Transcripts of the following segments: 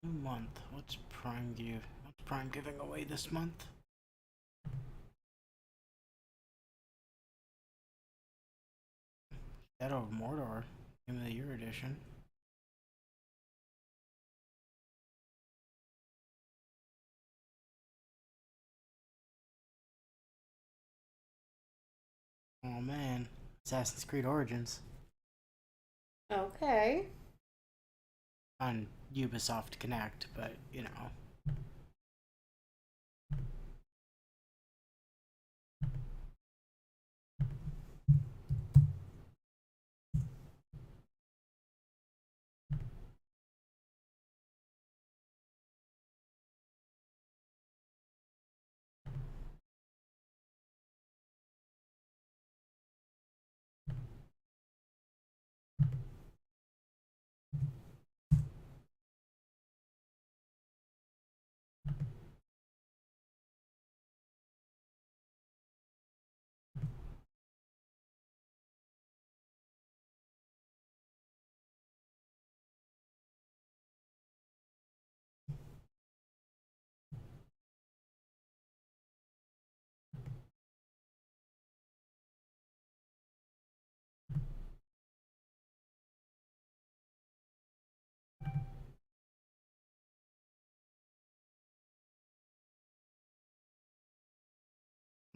New month. What's Prime give? What's Prime giving away this month? Shadow of Mordor, Game of the Year edition. Oh man, Assassin's Creed Origins Okay. on Ubisoft Connect, but you know.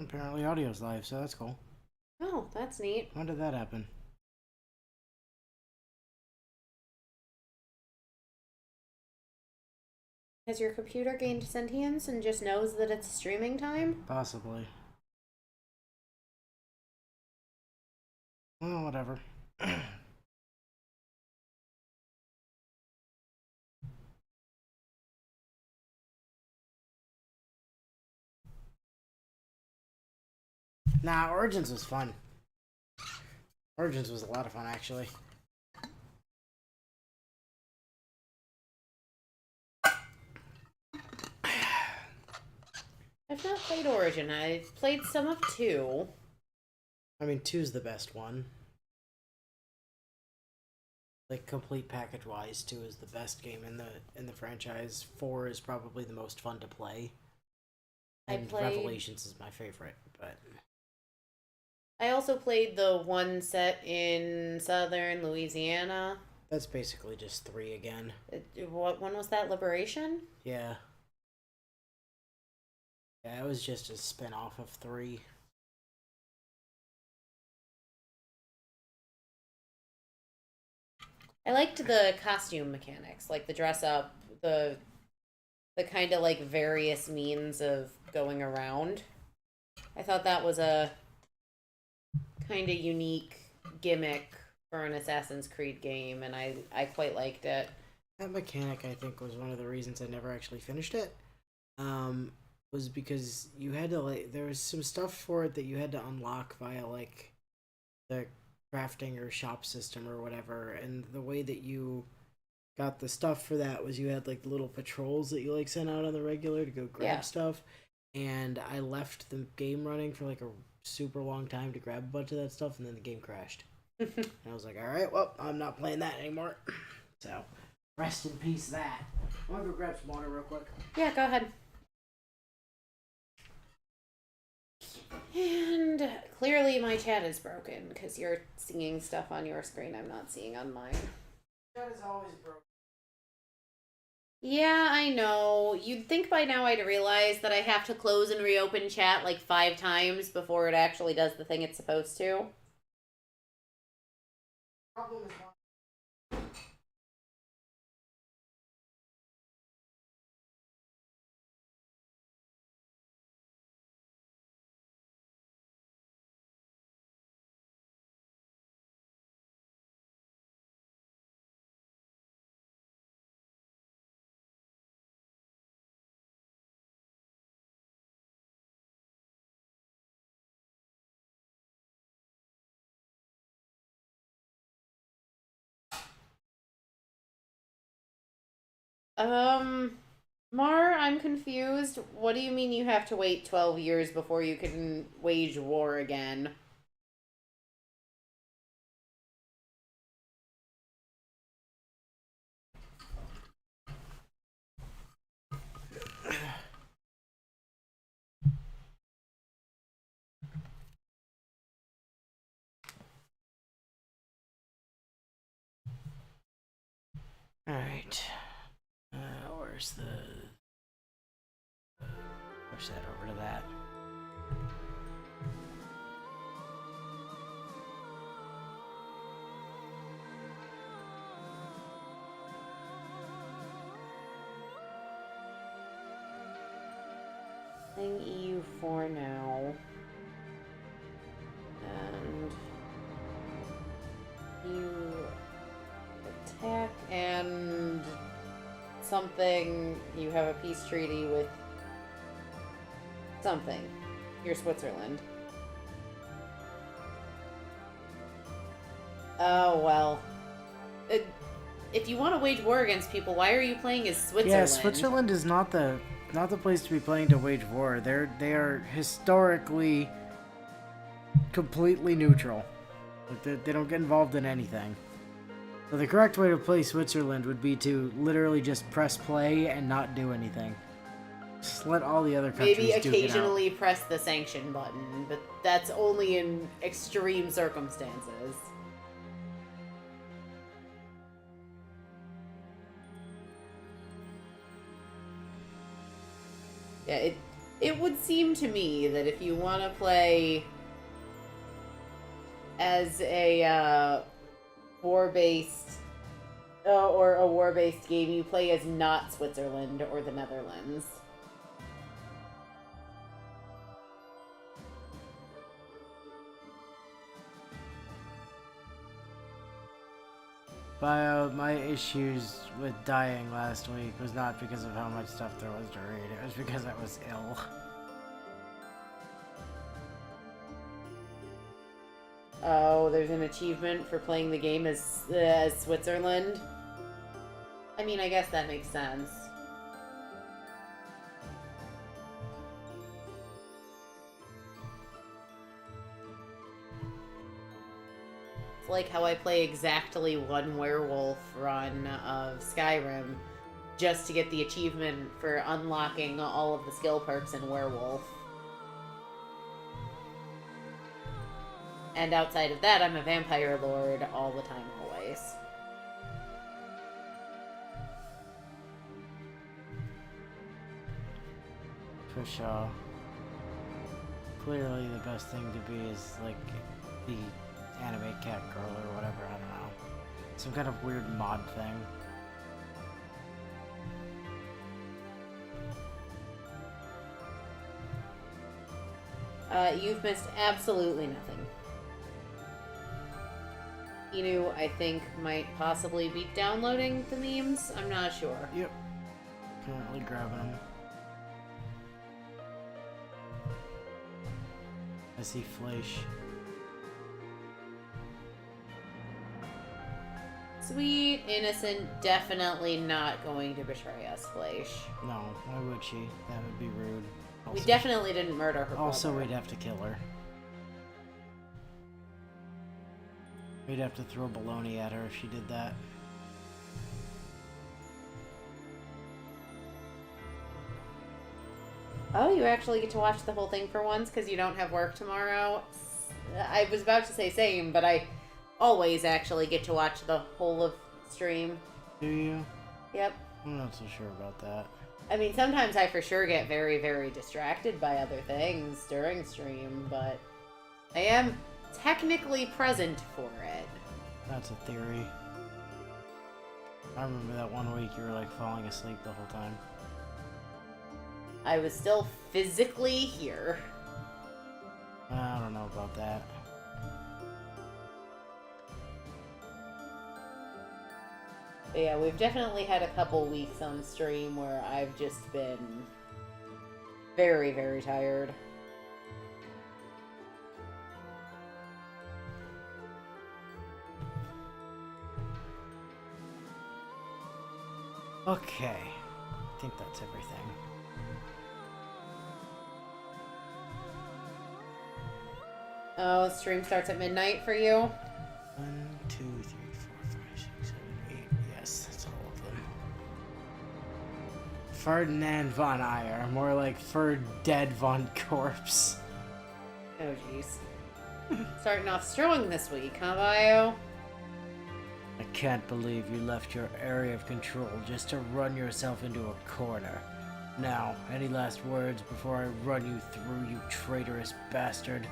Apparently audio's live, so that's cool. Oh, that's neat. When did that happen? Has your computer gained sentience and just knows that it's streaming time? Possibly. Well, whatever. Nah, Origins was fun. Origins was a lot of fun, actually. I've not played Origin. I've played some of 2. I mean, two's the best one. Like complete package wise, two is the best game in the franchise. Four is probably the most fun to play. And Revelations is my favorite, but I also played the one set in southern Louisiana. that's basically just three again. What one was that? Liberation? Yeah. Yeah, it was just a spin-off of three. I liked the costume mechanics, like the dress up, the kind of like various means of going around. I thought that was a kind of unique gimmick for an Assassin's Creed game, and I quite liked it. That mechanic, I think, was one of the reasons I never actually finished it. Was because you had to like there was some stuff for it that you had to unlock via like the crafting or shop system or whatever, and the way that you got the stuff for that was you had like little patrols that you like sent out on the regular to go grab stuff, and I left the game running for like a super long time to grab a bunch of that stuff, and then the game crashed. And I was like, all right, well, I'm not playing that anymore. So, rest in peace that. I want to go grab some water real quick. Yeah, go ahead. And clearly my chat is broken because you're seeing stuff on your screen I'm not seeing on mine. Chat is always broken. Yeah, I know. You'd think by now I'd realize that I have to close and reopen chat like 5 times before it actually does the thing it's supposed to. Problem is Mar, I'm confused. What do you mean you have to wait 12 years before you can wage war again? Alright. Where's the... Push that over to that. Playing EU4 now. And you attack and something. You have a peace treaty with something. You're Switzerland. Oh, well. If you want to wage war against people, why are you playing as Switzerland? Yeah, Switzerland is not the place to be playing to wage war. They are historically completely neutral. Like they don't get involved in anything. So the correct way to play Switzerland would be to literally just press play and not do anything. Just let all the other countries maybe duke it out. occasionally press the sanction button, but that's only in extreme circumstances. Yeah, it would seem to me that if you want to play as a war-based or a war-based game, you play as not Switzerland or the Netherlands. My issues with dying last week was not because of how much stuff there was to read. It was because I was ill. Oh, there's an achievement for playing the game as Switzerland. I mean, I guess that makes sense. It's like how I play exactly one werewolf run of Skyrim just to get the achievement for unlocking all of the skill perks in werewolf. And outside of that, I'm a vampire lord all the time, always. For sure. Clearly the best thing to be is like the anime cat girl or whatever, I don't know. Some kind of weird mod thing. You've missed absolutely nothing. Inu, I think, might possibly be downloading the memes. I'm not sure. Yep. Currently grabbing them. I see Fleisch. Sweet, innocent, definitely not going to betray us, Fleisch. No, why would she? That would be rude. We definitely didn't murder her Also, brother. we'd have to kill her. We'd have to throw baloney at her if she did that. Oh, you actually get to watch the whole thing for once because you don't have work tomorrow? I was about to say same, but I always actually get to watch the whole of stream. Do you? Yep. I'm not so sure about that. I mean, sometimes I for sure get very, very distracted by other things during stream, but I am technically present for it. That's a theory. I remember that one week you were like falling asleep the whole time. I was still physically here. I don't know about that. But yeah, we've definitely had a couple weeks on stream where I've just been very, very tired. Okay. I think that's everything. Oh, stream starts at midnight for you? 1, 2, 3, 4, 5, 6, 7, 8. Yes, that's all of them. Ferdinand von Ayer. More like Dead von Corpse. Oh, jeez. Starting off strong this week, huh, Bio? I can't believe you left your area of control just to run yourself into a corner. Now, any last words before I run you through, you traitorous bastard?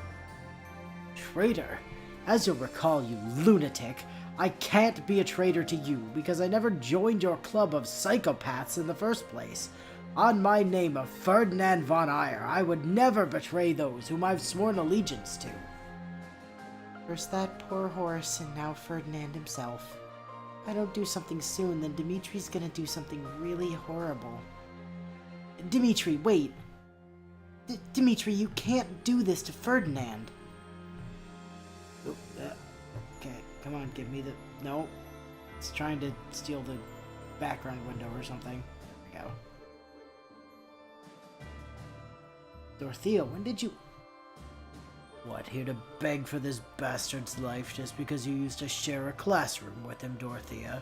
Traitor? As you'll recall, you lunatic, I can't be a traitor to you because I never joined your club of psychopaths in the first place. On my name of Ferdinand von Eyre, I would never betray those whom I've sworn allegiance to. First that poor horse, and now Ferdinand himself. If I don't do something soon, then Dimitri's gonna do something really horrible. Dimitri, wait. Dimitri, you can't do this to Ferdinand. Oh, okay, come on, give me the... No. It's trying to steal the background window or something. There we go. Dorothea, when did you... What, here to beg for this bastard's life just because you used to share a classroom with him, Dorothea?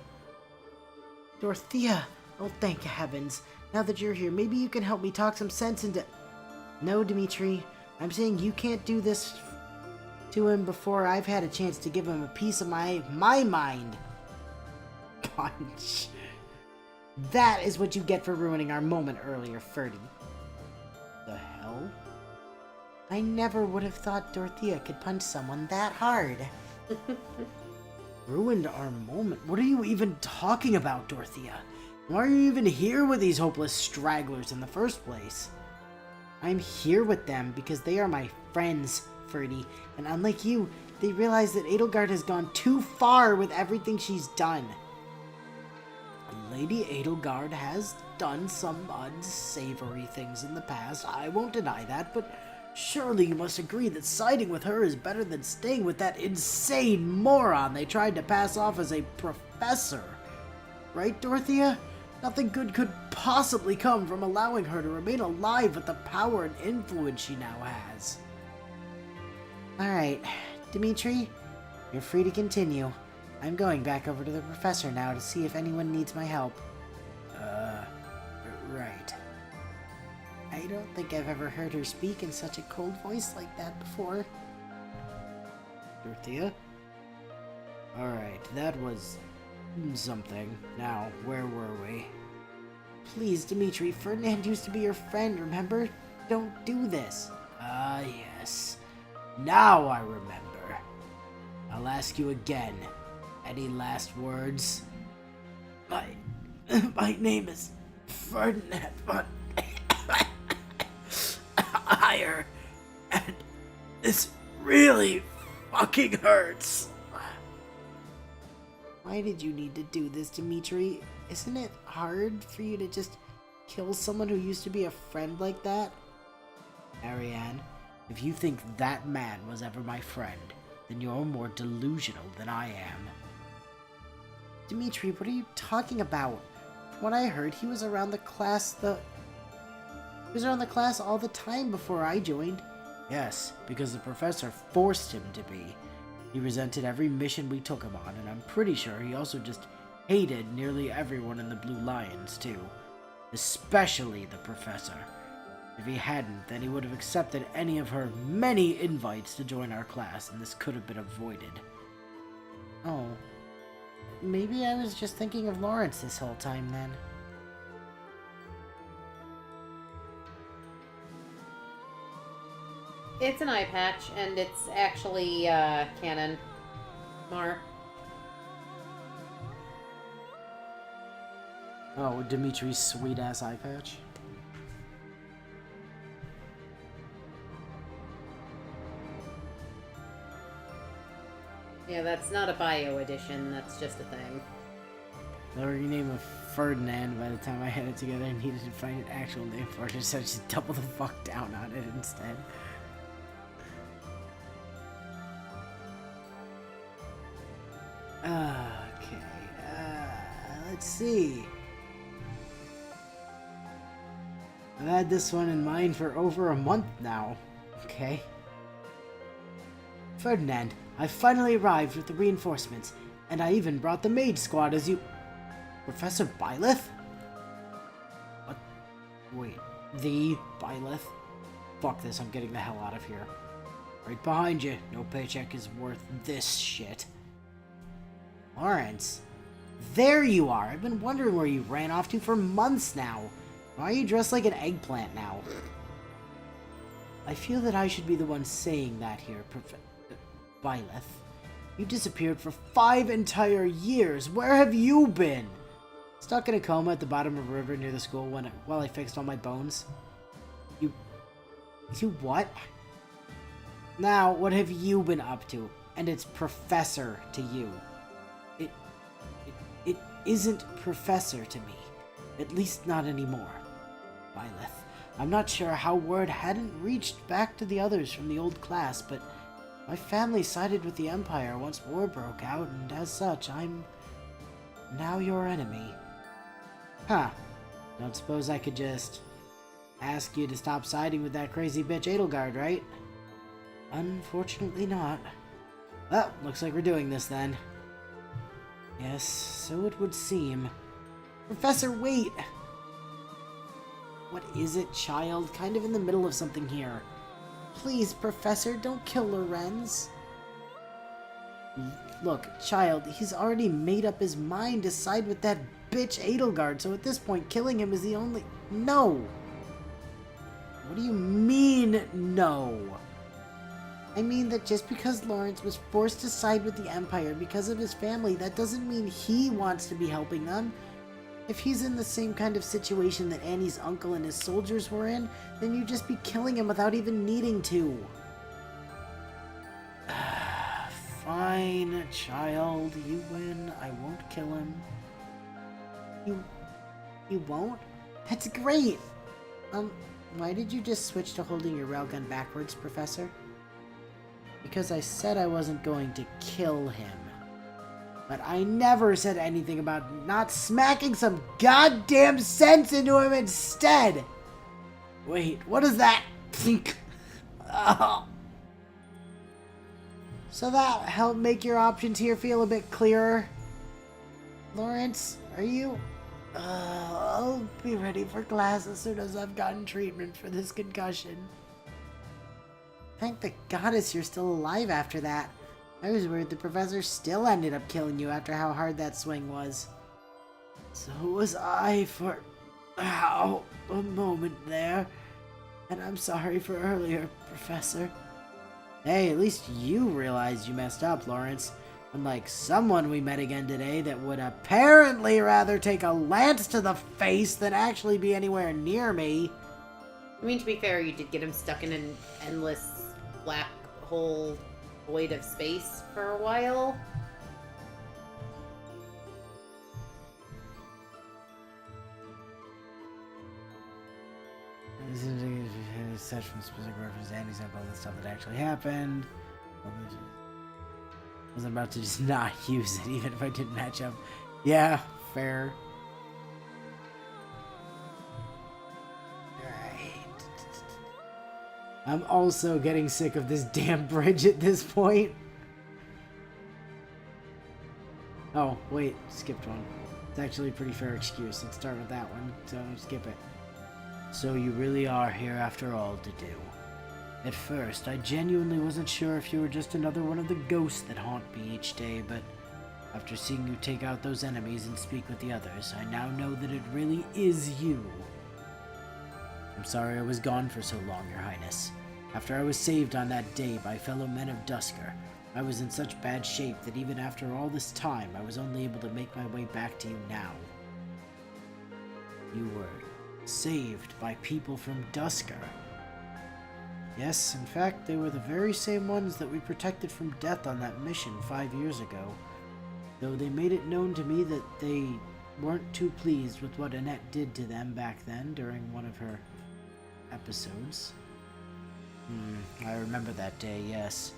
Dorothea! Oh, thank heavens. Now that you're here, maybe you can help me talk some sense into... No, Dimitri. I'm saying you can't do this to him before I've had a chance to give him a piece of my mind. Punch. That is what you get for ruining our moment earlier, Ferdy. The hell? I never would have thought Dorothea could punch someone that hard. Ruined our moment? What are you even talking about, Dorothea? Why are you even here with these hopeless stragglers in the first place? I'm here with them because they are my friends, Ferdy, and unlike you, they realize that Edelgard has gone too far with everything she's done. Lady Edelgard has done some unsavory things in the past, I won't deny that, but surely you must agree that siding with her is better than staying with that insane moron they tried to pass off as a professor. Right, Dorothea? Nothing good could possibly come from allowing her to remain alive with the power and influence she now has. Alright, Dimitri, you're free to continue. I'm going back over to the professor now to see if anyone needs my help. Right. I don't think I've ever heard her speak in such a cold voice like that before. Dorothea? Alright, that was... something. Now, where were we? Please, Dimitri, Ferdinand used to be your friend, remember? Don't do this. Ah, yes. Now I remember. I'll ask you again. Any last words? My name is Ferdinand von Eyre, and this really fucking hurts. Why did you need to do this, Dimitri? Isn't it hard for you to just kill someone who used to be a friend like that? Ariane, if you think that man was ever my friend, then you're more delusional than I am. Dimitri, what are you talking about? From what I heard, he was around the class all the time before I joined. Yes, because the professor forced him to be. He resented every mission we took him on, and I'm pretty sure he also just hated nearly everyone in the Blue Lions, too. Especially the professor. If he hadn't, then he would have accepted any of her many invites to join our class, and this could have been avoided. Oh. Maybe I was just thinking of Lawrence this whole time, then. It's an eye patch, and it's actually canon. Mar. Oh, Dimitri's sweet-ass eye patch. Yeah, that's not a bio edition, that's just a thing. The name of Ferdinand, by the time I had it together, I needed to find an actual name for it, so I just double the fuck down on it instead. Okay, let's see. I've had this one in mind for over a month now. Okay. Ferdinand, I've finally arrived with the reinforcements, and I even brought the maid squad as you... Professor Byleth? What? Wait, the Byleth? Fuck this, I'm getting the hell out of here. Right behind you. No paycheck is worth this shit. Lawrence, there you are. I've been wondering where you ran off to for months now. Why are you dressed like an eggplant now? I feel that I should be the one saying that here, Byleth. You disappeared for 5 entire years. Where have you been? Stuck in a coma at the bottom of a river near the school while I fixed all my bones. You what? Now, what have you been up to? And it's Professor to you. It isn't Professor to me. At least not anymore. Byleth. I'm not sure how word hadn't reached back to the others from the old class, but my family sided with the Empire once war broke out, and as such, I'm now your enemy. Huh. Don't suppose I could just ask you to stop siding with that crazy bitch Edelgard, right? Unfortunately not. Well, looks like we're doing this then. Yes, so it would seem. Professor, wait! What is it, child? Kind of in the middle of something here. Please, Professor, don't kill Lorenz. Look, child, he's already made up his mind to side with that bitch Edelgard, so at this point, killing him is the only... No! What do you mean, no? I mean that just because Lawrence was forced to side with the Empire because of his family, that doesn't mean he wants to be helping them. If he's in the same kind of situation that Annie's uncle and his soldiers were in, then you'd just be killing him without even needing to. Fine, child. You win. I won't kill him. You won't? That's great! Why did you just switch to holding your railgun backwards, Professor? Because I said I wasn't going to kill him. But I never said anything about not smacking some goddamn sense into him instead! Wait, what is that? Oh. So that helped make your options here feel a bit clearer? Lawrence, are you... I'll be ready for class as soon as I've gotten treatment for this concussion. Thank the goddess you're still alive after that. I was worried the professor still ended up killing you after how hard that swing was. So was I for... a moment there. And I'm sorry for earlier, Professor. Hey, at least you realized you messed up, Lawrence. Unlike someone we met again today that would apparently rather take a lance to the face than actually be anywhere near me. I mean, to be fair, you did get him stuck in an endless black hole void of space for a while. Such from specific reference to Andy's uncle and stuff that actually happened. I was about to just not use it even if I didn't match up. Yeah, fair. Alright. I'm also getting sick of this damn bridge at this point. Oh, wait, skipped one. It's actually a pretty fair excuse. Let's start with that one, so skip it. So you really are here after all to do. At first, I genuinely wasn't sure if you were just another one of the ghosts that haunt me each day, but after seeing you take out those enemies and speak with the others, I now know that it really is you. I'm sorry I was gone for so long, Your Highness. After I was saved on that day by fellow men of Dusker, I was in such bad shape that even after all this time, I was only able to make my way back to you now. You were saved by people from Dusker. Yes, in fact, they were the very same ones that we protected from death on that mission 5 years ago. Though they made it known to me that they weren't too pleased with what Annette did to them back then during one of her episodes. I remember that day, yes.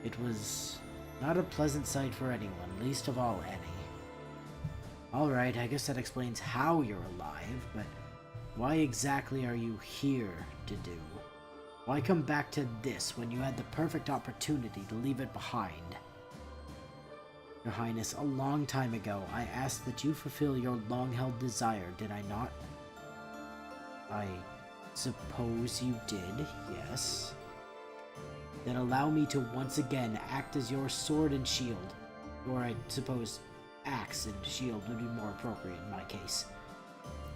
It was not a pleasant sight for anyone, least of all Annie. Alright, I guess that explains how you're alive, but why exactly are you here to do? Why come back to this when you had the perfect opportunity to leave it behind? Your Highness, a long time ago, I asked that you fulfill your long-held desire, did I not? I suppose you did, yes. Then allow me to once again act as your sword and shield, or I suppose axe and shield would be more appropriate in my case.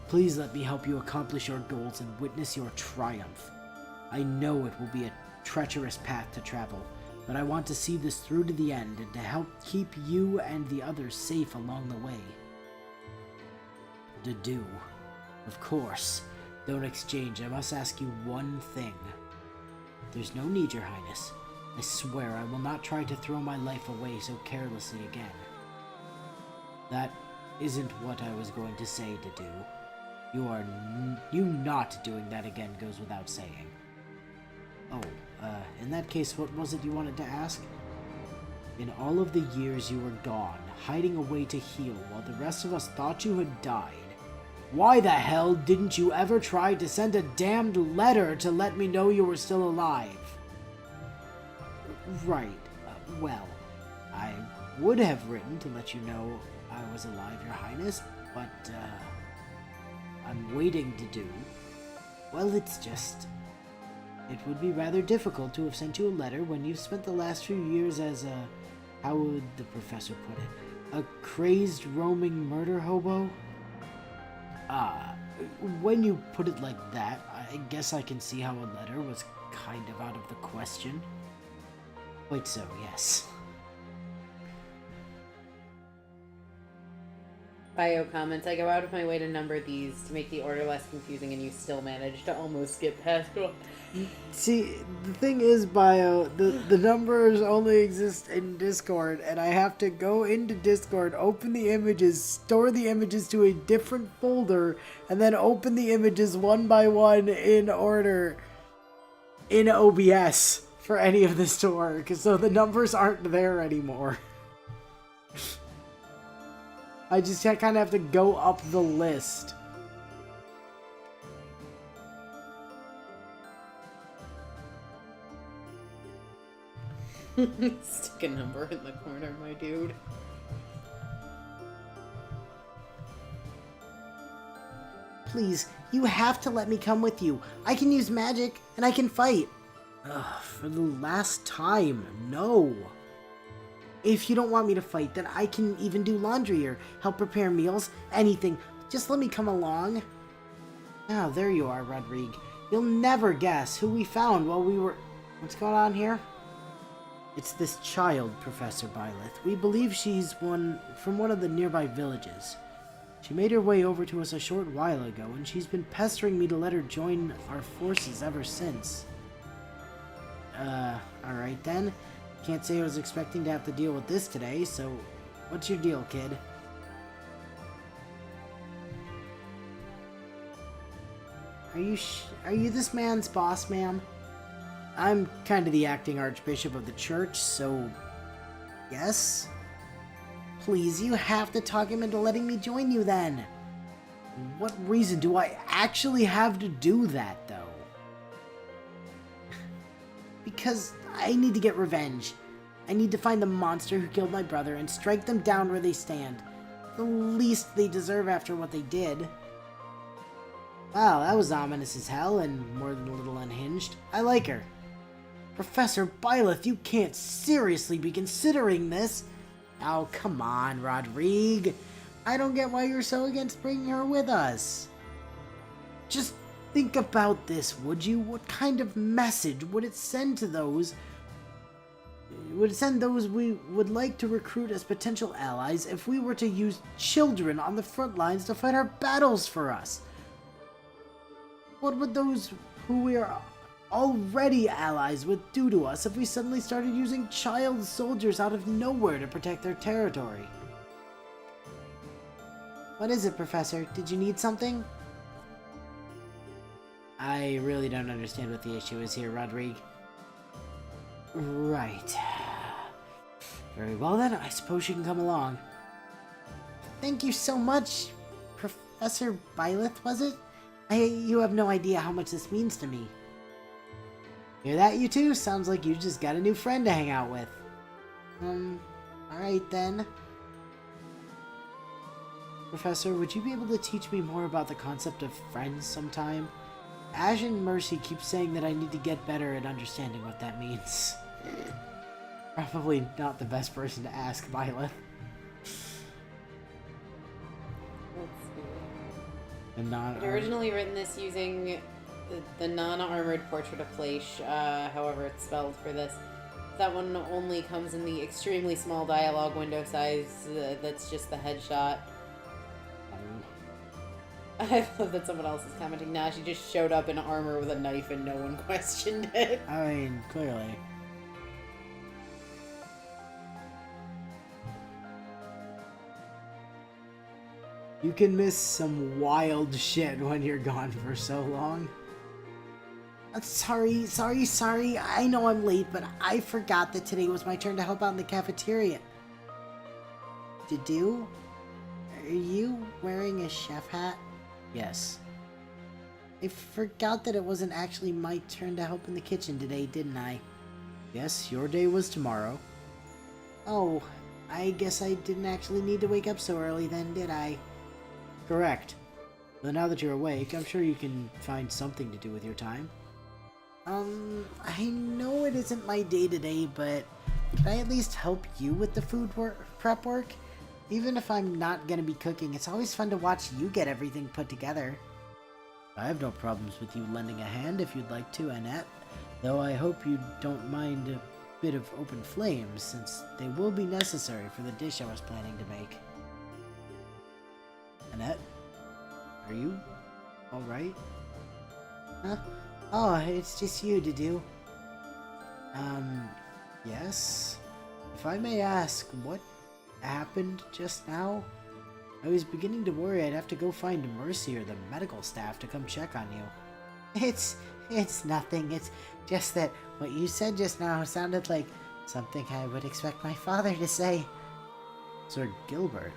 Please let me help you accomplish your goals and witness your triumph. I know it will be a treacherous path to travel, but I want to see this through to the end and to help keep you and the others safe along the way. Dedu. Of course. Don't exchange. I must ask you one thing. There's no need, Your Highness. I swear I will not try to throw my life away so carelessly again. That isn't what I was going to say, Dedu. You not doing that again goes without saying. Oh, in that case, what was it you wanted to ask? In all of the years you were gone, hiding away to heal while the rest of us thought you had died, why the hell didn't you ever try to send a damned letter to let me know you were still alive? Right. Well, I would have written to let you know I was alive, Your Highness, but, I'm waiting to do. Well, it's just... It would be rather difficult to have sent you a letter when you've spent the last few years as a... How would the professor put it? A crazed roaming murder hobo? When you put it like that, I guess I can see how a letter was kind of out of the question. Quite so, yes. Bio comments, I go out of my way to number these to make the order less confusing, and you still manage to almost skip past one. See, the thing is, Bio, the numbers only exist in Discord, and I have to go into Discord, open the images, store the images to a different folder, and then open the images one by one in order in OBS for any of this to work, so the numbers aren't there anymore. I just kind of have to go up the list. Stick a number in the corner, my dude. Please, you have to let me come with you. I can use magic, and I can fight. Ugh, for the last time, no. If you don't want me to fight, then I can even do laundry or help prepare meals, anything. Just let me come along. Ah, there you are, Rodrigue. You'll never guess who we found while we were... What's going on here? It's this child, Professor Byleth. We believe she's from one of the nearby villages. She made her way over to us a short while ago, and she's been pestering me to let her join our forces ever since. Alright then. Can't say I was expecting to have to deal with this today, so what's your deal, kid? Are you this man's boss, ma'am? I'm kind of the acting archbishop of the church, so yes? Please, you have to talk him into letting me join you then. What reason do I actually have to do that, though? Because I need to get revenge. I need to find the monster who killed my brother and strike them down where they stand. The least they deserve after what they did. Wow, that was ominous as hell and more than a little unhinged. I like her. Professor Byleth, you can't seriously be considering this. Oh, come on, Rodrigue. I don't get why you're so against bringing her with us. Just think about this, would you? What kind of message would it send to those... Would it send those we would like to recruit as potential allies if we were to use children on the front lines to fight our battles for us? What would those who we are already allies with do to us if we suddenly started using child soldiers out of nowhere to protect their territory? What is it, Professor? Did you need something? I really don't understand what the issue is here, Rodrigue. Right. Very well then, I suppose you can come along. Thank you so much, Professor Byleth, was it? You have no idea how much this means to me. Hear that, you two? Sounds like you just got a new friend to hang out with. Alright then. Professor, would you be able to teach me more about the concept of friends sometime? Ash and Mercy keep saying that I need to get better at understanding what that means. Probably not the best person to ask, Violet. And not I'd originally written this using the non-armored portrait of Fleisch, however it's spelled for this. That one only comes in the extremely small dialogue window size. That's just the headshot. I love that someone else is commenting. Nah, she just showed up in armor with a knife and no one questioned it. I mean, clearly. You can miss some wild shit when you're gone for so long. Sorry. I know I'm late, but I forgot that today was my turn to help out in the cafeteria. Are you wearing a chef hat? Yes. I forgot that it wasn't actually my turn to help in the kitchen today, didn't I? Yes, your day was tomorrow. Oh, I guess I didn't actually need to wake up so early then, did I? Correct. Well, now that you're awake, I'm sure you can find something to do with your time. I know it isn't my day today, but can I at least help you with the prep work? Even if I'm not gonna be cooking, it's always fun to watch you get everything put together. I have no problems with you lending a hand if you'd like to, Annette. Though I hope you don't mind a bit of open flames, since they will be necessary for the dish I was planning to make. Annette? Are you alright? Huh? Oh, it's just you, Dudu. Yes? If I may ask, what happened just now? I was beginning to worry I'd have to go find Mercy or the medical staff to come check on you. It's nothing. It's just that what you said just now sounded like something I would expect my father to say. Sir Gilbert?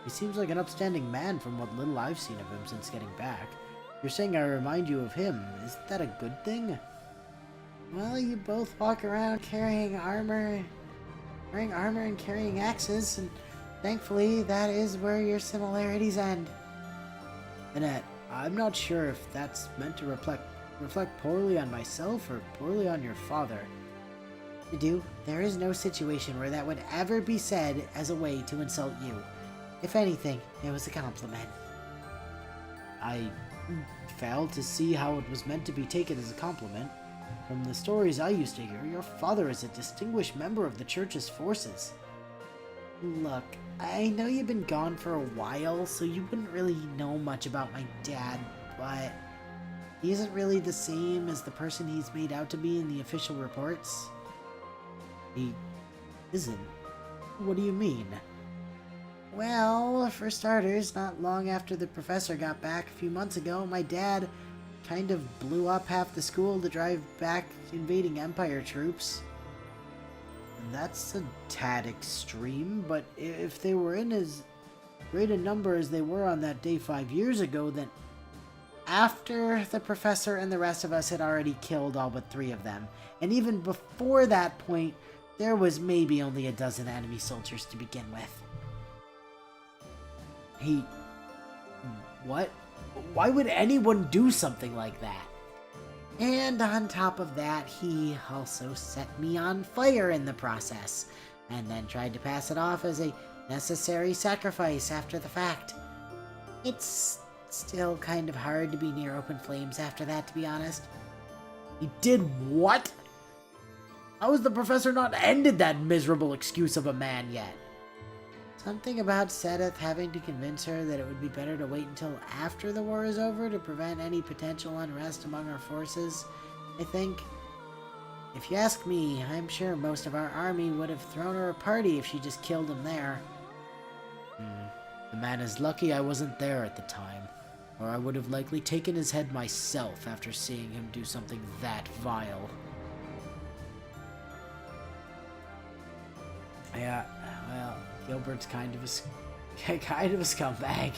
He seems like an upstanding man from what little I've seen of him since getting back. You're saying I remind you of him. Isn't that a good thing? Well, you both walk around wearing armor and carrying axes, and thankfully that is where your similarities end. Annette, I'm not sure if that's meant to reflect poorly on myself or poorly on your father. There is no situation where that would ever be said as a way to insult you. If anything, it was a compliment. I fail to see how it was meant to be taken as a compliment. From the stories I used to hear, your father is a distinguished member of the church's forces. Look, I know you've been gone for a while, so you wouldn't really know much about my dad, but he isn't really the same as the person he's made out to be in the official reports. He isn't? What do you mean? Well, for starters, not long after the professor got back a few months ago, my dad kind of blew up half the school to drive back invading Empire troops. That's a tad extreme, but if they were in as great a number as they were on that day 5 years ago, then after the professor and the rest of us had already killed all but 3 of them, and even before that point, there was maybe only a dozen enemy soldiers to begin with. What? Why would anyone do something like that? And on top of that, he also set me on fire in the process, and then tried to pass it off as a necessary sacrifice after the fact. It's still kind of hard to be near open flames after that, to be honest. He did what? How has the professor not ended that miserable excuse of a man yet? Something about Sedith having to convince her that it would be better to wait until after the war is over to prevent any potential unrest among our forces, I think. If you ask me, I'm sure most of our army would have thrown her a party if she just killed him there. The man is lucky I wasn't there at the time, or I would have likely taken his head myself after seeing him do something that vile. Yeah, well, Gilbert's kind of a scumbag.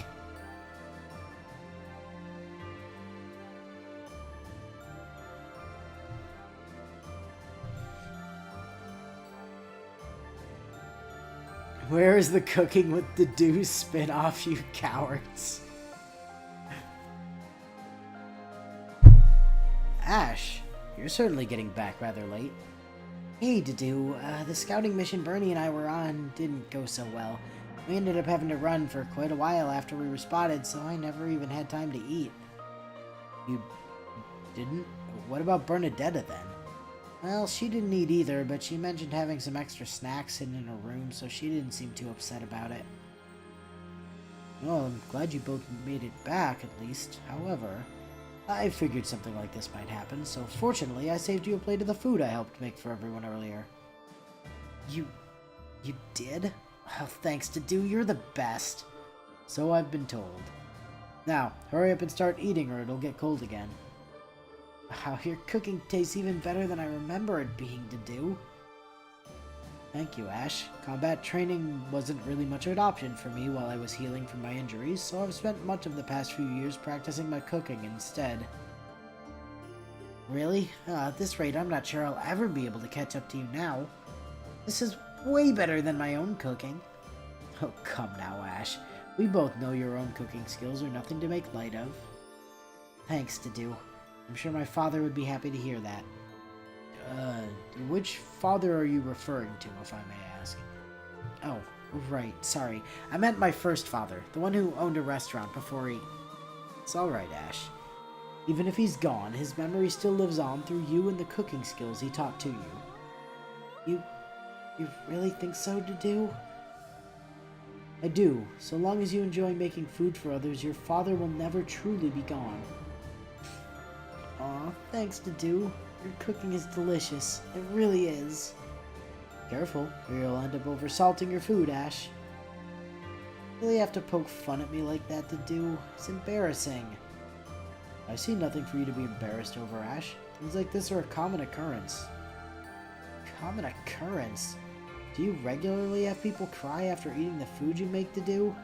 Where is the Cooking with the Dew spin-off, you cowards? Ash, you're certainly getting back rather late. Hey, Dedu, the scouting mission Bernie and I were on didn't go so well. We ended up having to run for quite a while after we were spotted, so I never even had time to eat. You didn't? What about Bernadetta then? Well, she didn't eat either, but she mentioned having some extra snacks hidden in her room, so she didn't seem too upset about it. Well, I'm glad you both made it back, at least. However, I figured something like this might happen, so fortunately I saved you a plate of the food I helped make for everyone earlier. You did? Oh, thanks to Do, you're the best. So I've been told. Now, hurry up and start eating or it'll get cold again. Wow, your cooking tastes even better than I remember it being to Do. Thank you, Ash. Combat training wasn't really much of an option for me while I was healing from my injuries, so I've spent much of the past few years practicing my cooking instead. Really? At this rate, I'm not sure I'll ever be able to catch up to you now. This is way better than my own cooking. Oh, come now, Ash. We both know your own cooking skills are nothing to make light of. Thanks, Do. I'm sure my father would be happy to hear that. Which father are you referring to, if I may ask? Oh, right, sorry. I meant my first father, the one who owned a restaurant before he... It's alright, Ash. Even if he's gone, his memory still lives on through you and the cooking skills he taught to you. You really think so, Do? I do. So long as you enjoy making food for others, your father will never truly be gone. Aw, thanks, Do. Your cooking is delicious. It really is. Careful, or you'll end up oversalting your food, Ash. You really have to poke fun at me like that, Do? It's embarrassing. I see nothing for you to be embarrassed over, Ash. Things like this are a common occurrence. Common occurrence? Do you regularly have people cry after eating the food you make, Do?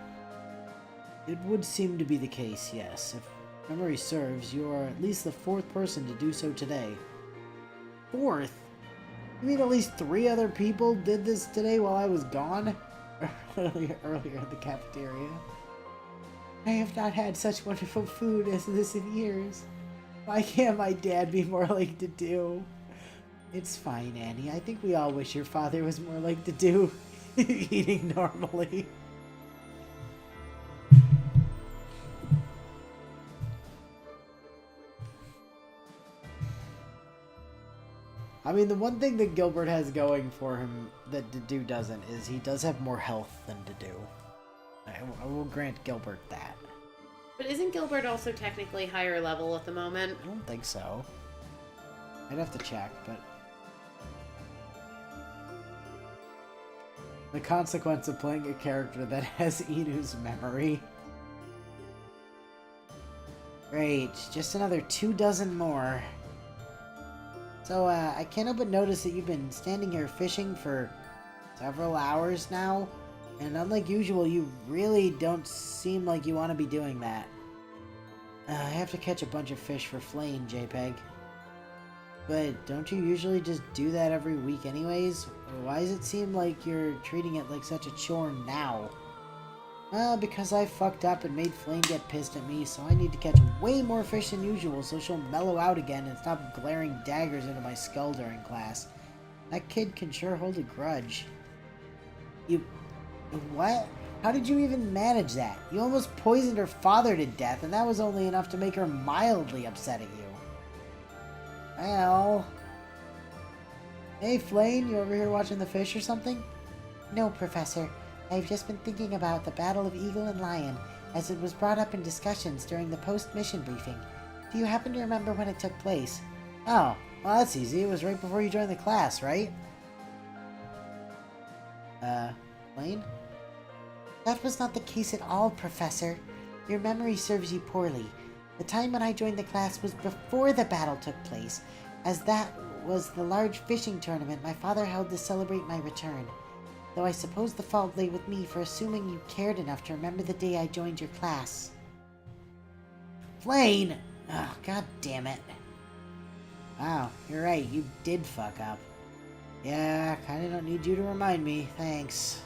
It would seem to be the case, yes. If memory serves, you are at least the fourth person to do so today. Fourth? You mean at least 3 other people did this today while I was gone? earlier in the cafeteria. I have not had such wonderful food as this in years. Why can't my dad be more like Do? It's fine, Annie. I think we all wish your father was more like Do, eating normally. I mean, the one thing that Gilbert has going for him that Do doesn't is he does have more health than Do. I will grant Gilbert that. But isn't Gilbert also technically higher level at the moment? I don't think so. I'd have to check, but... The consequence of playing a character that has Inu's memory. Great, just another 24 more. So, I can't help but notice that you've been standing here fishing for several hours now, and unlike usual, you really don't seem like you want to be doing that. I have to catch a bunch of fish for flaying, JPEG. But don't you usually just do that every week anyways? Why does it seem like you're treating it like such a chore now? Well, because I fucked up and made Flame get pissed at me, so I need to catch way more fish than usual so she'll mellow out again and stop glaring daggers into my skull during class. That kid can sure hold a grudge. You... what? How did you even manage that? You almost poisoned her father to death, and that was only enough to make her mildly upset at you. Well... Hey, Flame, you over here watching the fish or something? No, Professor. I've just been thinking about the Battle of Eagle and Lion, as it was brought up in discussions during the post-mission briefing. Do you happen to remember when it took place? Oh, well that's easy. It was right before you joined the class, right? Flame? That was not the case at all, Professor. Your memory serves you poorly. The time when I joined the class was before the battle took place, as that was the large fishing tournament my father held to celebrate my return. Though I suppose the fault lay with me for assuming you cared enough to remember the day I joined your class. Flame! Oh, god damn it. Wow, you're right, you did fuck up. Yeah, kinda don't need you to remind me, thanks.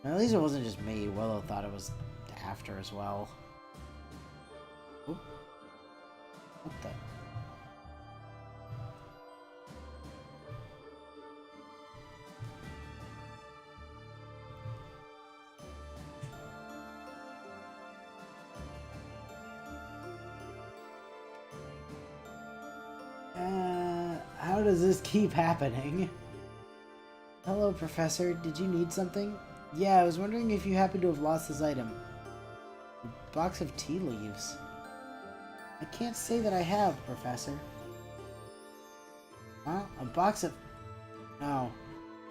Well, at least it wasn't just me. Willow thought it was after as well. Oop. What the? How does this keep happening? Hello, Professor. Did you need something? Yeah, I was wondering if you happen to have lost this item. A box of tea leaves. I can't say that I have, Professor. Huh? A box of... Oh.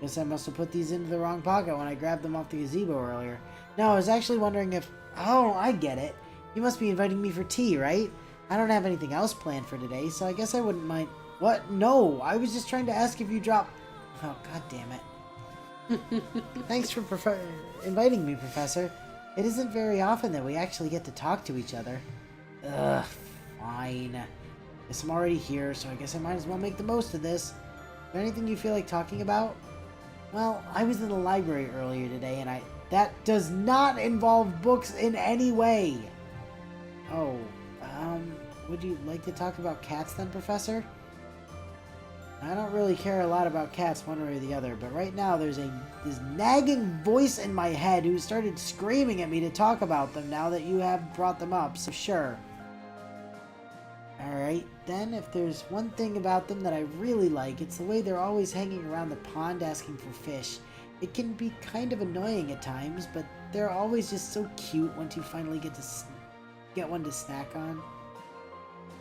Guess I must have put these into the wrong pocket when I grabbed them off the gazebo earlier. No, I was actually wondering if... Oh, I get it. You must be inviting me for tea, right? I don't have anything else planned for today, so I guess I wouldn't mind... What? No, I was just trying to ask if you dropped... Oh, god damn it. Thanks for inviting me, Professor. It isn't very often that we actually get to talk to each other. Ugh, fine. Guess I'm already here, so I guess I might as well make the most of this. Is there anything you feel like talking about? Well, I was in the library earlier today, and that does not involve books in any way. Oh, would you like to talk about cats then, Professor? I don't really care a lot about cats one way or the other, but right now there's this nagging voice in my head who started screaming at me to talk about them now that you have brought them up, so sure. Alright, then if there's one thing about them that I really like, it's the way they're always hanging around the pond asking for fish. It can be kind of annoying at times, but they're always just so cute once you finally get one to snack on.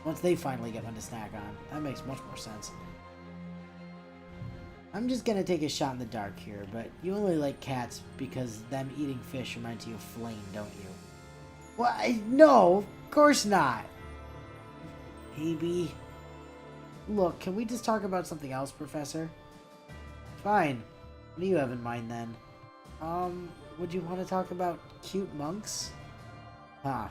Once they finally get one to snack on. That makes much more sense. I'm just gonna take a shot in the dark here, but you only like cats because them eating fish reminds you of Flame, don't you? Well, no, of course not. Maybe. Look, can we just talk about something else, Professor? Fine. What do you have in mind then? Would you want to talk about cute monks? Huh.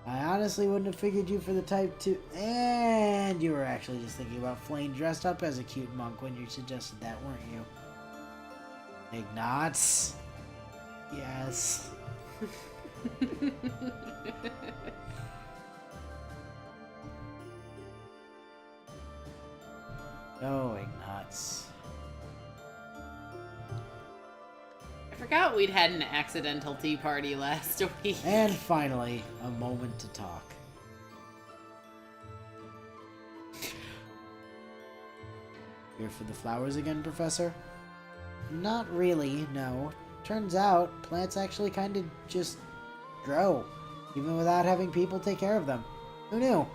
I honestly wouldn't have figured you for the type to... And you were actually just thinking about Flame dressed up as a cute monk when you suggested that, weren't you? Ignatz? Yes. Oh, Ignatz. I forgot we'd had an accidental tea party last week. And finally, a moment to talk. Here for the flowers again, Professor? Not really, no. Turns out, plants actually kind of just grow, even without having people take care of them. Who knew?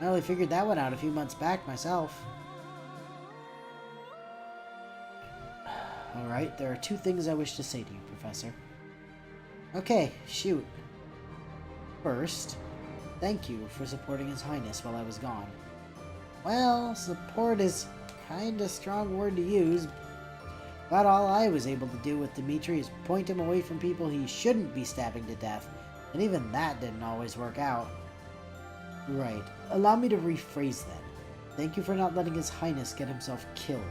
I only figured that one out a few months back myself. Alright, there are two things I wish to say to you, Professor. Okay, shoot. First, thank you for supporting His Highness while I was gone. Well, support is kind of strong word to use. About all I was able to do with Dimitri is point him away from people he shouldn't be stabbing to death, and even that didn't always work out. Right, allow me to rephrase then. Thank you for not letting His Highness get himself killed.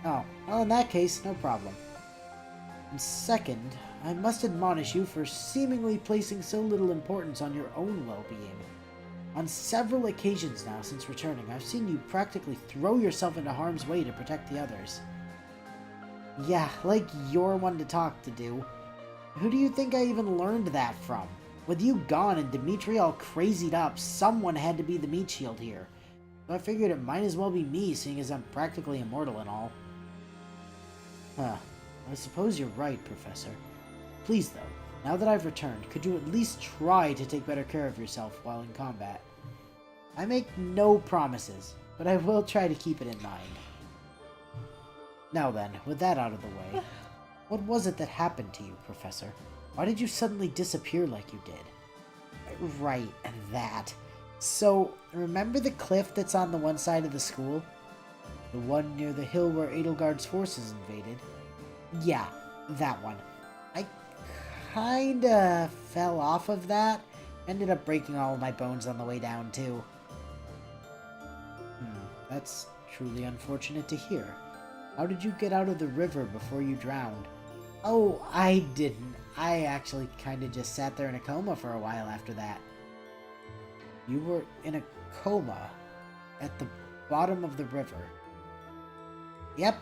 Oh, well in that case, no problem. And second, I must admonish you for seemingly placing so little importance on your own well-being. On several occasions now since returning, I've seen you practically throw yourself into harm's way to protect the others. Yeah, like you're one to talk to do. Who do you think I even learned that from? With you gone and Dimitri all crazied up, someone had to be the meat shield here. So I figured it might as well be me, seeing as I'm practically immortal and all. Huh. I suppose you're right, Professor. Please, though, now that I've returned, could you at least try to take better care of yourself while in combat? I make no promises, but I will try to keep it in mind. Now then, with that out of the way, what was it that happened to you, Professor? Why did you suddenly disappear like you did? Right, that. So, remember the cliff that's on the one side of the school? The one near the hill where Edelgard's forces invaded? Yeah, that one. I kinda fell off of that. Ended up breaking all of my bones on the way down, too. That's truly unfortunate to hear. How did you get out of the river before you drowned? Oh, I didn't. I actually kinda just sat there in a coma for a while after that. You were in a coma at the bottom of the river. Yep.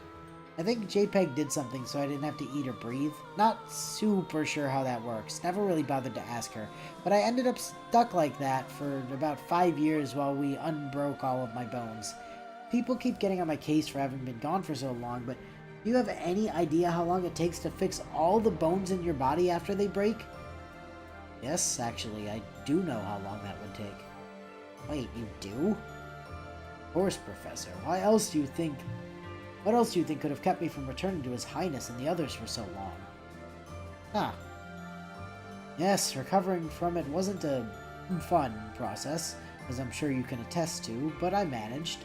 I think JPEG did something so I didn't have to eat or breathe. Not super sure how that works. Never really bothered to ask her. But I ended up stuck like that for about 5 years while we unbroke all of my bones. people keep getting on my case for having been gone for so long, but do you have any idea how long it takes to fix all the bones in your body after they break? Yes, actually, I do know how long that would take. Wait, you do? Of course, Professor. What else do you think could have kept me from returning to His Highness and the others for so long? Huh. Yes, recovering from it wasn't a fun process, as I'm sure you can attest to, but I managed.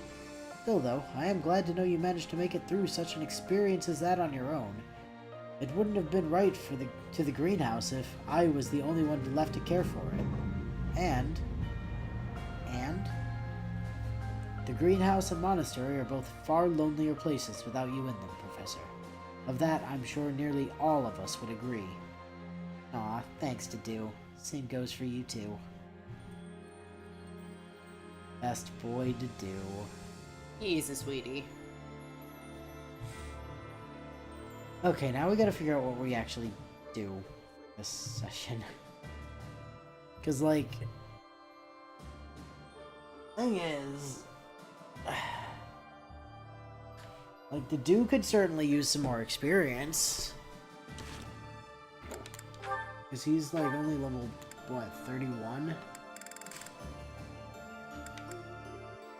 Still, though, I am glad to know you managed to make it through such an experience as that on your own. It wouldn't have been right to the greenhouse if I was the only one left to care for it. And the greenhouse and monastery are both far lonelier places without you in them, Professor. Of that, I'm sure nearly all of us would agree. Aw, thanks, Dedu. Same goes for you, too. Best boy, Dedu. He's a sweetie. Okay, now we gotta figure out what we actually do this session. Because, like, thing is, like, the dude could certainly use some more experience. Because he's, like, only level, what, 31?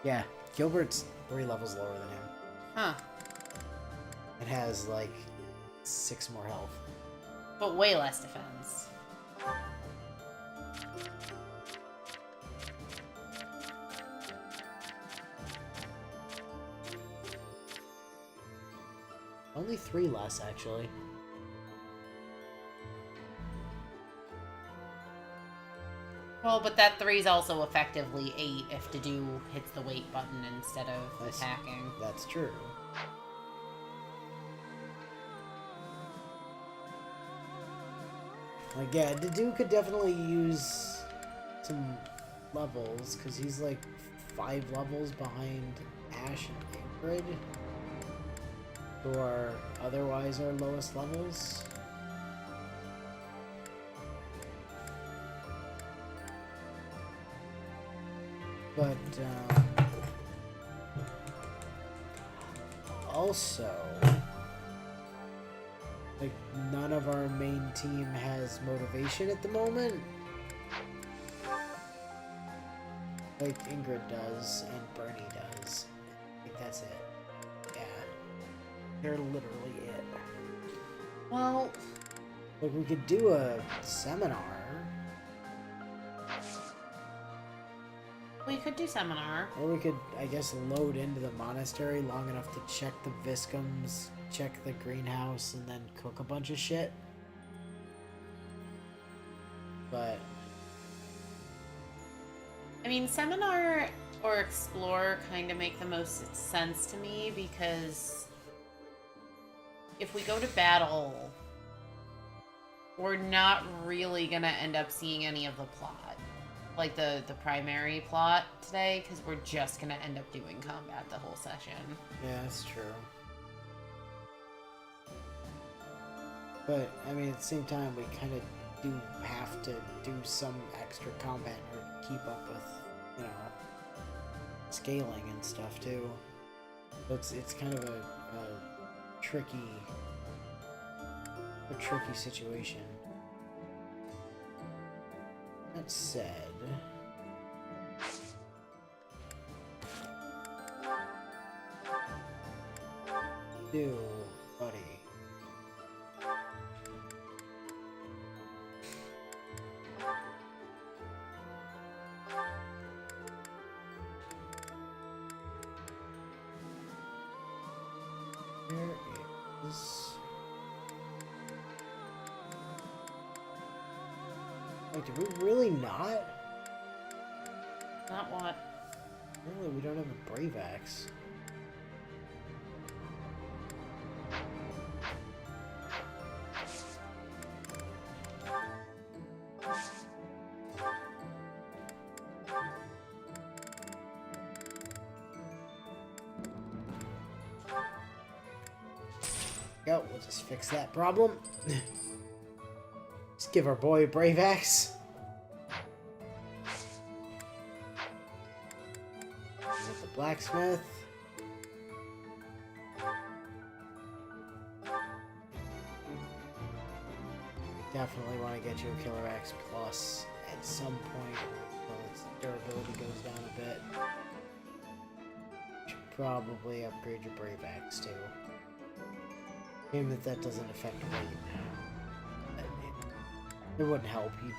Yeah, Gilbert's 3 levels lower than him. Huh. It has, like, 6 more health. But way less defense. Only 3 less, actually. Well, but that 3 is also effectively 8 if Dedu hits the wait button instead of attacking. That's true. Like, yeah, Dedu could definitely use some levels, because he's like 5 levels behind Ash and Ingrid, who are otherwise our lowest levels. But, also, like, none of our main team has motivation at the moment. Like, Ingrid does, and Bernie does. I think that's it. Yeah. They're literally it. Well, Like, we could do a seminar. we could do seminar. Or we could, I guess, load into the monastery long enough to check the Viscums, check the greenhouse, and then cook a bunch of shit. But I mean, seminar or explore kind of make the most sense to me because if we go to battle, we're not really gonna end up seeing any of the plot. Like the primary plot today, because we're just gonna end up doing combat the whole session. yeah, that's true. But I mean, at the same time, we kind of do have to do some extra combat in order to keep up with, you know, scaling and stuff too. So it's kind of a tricky situation. That said, do, buddy. There is. Wait, did we really not? Not what? Really, we don't have a Brave Axe. Go, we'll just fix that problem. Just give our boy a Brave Axe. With the blacksmith. definitely want to get you a Killer Axe Plus at some point until its durability goes down a bit. You should probably upgrade your Brave Axe too. Even if that doesn't affect weight. It wouldn't help. You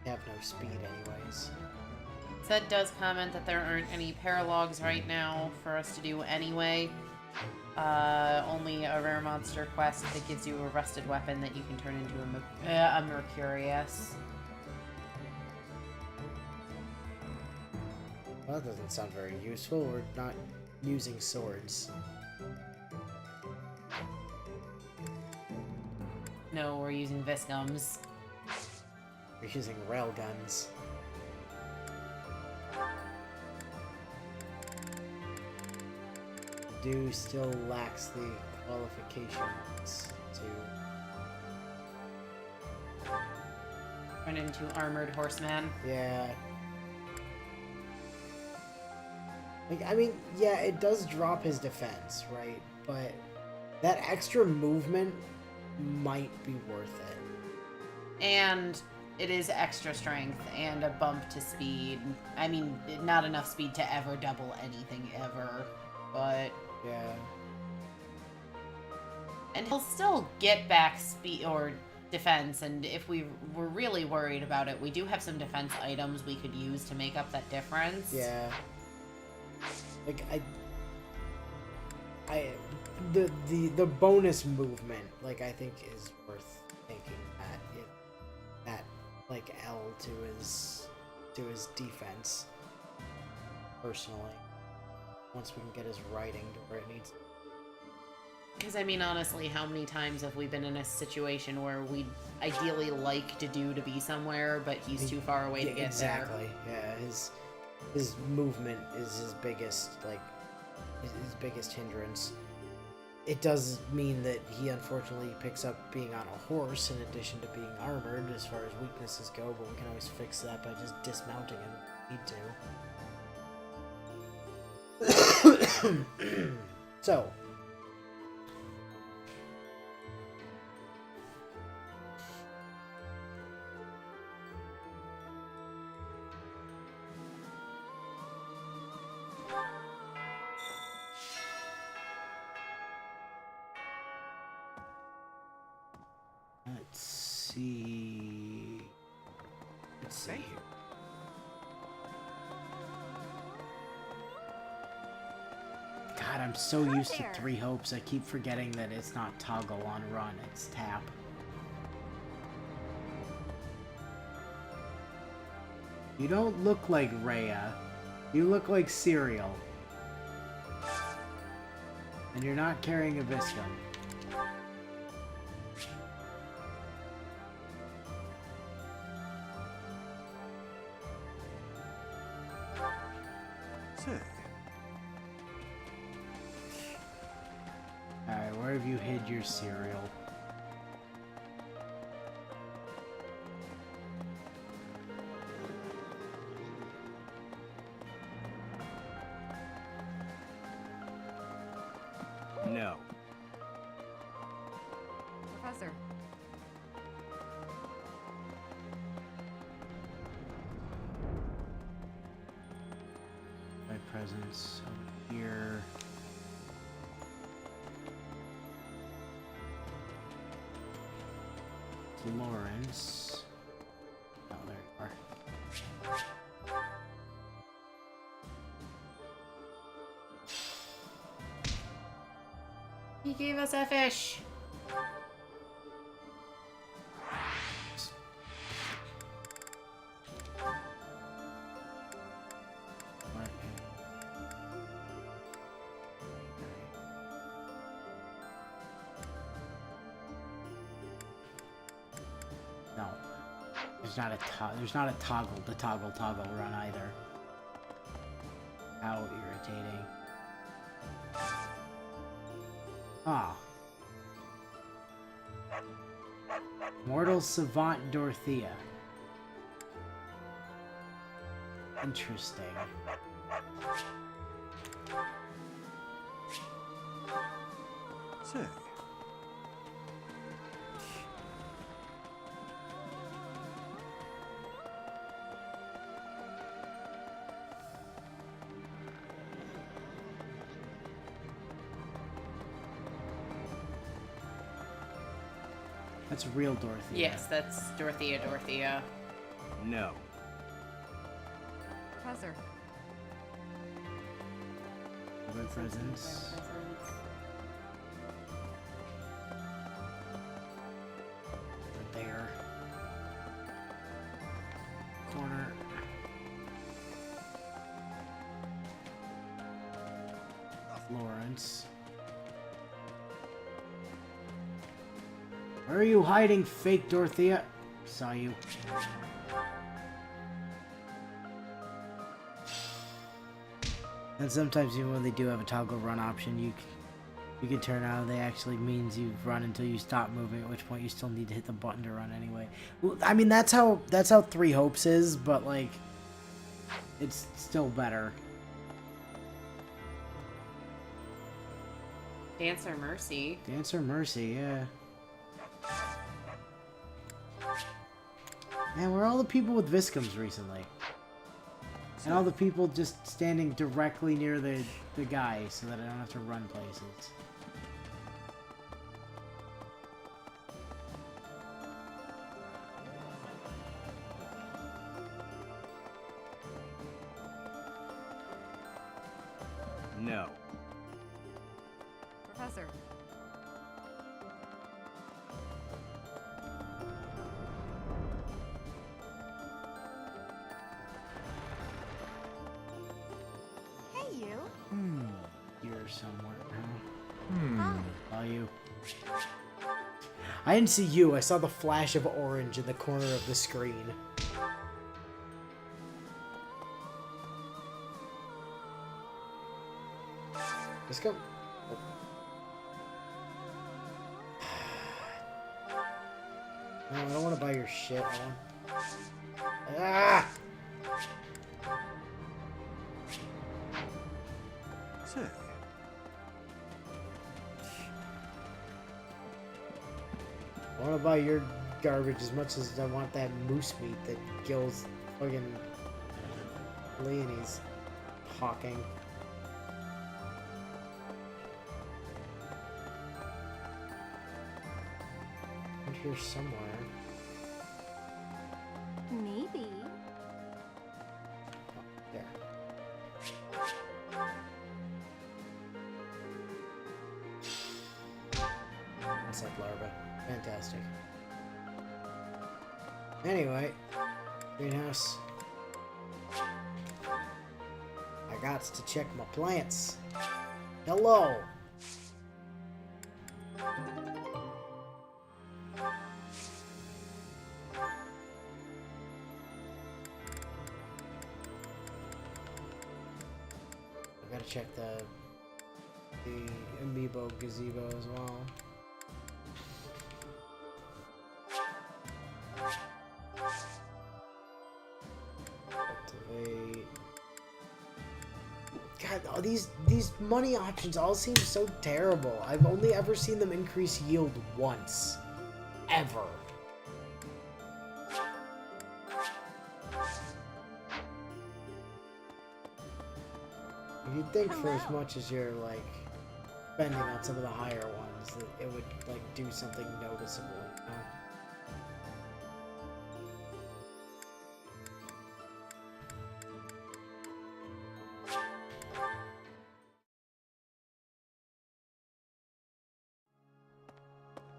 have no speed anyways. Zed does comment that there aren't any paralogs right now for us to do anyway. Only a rare monster quest that gives you a rusted weapon that you can turn into a Mercurius. Well, that doesn't sound very useful. We're not using swords. No, we're using Viscums. We're using railguns. Do still lacks the qualifications to Turn into Armored Horseman. yeah. Like I mean, yeah, it does drop his defense, right? But that extra movement might be worth it. And it is extra strength and a bump to speed. I mean, not enough speed to ever double anything ever, but... Yeah. And he'll still get back speed or defense, and if we were really worried about it, we do have some defense items we could use to make up that difference. Yeah. Like the bonus movement, like I think is worth thinking at it at like L to his defense. Personally. Once we can get his writing to where it needs to. Because, I mean, honestly, how many times have we been in a situation where we'd ideally like to be somewhere, but he's too far away to get exactly. Yeah, his movement is his biggest, like, his biggest hindrance. It does mean that he unfortunately picks up being on a horse in addition to being armored as far as weaknesses go, but we can always fix that by just dismounting him if we need to. So, let's see. Let's see here. God, I'm so used to 3 hopes, I keep forgetting that it's not toggle on run, it's tap. You don't look like Rhea. You look like cereal. And you're not carrying a Viscum. Alright, where have you hid your cereal? No. Professor. My presence over here. Lawrence. Oh, there you are. He gave us a fish. No. There's not a toggle to toggle run either. How irritating. Ah. Mortal Savant Dorothea. Interesting. Sick. That's real Dorothea. Yes, that's Dorothea. No. Professor. Red presents. Right there. Corner. Florence. Where are you hiding, fake Dorothea? Saw you. And sometimes even when they do have a toggle run option, you can turn out they actually means you run until you stop moving, at which point you still need to hit the button to run anyway. Well, I mean that's how Three Hopes is, but like it's still better. Dancer Mercy. Dancer Mercy, yeah. Man, where are all the people with Viscums recently? And all the people just standing directly near the guy so that I don't have to run places. No. Professor. Hey, you. You're somewhere Hi. now. Are you? I didn't see you. I saw the flash of orange in the corner of the screen. Let's go. No, I don't want to buy your shit. Ah! Say. I want to buy your garbage as much as I want that moose meat that Gil's fucking Leonie's hawking. I'm here somewhere. Maybe. Oh, there. Insect larva. Fantastic. Anyway, greenhouse. I got to check my plants. Hello. I gotta check the amiibo gazebo as well. Activate. God, all these money options all seem so terrible. I've only ever seen them increase yield once. Ever. You'd think for as much as you're like spending on some of the higher ones that it would like do something noticeable, you know?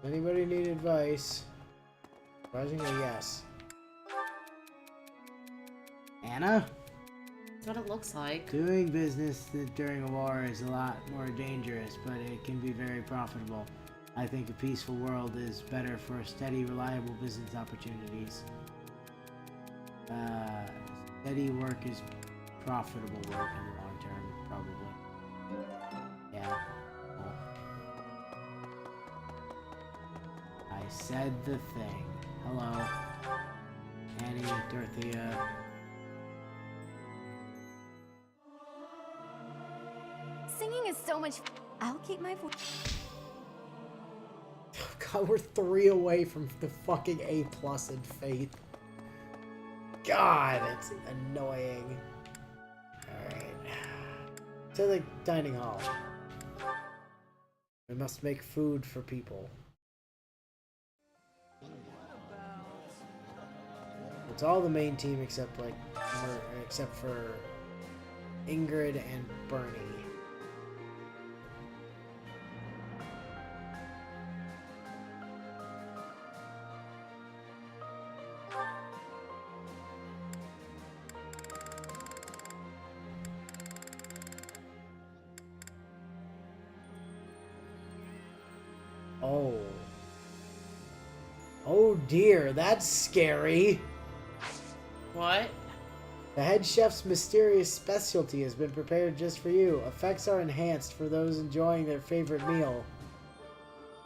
Anybody need advice? Surprisingly, yes. Anna? That's what it looks like. Doing business during a war is a lot more dangerous, but it can be very profitable. I think a peaceful world is better for steady, reliable business opportunities. Steady work is profitable work in the long term, probably. Yeah. Cool. I said the thing. Hello. Annie, Dorothea. Singing is so much. I'll keep my voice. God, we're 3 away from the fucking A+ in Faith. God, it's annoying. Alright. To the dining hall. We must make food for people. It's all the main team except like except for Ingrid and Bernie. Oh. Oh dear, that's scary. What? The head chef's mysterious specialty has been prepared just for you. Effects are enhanced for those enjoying their favorite meal.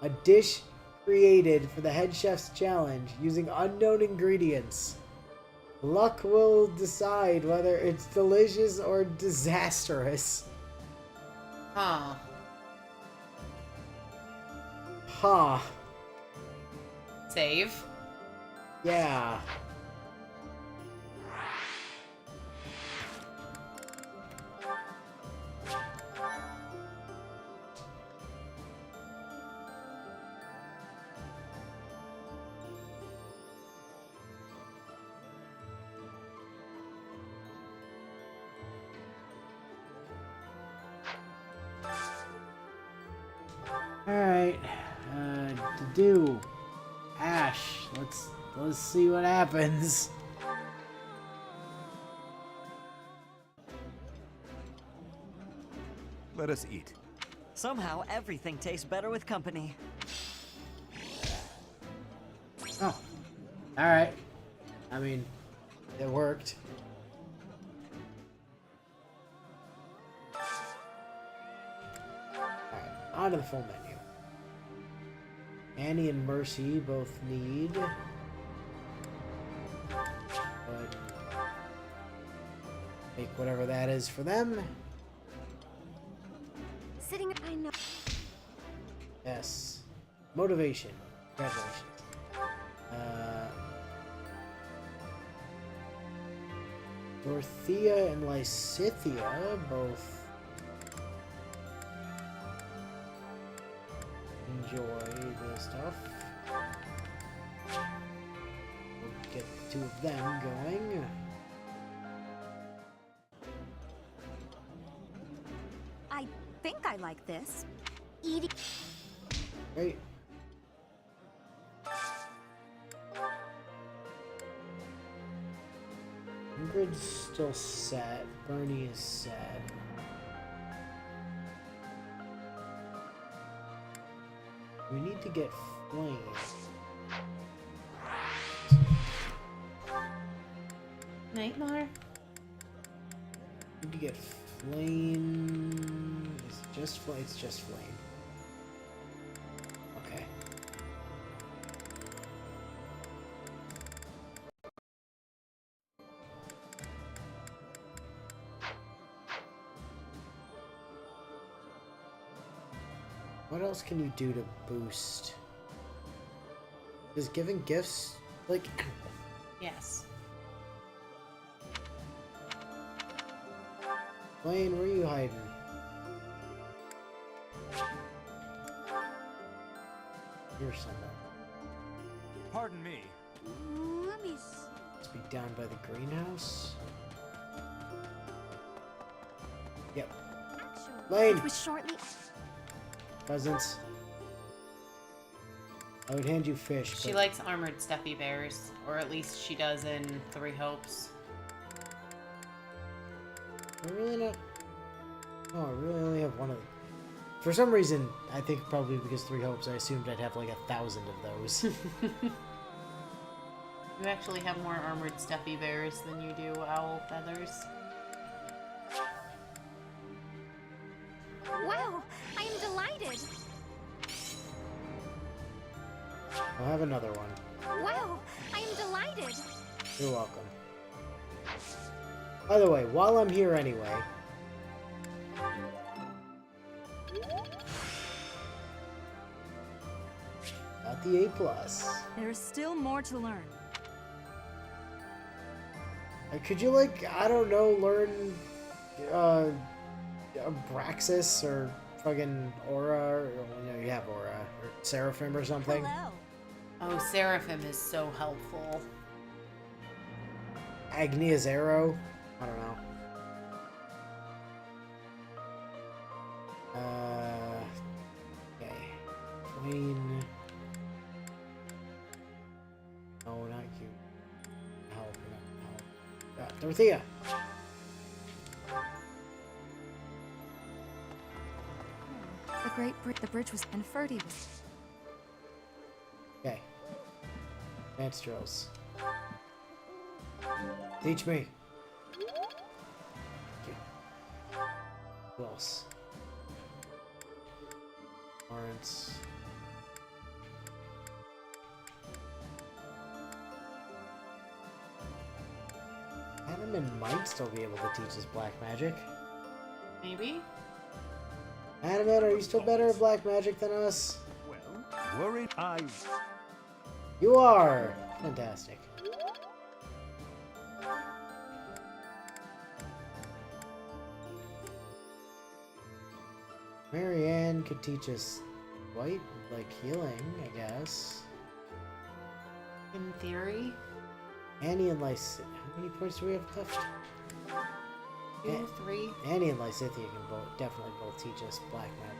A dish created for the head chef's challenge using unknown ingredients. Luck will decide whether it's delicious or disastrous. Huh. Ha. Save. Yeah. Alright. To do. Ash. Let's see what happens. Let us eat. Somehow, everything tastes better with company. Oh. Alright. I mean, it worked. Alright, on to the full menu. Annie and Mercy both need. But make whatever that is for them. Sitting, I know. Yes. Motivation. Congratulations. Dorothea and Lysithea both enjoy the stuff. We'll get the two of them going. I think I like this. Eating. Great. Ingrid's still set. Bernie is set. We need to get Flame. Nightmare? Need to get Flame. Is it just Flame? It's just Flame. Okay. What else can you do to boost? Is giving gifts like? Yes. Blaine, where are you hiding? You're somewhere. Pardon me. Let me. Must be down by the greenhouse. Yep. Actually, Lane. it was shortly. Presents. I would hand you fish. She but likes armored stuffy bears, or at least she does in Three Hopes. I really not. Oh, I really only have one of them. For some reason, I think probably because Three Hopes, I assumed I'd have like 1,000 of those. You actually have more armored stuffy bears than you do owl feathers. Wow, I am delighted. I'll have another one. Wow, I am delighted. You're welcome. By the way, while I'm here anyway, got the A+. There's still more to learn. Could you, like, I don't know, learn Abraxas or fucking Aura, or, you know, you have Aura, or Seraphim or something? Hello. Oh, Seraphim is so helpful. Agnia's arrow? I don't know. Okay. Queen. No, not you. Help. Dorothea! The bridge was, and Ferdy was. Okay. Advanced drills. Teach me. Okay. Who else? Lawrence. Animan might still be able to teach us black magic. Maybe? Animan, are you still better at black magic than us? Well, worried I... You are! Fantastic. Marianne could teach us white, like healing, I guess. In theory? Annie and Lysathia. How many points do we have left? 2, 3. Annie and Lysathia can definitely both teach us black magic.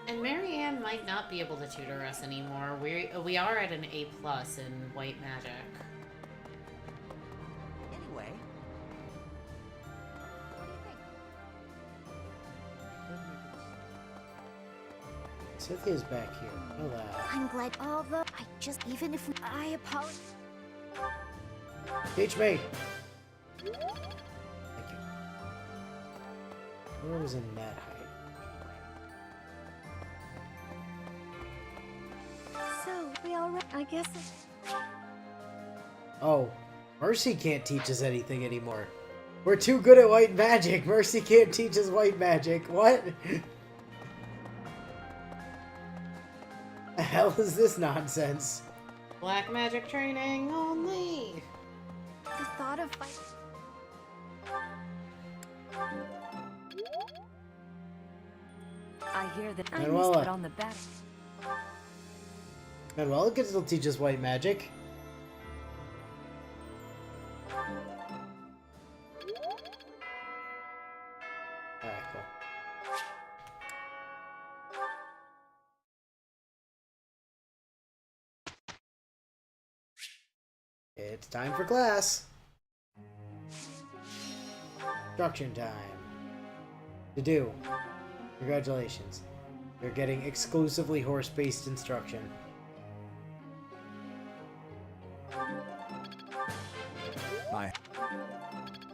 And Marianne might not be able to tutor us anymore. We are at an A+ in white magic. Anyway, Cynthia's back here. I know that. I'm glad. Although I just even if I apologize. Teach me! Thank you. Where was in that height? So we all. I guess. Oh, Mercy can't teach us anything anymore. We're too good at white magic. Mercy can't teach us white magic. What? The hell is this nonsense? Black magic training only! The thought of fighting. I hear that I missed Manuela. it on the battle. Manuela can still teach us white magic. Alright, cool. It's time for class. Instruction time. To do. Congratulations. You're getting exclusively horse-based instruction. My...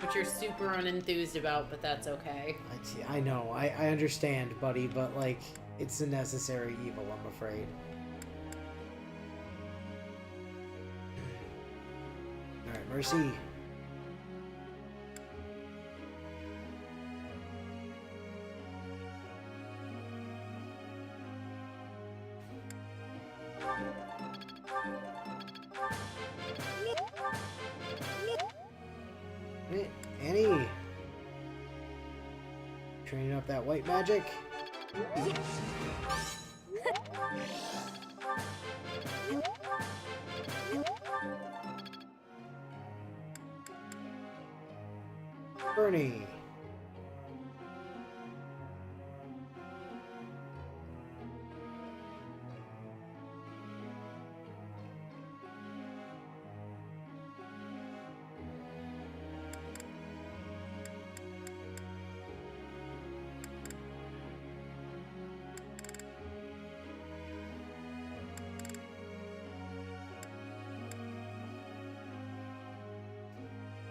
Which you're super unenthused about, but that's okay. I know, I understand, buddy, but, like, it's a necessary evil, I'm afraid. Alright, Mercy. Annie! Training up that white magic? Bernie!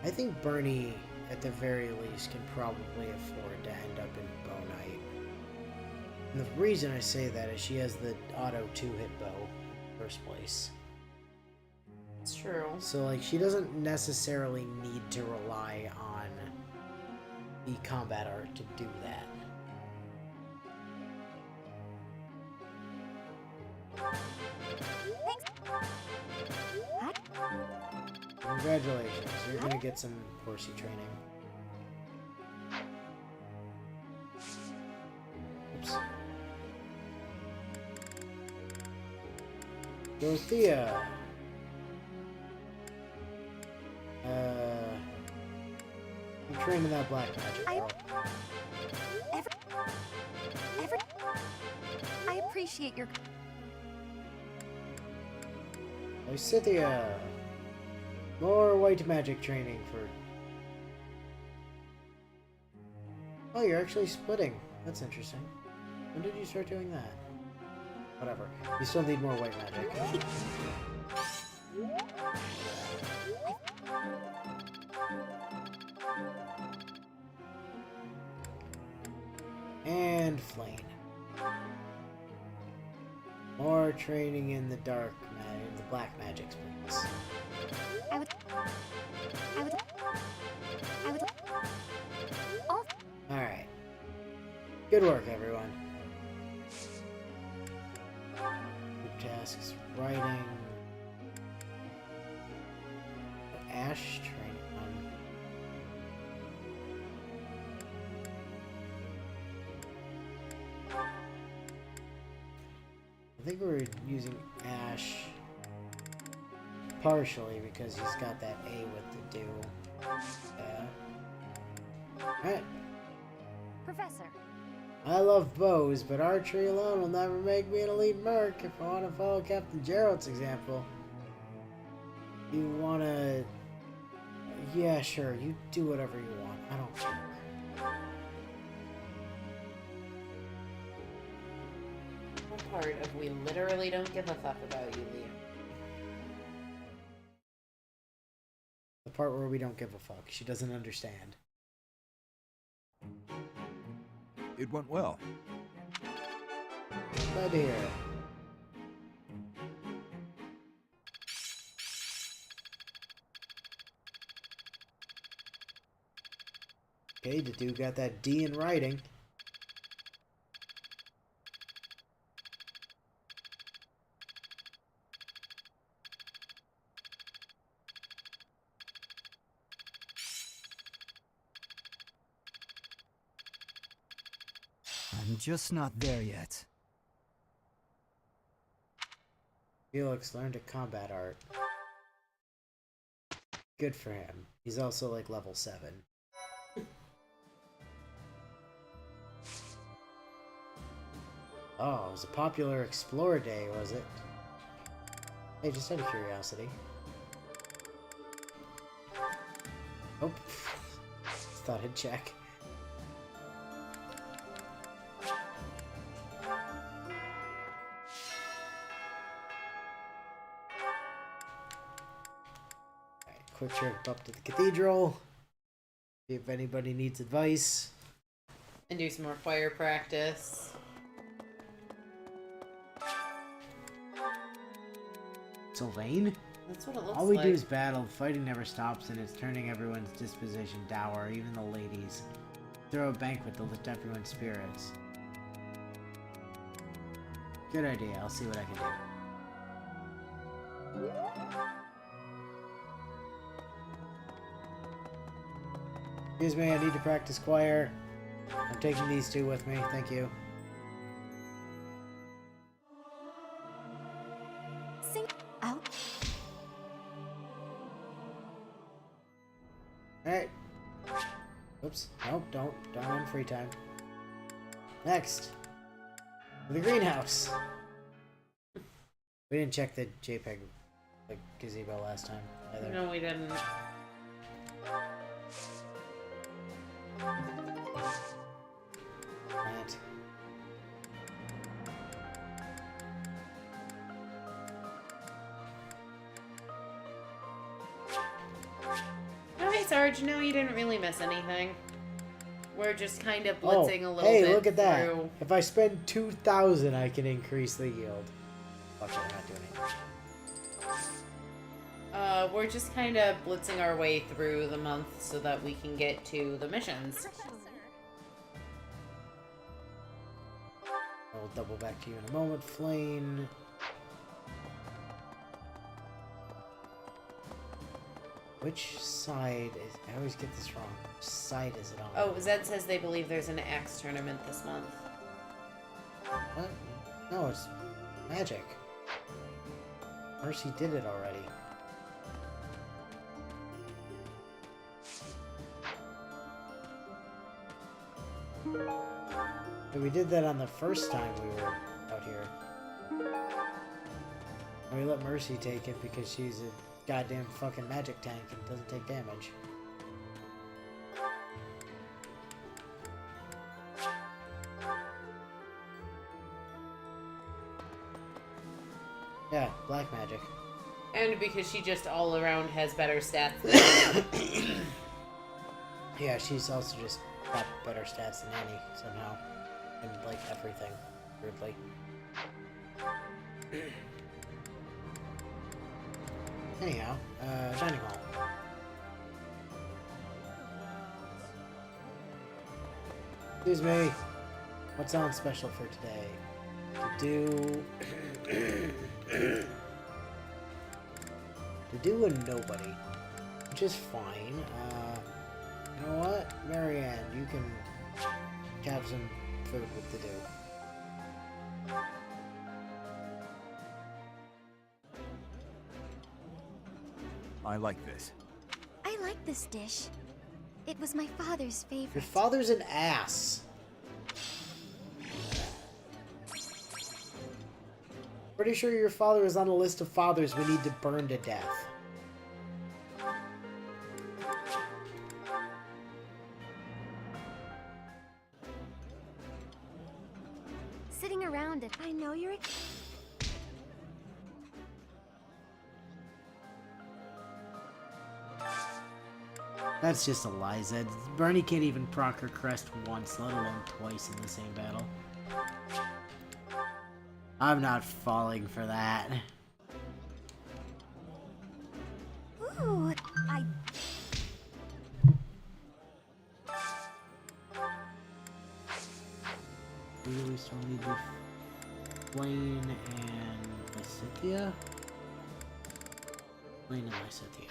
I think Bernie, at the very least, can probably afford to end up in Bow Knight. And the reason I say that is she has the auto 2-hit bow in the first place. It's true. So, like, she doesn't necessarily need to rely on the combat art to do that. Congratulations, you're gonna get some horsey training. Oops. Dorothea. training that black magic, girl. I appreciate your. Lysithia. More white magic training for... Oh, you're actually splitting. That's interesting. When did you start doing that? Whatever. You still need more white magic. And Flame. More training in the dark in the black magics, please. I would. Alright. Good work, everyone. Group tasks, writing. Ash training. I think we're using Ash partially because he's got that A with the do. Alright. Professor. I love bows, but archery alone will never make me an elite merc. If I want to follow Captain Gerald's example, you want to... Yeah, sure, you do whatever you want. I don't care. What part of we literally don't give a fuck about you, Liam? The part where we don't give a fuck. She doesn't understand. It went well. Glad to hear it. Okay, the dude got that D in writing. I'm just not there yet. Felix learned a combat art. Good for him. He's also like level 7. Oh, it was a popular Explorer Day, was it? Hey, just out of curiosity. Oh, just thought I'd check. Alright, quick trip up to the cathedral. See if anybody needs advice. And do some more choir practice. Sylvain? That's what it looks All we like. do is battle, fighting never stops, and it's turning everyone's disposition dour, even the ladies. Throw a banquet to lift everyone's spirits. Good idea, I'll see what I can do. Excuse me, I need to practice choir. I'm taking these two with me, thank you. Sing out. Alright. Oops. Nope, don't on free time. Next. The greenhouse. We didn't check the JPEG like gazebo last time either. No, we didn't. Right. Okay, Sarge, no, you didn't really miss anything. We're just kind of blitzing a little hey, bit look at that. through. If I spend 2,000, I can increase the yield. Fuck it, I'm not doing it. We're just kind of blitzing our way through the month so that we can get to the missions. I will double back to you in a moment, Flame. Which side is... I always get this wrong. Which side is it on? Oh, Zed says they believe there's an axe tournament this month. What? No, it's magic. Mercy did it already. But we did that on the first time we were out here. And we let Mercy take it because she's a goddamn fucking magic tank and doesn't take damage. Yeah, black magic. And because she just all around has better stats. Yeah, she's also just got better stats than Annie somehow. And like everything, weirdly. Anyhow, dining hall. Excuse me. What's on special for today? To do a nobody, which is fine. You know what, Marianne, you can have some food to do. I like this. I like this dish. It was my father's favorite. Your father's an ass. Pretty sure your father is on a list of fathers we need to burn to death. Sitting around it, I know you're. That's just Eliza. Bernie can't even proc her crest once, let alone twice in the same battle. I'm not falling for that. Ooh, I. We still need the Blaine and Lysithea? Blaine and Lysithea.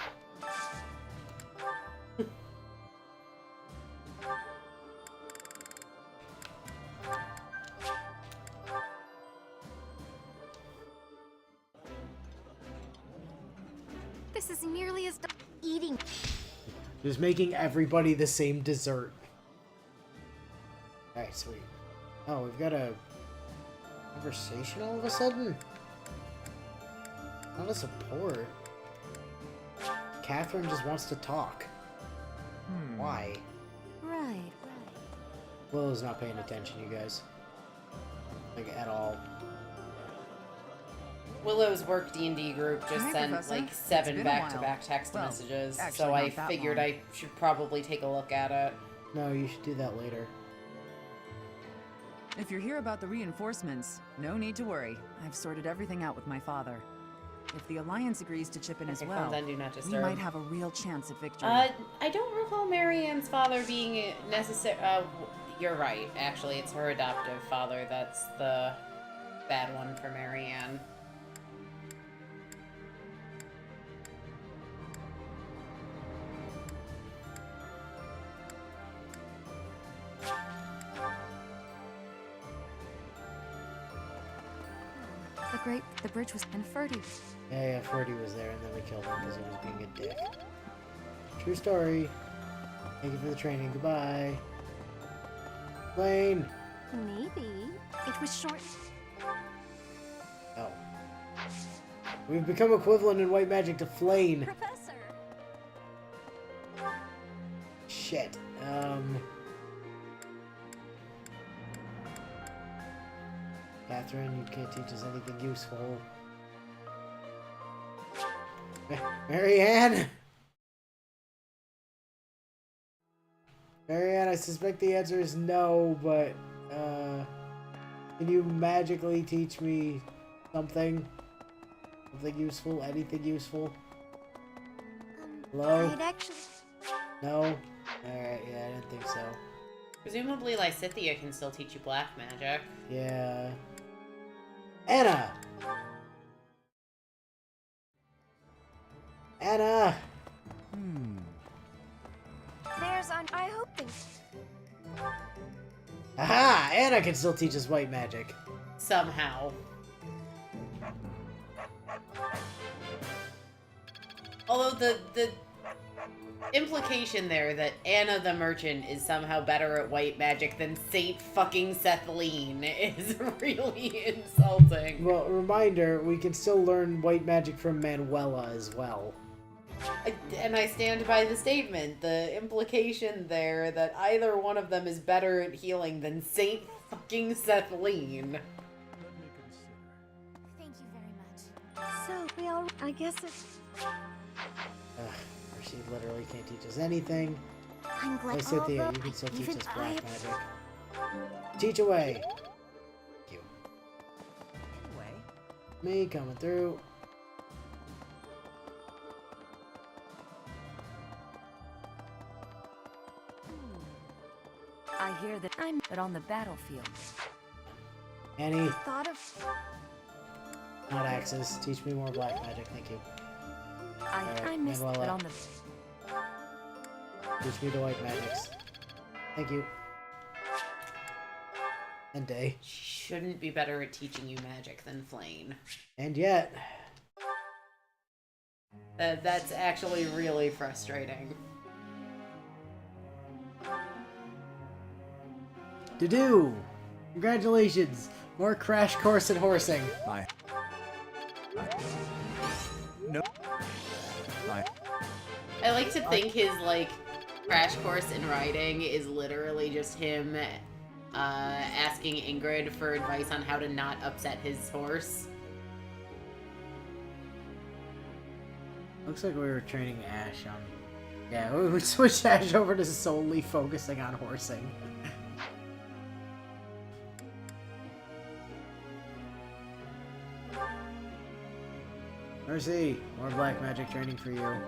This is nearly as eating. Just making everybody the same dessert. Alright, sweet. Oh, we've got a conversation all of a sudden? Not a support. Catherine just wants to talk. Why? Right. Willow's not paying attention, you guys. Like, at all. Willow's work D&D group just Hi, sent Professor. like It's 7 been a back-to-back while. text Well, messages, actually, so I not that figured long. I should probably take a look at it. No, you should do that later. If you're here about the reinforcements, no need to worry. I've sorted everything out with my father. If the Alliance agrees to chip in as Okay, well, phones on Do Not we Disturb. might have a real chance at victory. I don't recall Marianne's father being necessary. You're right. Actually, it's her adoptive father that's the bad one for Marianne. The bridge was and Ferdy. Yeah, Ferdy was there, and then we killed him because he was being a dick. True story. Thank you for the training. Goodbye. Blaine! Maybe it was short. Oh. We've become equivalent in white magic to Flame. Professor. Shit. Catherine, you can't teach us anything useful. Marianne! Marianne, I suspect the answer is no, but, can you magically teach me something? Something useful? Anything useful? Hello? I'd actually. No? Alright, yeah, I didn't think so. Presumably, Lysithea can still teach you black magic. Yeah. Anna! Anna! There's on. I hope they. Aha! Anna can still teach us white magic. Somehow. Although the implication there that Anna the Merchant is somehow better at white magic than Saint fucking Sethlene is really insulting. Well, reminder, we can still learn white magic from Manuela as well. And I stand by the statement. The implication there that either one of them is better at healing than Saint fucking Sethlene. Thank you very much. So, we all... I guess it's... She literally can't teach us anything. I'm glad Hey, Cynthia, although you can still teach even us black I- magic. Teach away! Thank you. Anyway, Me coming through. I hear that but on the battlefield. Annie, thought of... not axes. Teach me more black magic, thank you. I missed Manuela. but on the Teach me the white magics. Thank you. And Day. Shouldn't be better at teaching you magic than Flame. And yet... That's actually really frustrating. To-do! Congratulations! More crash course in horsing. No. I like to think his, like, crash course in riding is literally just him asking Ingrid for advice on how to not upset his horse. Looks like we were training Ash on... Yeah, we switched Ash over to solely focusing on horsing. Mercy, more black magic training for you. Now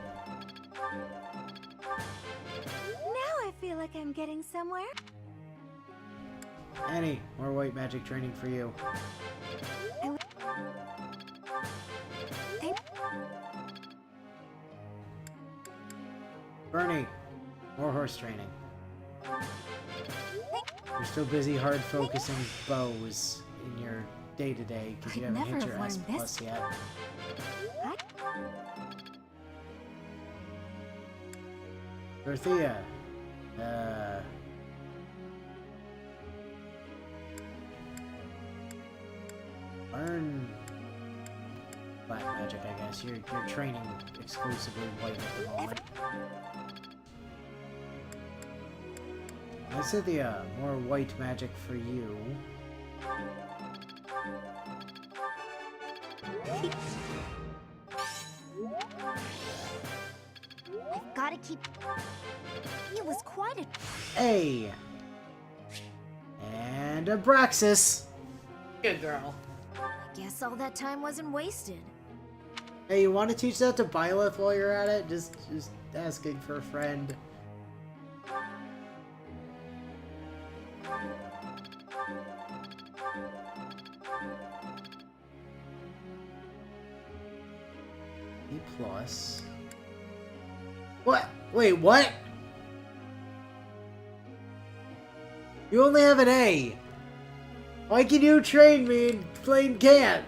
I feel like I'm getting somewhere. Annie, more white magic training for you. Bernie, more horse training. You're still busy hard focusing bows in your day-to-day because you I'd haven't hit never your have S learned plus this. yet. Dorothea, learn black magic, I guess. You're training exclusively white at the moment. Hi, Cynthia, more white magic for you. I've got to keep... It was quite a... A. And Abraxas. Good girl. I guess all that time wasn't wasted. Hey, you want to teach that to Byleth while you're at it? Just asking for a friend. E plus. What? Wait, what? You only have an A. Why can you train me and Flame can't?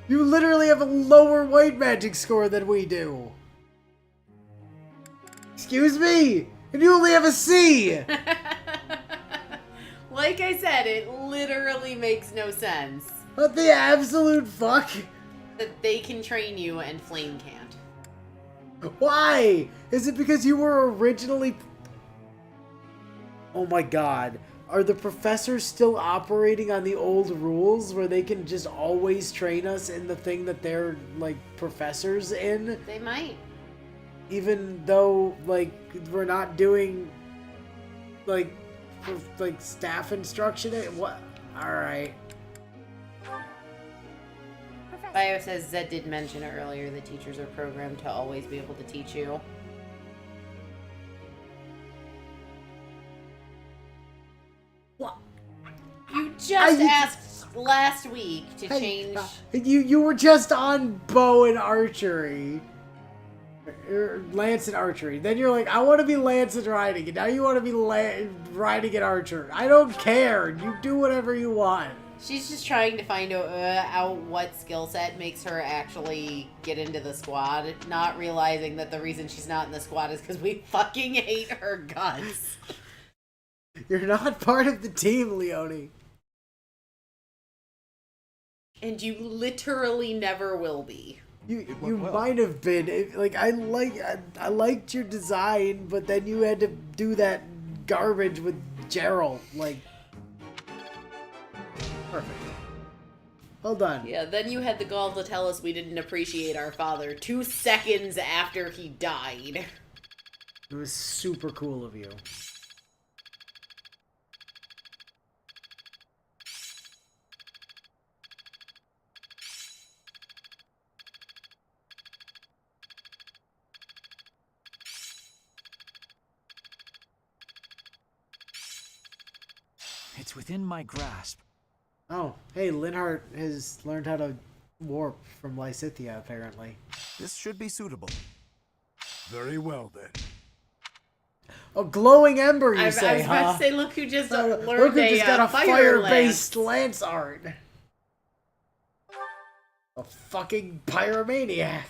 You literally have a lower white magic score than we do. Excuse me? And you only have a C! Like I said, it literally makes no sense What the absolute fuck? that they can train you and Flame can't. Why? Is it because you were originally... Oh my god. Are the professors still operating on the old rules where they can just always train us in the thing that they're, like, professors in? They might. Even though, like, we're not doing, like staff instruction? What? Alright. Professor, Bio says Zed did mention earlier that teachers are programmed to always be able to teach you. What? You just asked last week to change. You were just on bow and archery. Lance and archery. Then you're like, I want to be Lance and riding. And now you want to be riding and archer. I don't care. You do whatever you want. She's just trying to find out what skill set makes her actually get into the squad, not realizing that the reason she's not in the squad is because we fucking hate her guts. You're not part of the team, Leonie. And you literally never will be. You well. might have been. Like, I liked your design, but then you had to do that garbage with Gerald. Like, perfect. Well done. Yeah, then you had the gall to tell us we didn't appreciate our father 2 seconds after he died. It was super cool of you. It's within my grasp. Oh, hey, Linhart has learned how to warp from Lysithea, apparently. This should be suitable. Very well, then. A glowing ember, you I say, was about huh? to say, look who just learned Look who just got a fire fire-based lance. lance art. A fucking pyromaniac.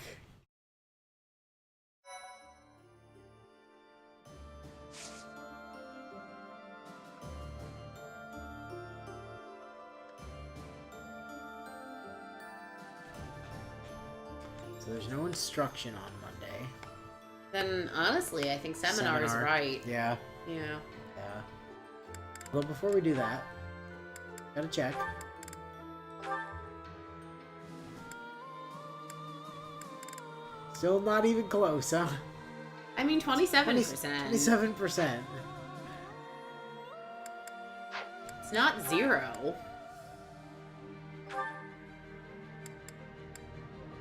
So there's no instruction on Monday. Then, honestly, I think Seminar is right. Yeah. Yeah. Yeah. Well, before we do that, gotta check. Still not even close, huh? I mean, 27%. 27%. It's not 0.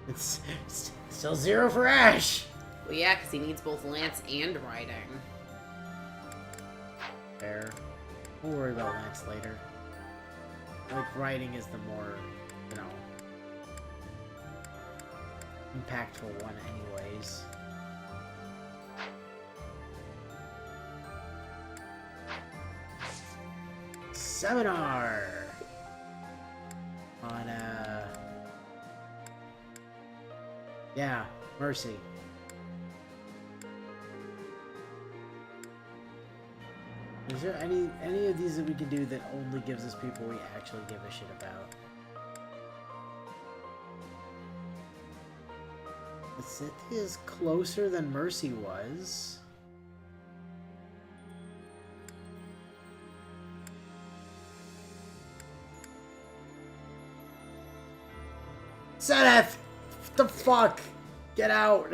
It's still 0 for Ash. Well, yeah, because he needs both Lance and Riding. Fair. We'll worry about Lance later. Like, writing is the more, you know, impactful one anyways. Seminar! On, yeah, Mercy. Is there any of these that we can do that only gives us people we actually give a shit about? Scythia is closer than Mercy was. Zenith! What the fuck? Get out!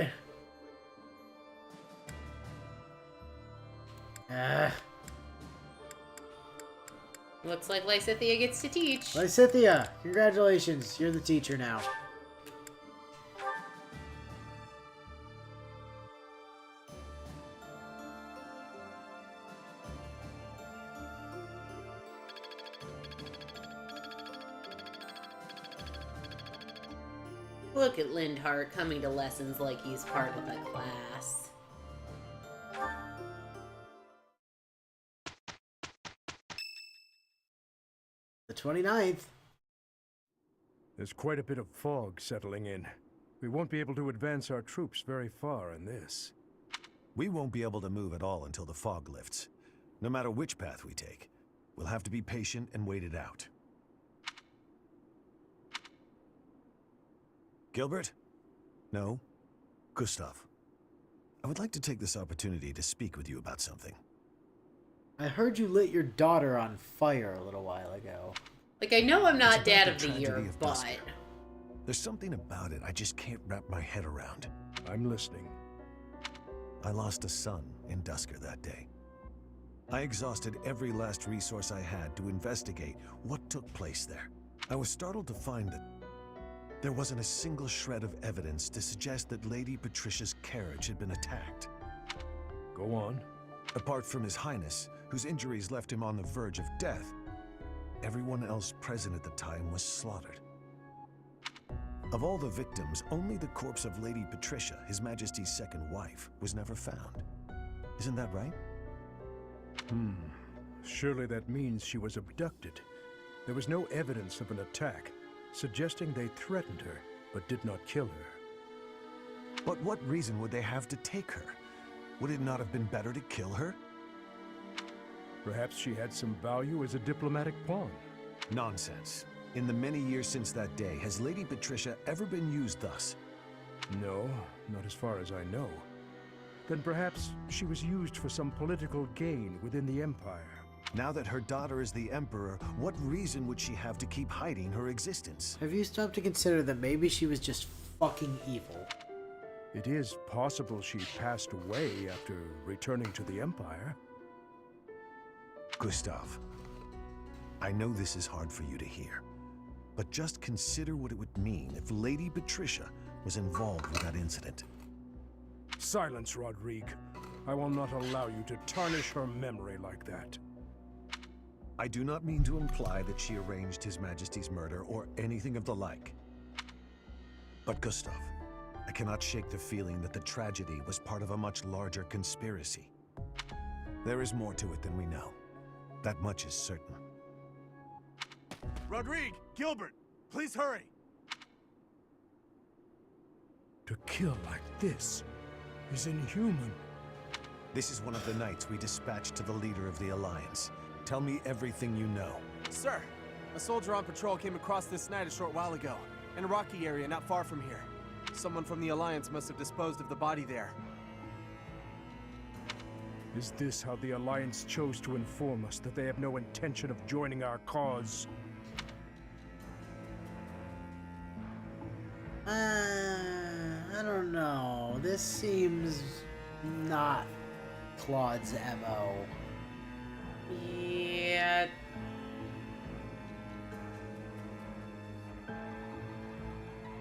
Looks like Lysithea gets to teach. Lysithea, congratulations. You're the teacher now. Look at Lindhart coming to lessons like he's part of the class. The 29th. There's quite a bit of fog settling in. We won't be able to advance our troops very far in this. We won't be able to move at all until the fog lifts. No matter which path we take, we'll have to be patient and wait it out. Gilbert? No? Gustav. I would like to take this opportunity to speak with you about something. I heard you lit your daughter on fire a little while ago. Like, I know I'm It's not about Dad the of the tragedy Year, of but... Dusker. There's something about it I just can't wrap my head around. I'm listening. I lost a son in Dusker that day. I exhausted every last resource I had to investigate what took place there. I was startled to find that there wasn't a single shred of evidence to suggest that Lady Patricia's carriage had been attacked. Go on. Apart from His Highness, whose injuries left him on the verge of death, everyone else present at the time was slaughtered. Of all the victims, only the corpse of Lady Patricia, His Majesty's second wife, was never found. Isn't that right? Surely that means she was abducted. There was no evidence of an attack, suggesting they threatened her, but did not kill her. But what reason would they have to take her? Would it not have been better to kill her? Perhaps she had some value as a diplomatic pawn. Nonsense. In the many years since that day, has Lady Patricia ever been used thus? No, not as far as I know. Then perhaps she was used for some political gain within the Empire. Now that her daughter is the Emperor, what reason would she have to keep hiding her existence? Have you stopped to consider that maybe she was just fucking evil? It is possible she passed away after returning to the Empire. Gustav, I know this is hard for you to hear, but just consider what it would mean if Lady Patricia was involved with that incident. Silence, Rodrigue. I will not allow you to tarnish her memory like that. I do not mean to imply that she arranged His Majesty's murder or anything of the like. But Gustav, I cannot shake the feeling that the tragedy was part of a much larger conspiracy. There is more to it than we know. That much is certain. Rodrigue! Gilbert! Please hurry! To kill like this is inhuman. This is one of the knights we dispatched to the leader of the Alliance. Tell me everything you know. Sir, a soldier on patrol came across this night a short while ago, in a rocky area not far from here. Someone from the Alliance must have disposed of the body there. Is this how the Alliance chose to inform us that they have no intention of joining our cause? I don't know. This seems not Claude's MO. Yeah.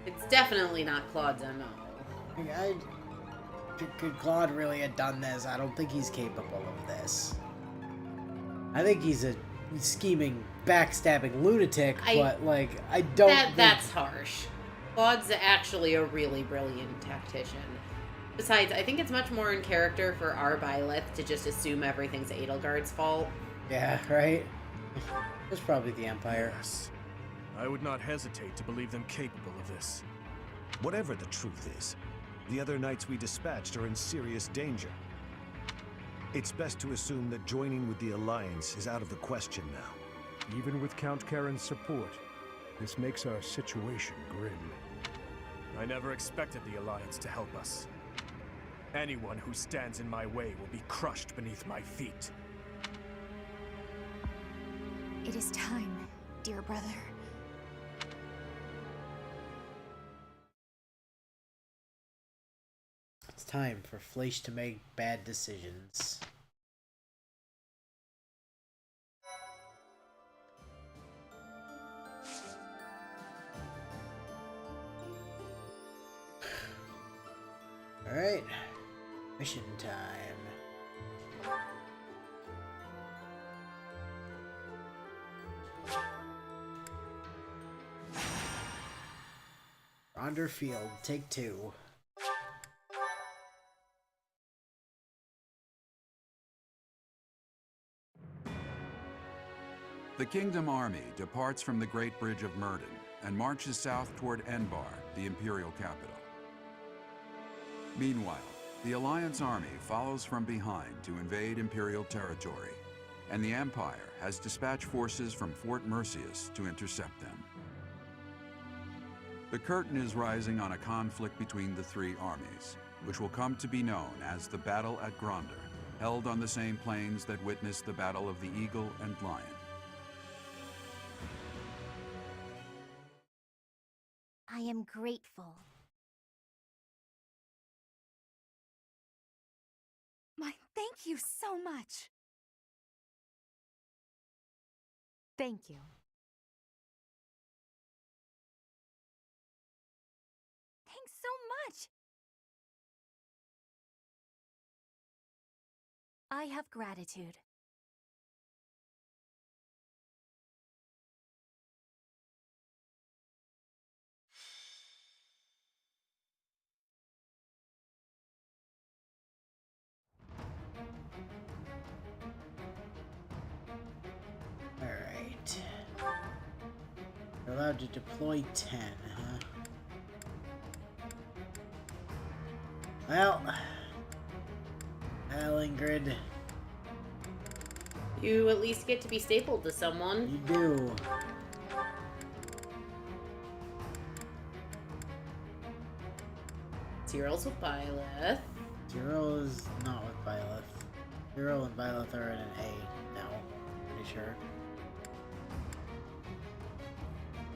It's definitely not Claude's MO. Could Claude really have done this? I don't think he's capable of this. I think he's a scheming, backstabbing lunatic, but, like, I don't think... That's harsh. Claude's actually a really brilliant tactician. Besides, I think it's much more in character for our Byleth to just assume everything's Edelgard's fault. Yeah, right? It's probably the Empire. Yes. I would not hesitate to believe them capable of this. Whatever the truth is, the other knights we dispatched are in serious danger. It's best to assume that joining with the Alliance is out of the question now. Even with Count Karen's support, this makes our situation grim. I never expected the Alliance to help us. Anyone who stands in my way will be crushed beneath my feet. It is time, dear brother. It's time for Fleisch to make bad decisions. Alright. Mission time. Ronder Field, take 2. The Kingdom Army departs from the Great Bridge of Myrden and marches south toward Enbar, the Imperial capital. Meanwhile, the Alliance army follows from behind to invade Imperial territory, and the Empire has dispatched forces from Fort Mercius to intercept them. The curtain is rising on a conflict between the three armies, which will come to be known as the Battle at Gronder, held on the same plains that witnessed the Battle of the Eagle and Lion. I am grateful. Thank you so much. Thank you. Thanks so much. I have gratitude. Alright. allowed to deploy 10, huh? Well, Ingrid, You at least get to be stapled to someone. you do. Cyril's with Byleth. Cyril is not with Byleth. Cyril and Byleth are in an A now, pretty sure.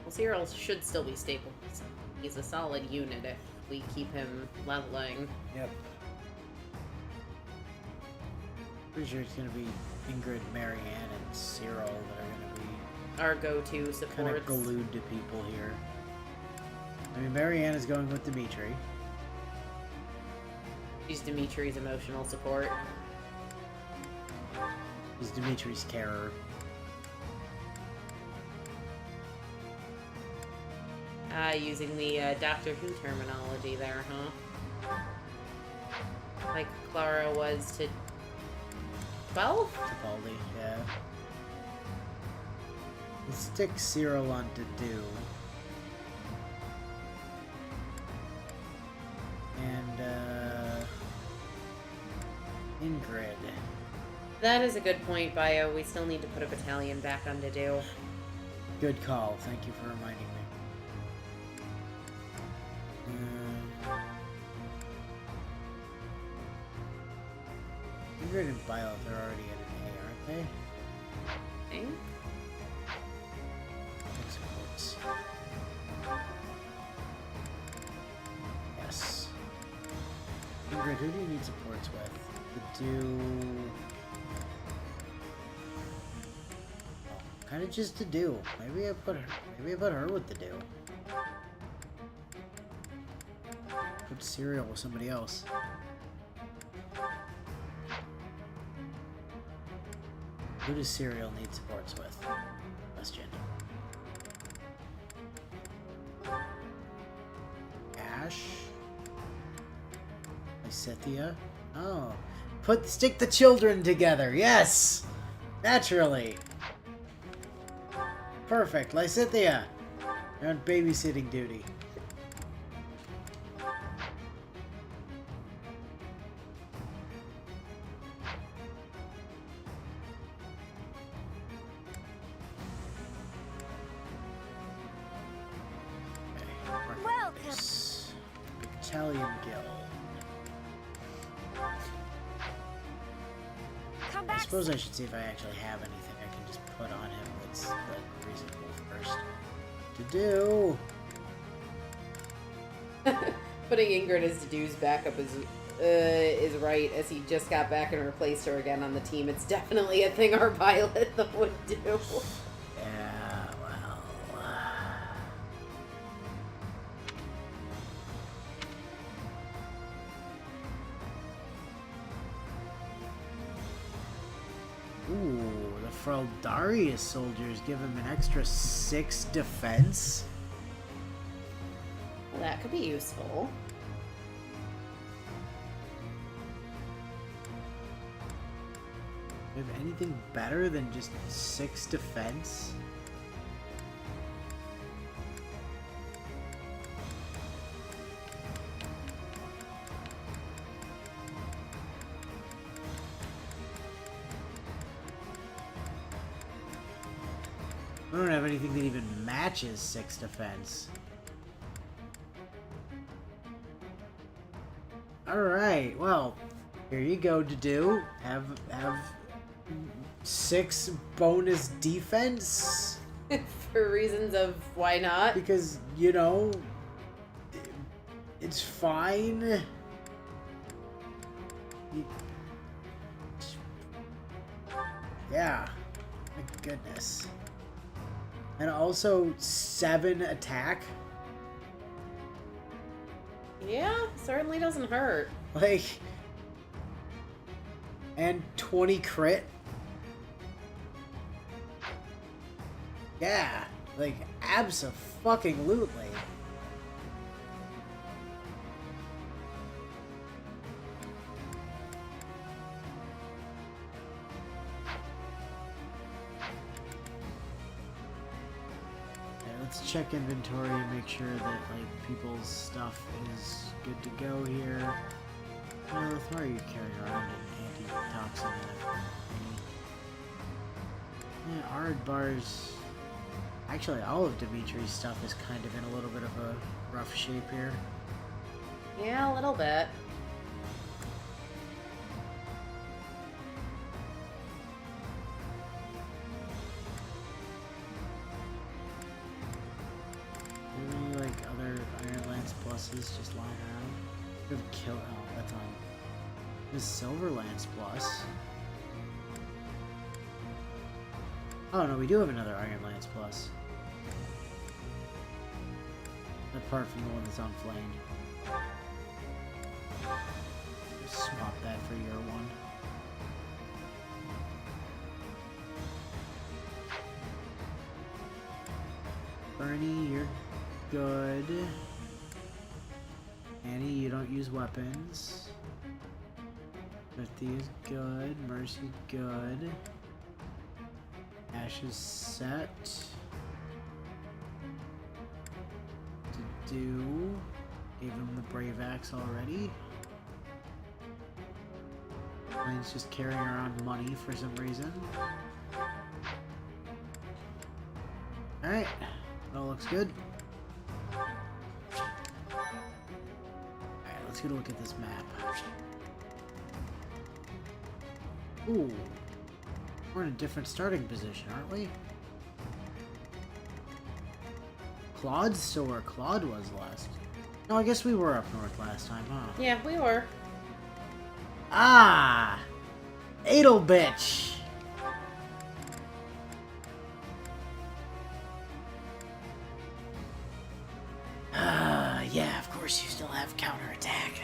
Well, Cyril should still be stapled. He's a solid unit if we keep him leveling. Yep. Pretty sure it's gonna be Ingrid, Marianne, and Cyril that are gonna be Our go-to kind supports. of glued to people here. I mean, Marianne is going with Dimitri. She's Dimitri's emotional support. He's Dimitri's carer. Using the Doctor Who terminology there, huh? Like Clara was to 12? Capaldi, yeah. Let's stick Cyril on to do. And, Ingrid. That is a good point, Bio. We still need to put a battalion back on to do. Good call. Thank you for reminding me. Ingrid and Byleth are already in an A, aren't they? Okay. Exports. Yes. Ingrid, who do you need supports with? To do... Oh, kind of just to do. Maybe I put her with the do. Put Cyril with somebody else. Who does Cyril need supports with? Question. Ash? Lysithia? Oh. Stick the children together, yes! Naturally! Perfect, Lysithia! You're on babysitting duty. Welcome. Battalion Guild. Come I back. suppose I should see if I actually have anything I can just put on him that's like reasonable first to do. Putting Ingrid as Dedew's backup is right, as he just got back and replaced her again on the team. It's definitely a thing our pilot would do. Yeah, well. Ooh, the Fraldarius soldiers give him an extra 6 defense. Well, that could be useful. Do you have anything better than just 6 defense? I don't have anything that even matches 6 defense. Alright, well, here you go, Dedue. Have 6 bonus defense. For reasons of why not. Because, you know, it's fine. Yeah. My goodness. And also 7 attack. Yeah, certainly doesn't hurt. Like, and 20 crit. Yeah, like abso-fucking-lutely. let's check inventory and make sure that like people's stuff is good to go here. Lilith, why are you carrying around an antitoxin in a thingy? Yeah, Ardbar's... Actually, all of Dimitri's stuff is kind of in a little bit of a rough shape here. Yeah, a little bit. Any like other Iron Lance pluses just lying around? We have kill. Oh, that's on. This Silver Lance plus. Oh no, we do have another Iron Lance plus. Apart from the one that's on Flame. Just swap that for year one. Bernie, you're good. Annie, you don't use weapons. 50 is good. Mercy, good. Ash is set. To do. Gave him the Brave Axe already. He's just carrying around money for some reason. Alright. That all looks good. Alright, let's get a look at this map. Ooh. We're in a different starting position, aren't we? Claude's still where Claude was last. No, I guess we were up north last time, huh? Yeah, we were. Ah! Adel bitch! Yeah, of course you still have counterattack.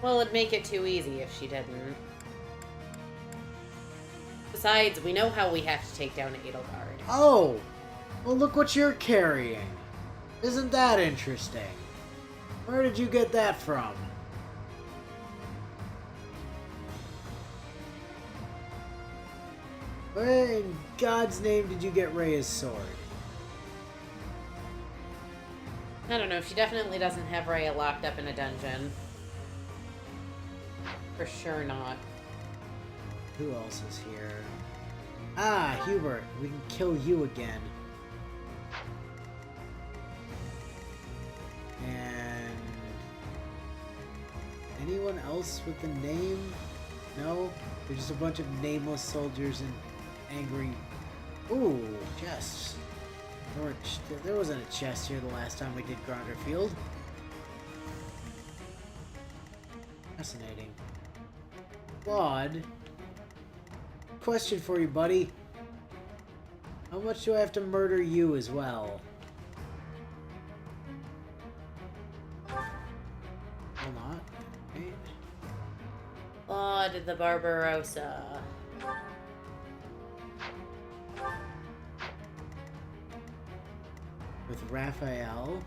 Well, it'd make it too easy if she didn't. Besides, we know how we have to take down Edelgard. Oh! Well, look what you're carrying. Isn't that interesting? Where did you get that from? Where in God's name did you get Rhea's sword? I don't know, she definitely doesn't have Rhea locked up in a dungeon. For sure not. Who else is here? Ah, Hubert, we can kill you again. And anyone else with the name? No? There's just a bunch of nameless soldiers and angry... Ooh, chests. There wasn't a chest here the last time we did Gronder Field. Fascinating. Claude, question for you, buddy. How much do I have to murder you as well? Will not. Right. Claude the Barbarossa. With Raphael.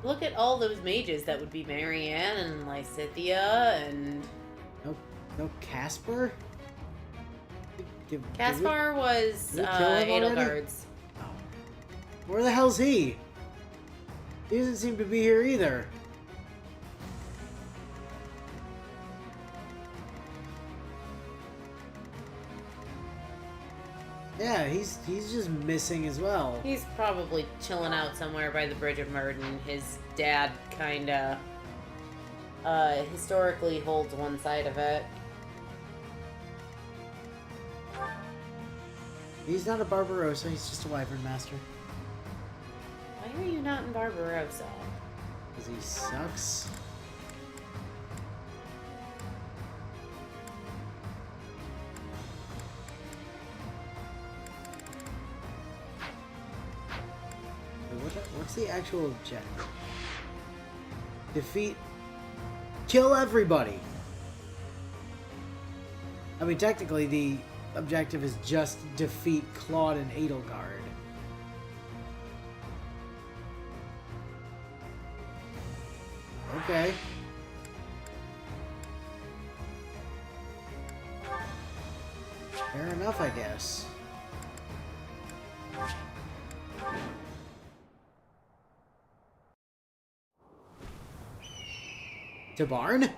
Look at all those mages. That would be Marianne and Lysithia and... No Casper? Caspar was Edelgard's. Oh. Where the hell's he? He doesn't seem to be here either. Yeah, he's just missing as well. He's probably chilling out somewhere by the Bridge of Murden. His dad kinda historically holds one side of it. He's not a Barbarossa, he's just a Wyvern Master. Why are you not in Barbarossa? Because he sucks. What's the actual objective? Defeat... Kill everybody! I mean, technically, the objective is just defeat Claude and Edelgard. Okay. Fair enough, I guess. To Barn?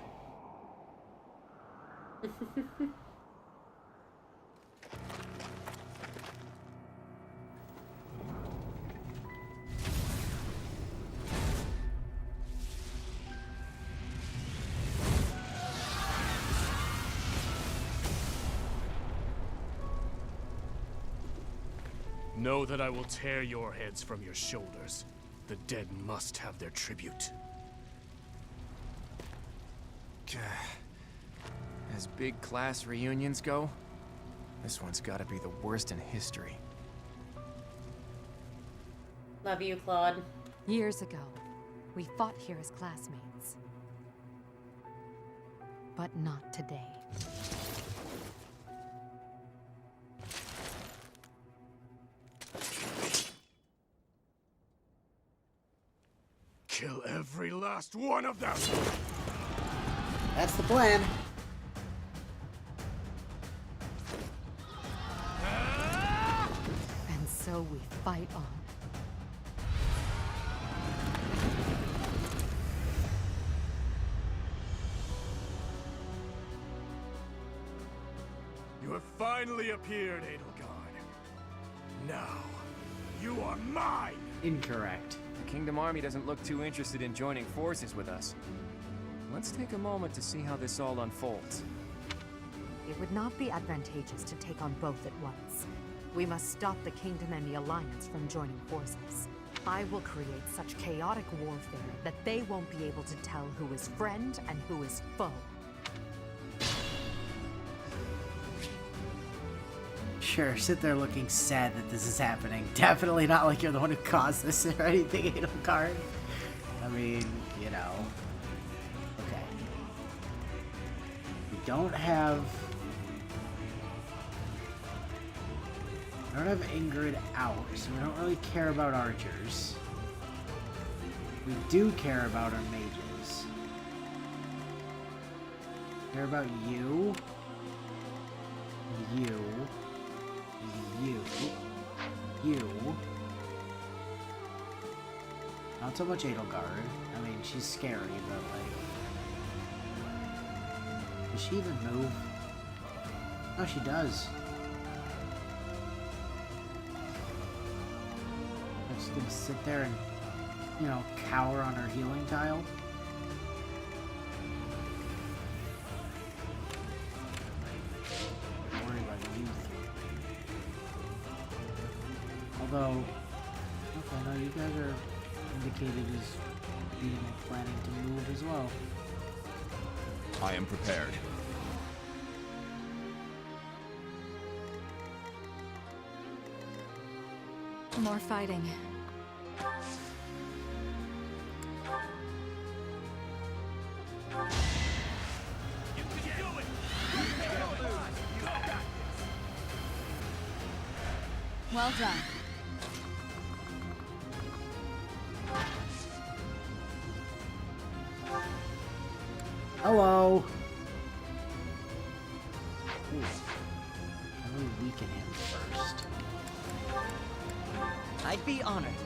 Know that I will tear your heads from your shoulders. The dead must have their tribute. As big class reunions go, this one's gotta be the worst in history. Love you, Claude. Years ago, we fought here as classmates. But not today. Kill every last one of them! That's the plan. And so we fight on. You have finally appeared, Edelgard. Now, you are mine! Incorrect. The Kingdom Army doesn't look too interested in joining forces with us. Let's take a moment to see how this all unfolds. It would not be advantageous to take on both at once. We must stop the Kingdom and the Alliance from joining forces. I will create such chaotic warfare that they won't be able to tell who is friend and who is foe. Sure, sit there looking sad that this is happening. Definitely not like you're the one who caused this or anything, Edelgard. I mean, you know. Okay. We don't have Ingrid out, so we don't really care about archers. We do care about our mages. Care about you. You. Not so much Edelgard. I mean, she's scary, but like... Does she even move? Oh, she does. I'm just gonna sit there and, you know, cower on her healing tile. Don't worry about youth. Although, okay, no, you guys are indicated as being planning to move as well. I am prepared. More fighting. Well done. Hello. Ooh. How do we weaken him first? I'd be honored.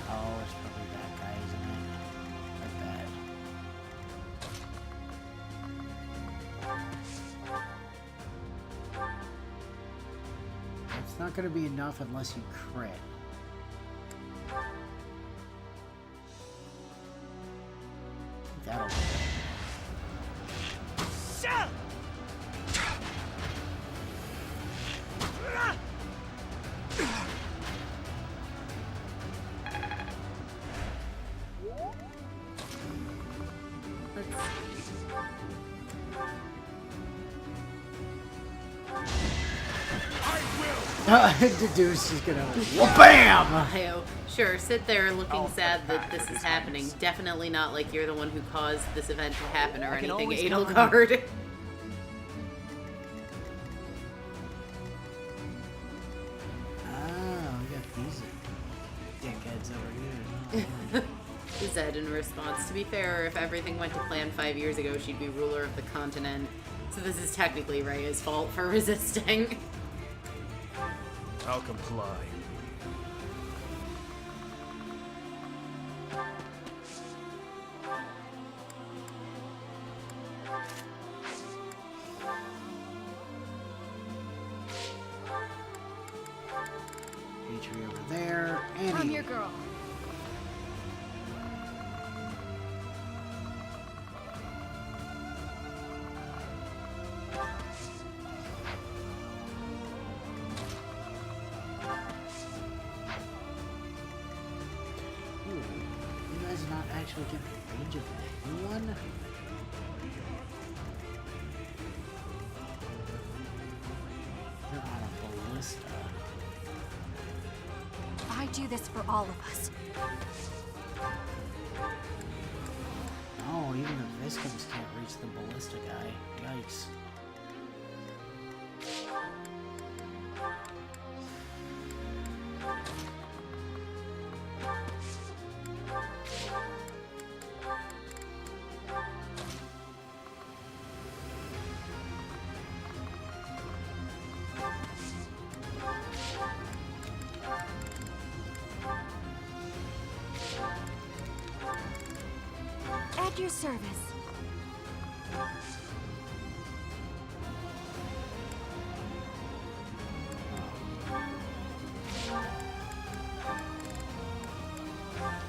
Oh, it's probably that guy, isn't it? I bet. It's not going to be enough unless you crit. That'll do it. Deduce is gonna BAM! Heyo. Sure, sit there looking sad that this is happening. Definitely not like you're the one who caused this event to happen or anything, Edelgard. Oh, we got these dickheads over here. Zed in response. To be fair, if everything went to plan 5 years ago, she'd be ruler of the continent. So this is technically Rhea's fault for resisting. I'll comply. Dimitri over there. And I'm your girl. Ooh, you guys not actually get the range of anyone? You're on a ballista. I do this for all of us. Oh, even the Viscums can't reach the ballista guy. Yikes. At your service.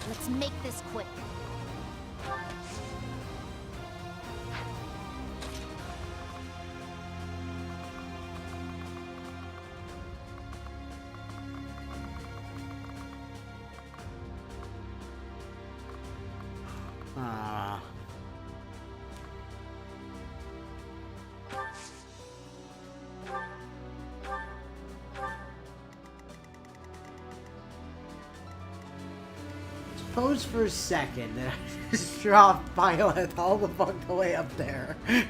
Let's make this quick. Ah. Suppose for a second that I just dropped Violet all the fuck the way up there. I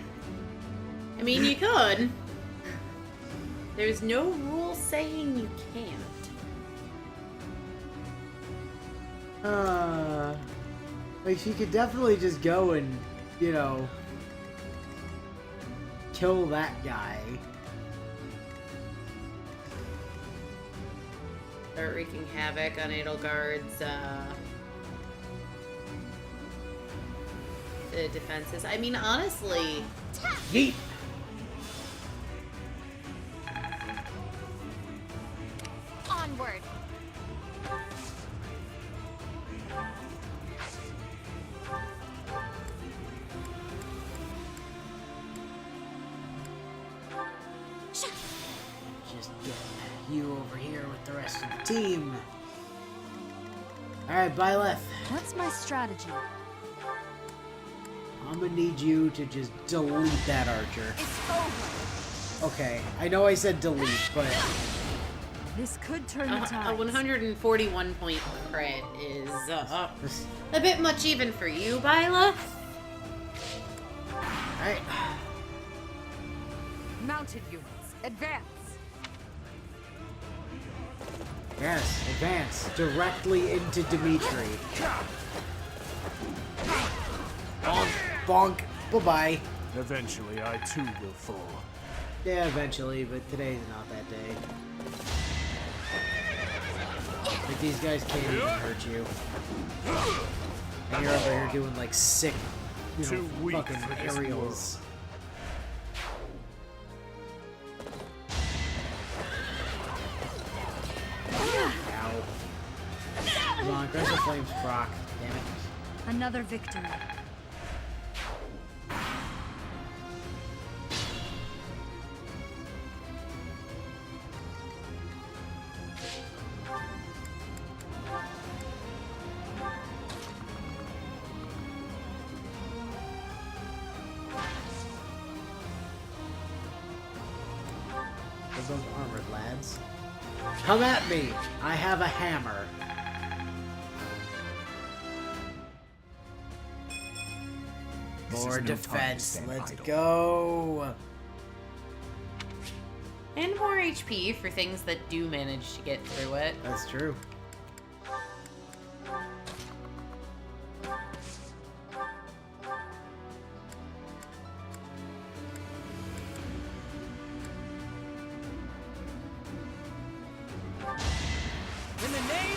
mean, you could. There's no rule saying you can't. Like, she could definitely just go and, you know, kill that guy. Start wreaking havoc on Edelgard's the defenses. I mean, honestly, Yeet! Onward. Just get you over here with the rest of the team. Alright, Byleth. What's my strategy? I'm gonna need you to just delete that archer. It's over. Okay, I know I said delete, but This could turn the a tide. 141 point crit is a bit much even for you, Byla. alright. Mounted units, advance. Yes, advance directly into Dimitri. Bonk, bonk, bye-bye. Eventually, I too will fall. Yeah, eventually, but today's not that day. Like, these guys can't even hurt you. And you're over here doing, like, sick, you know, Too weak fucking for this aerials. Ow. Come on, aggressive flames proc. Damn it. Another victory. They're both armored, lads. Come at me! I have a hammer. More defense. Let's go. And more HP for things that do manage to get through it. That's true.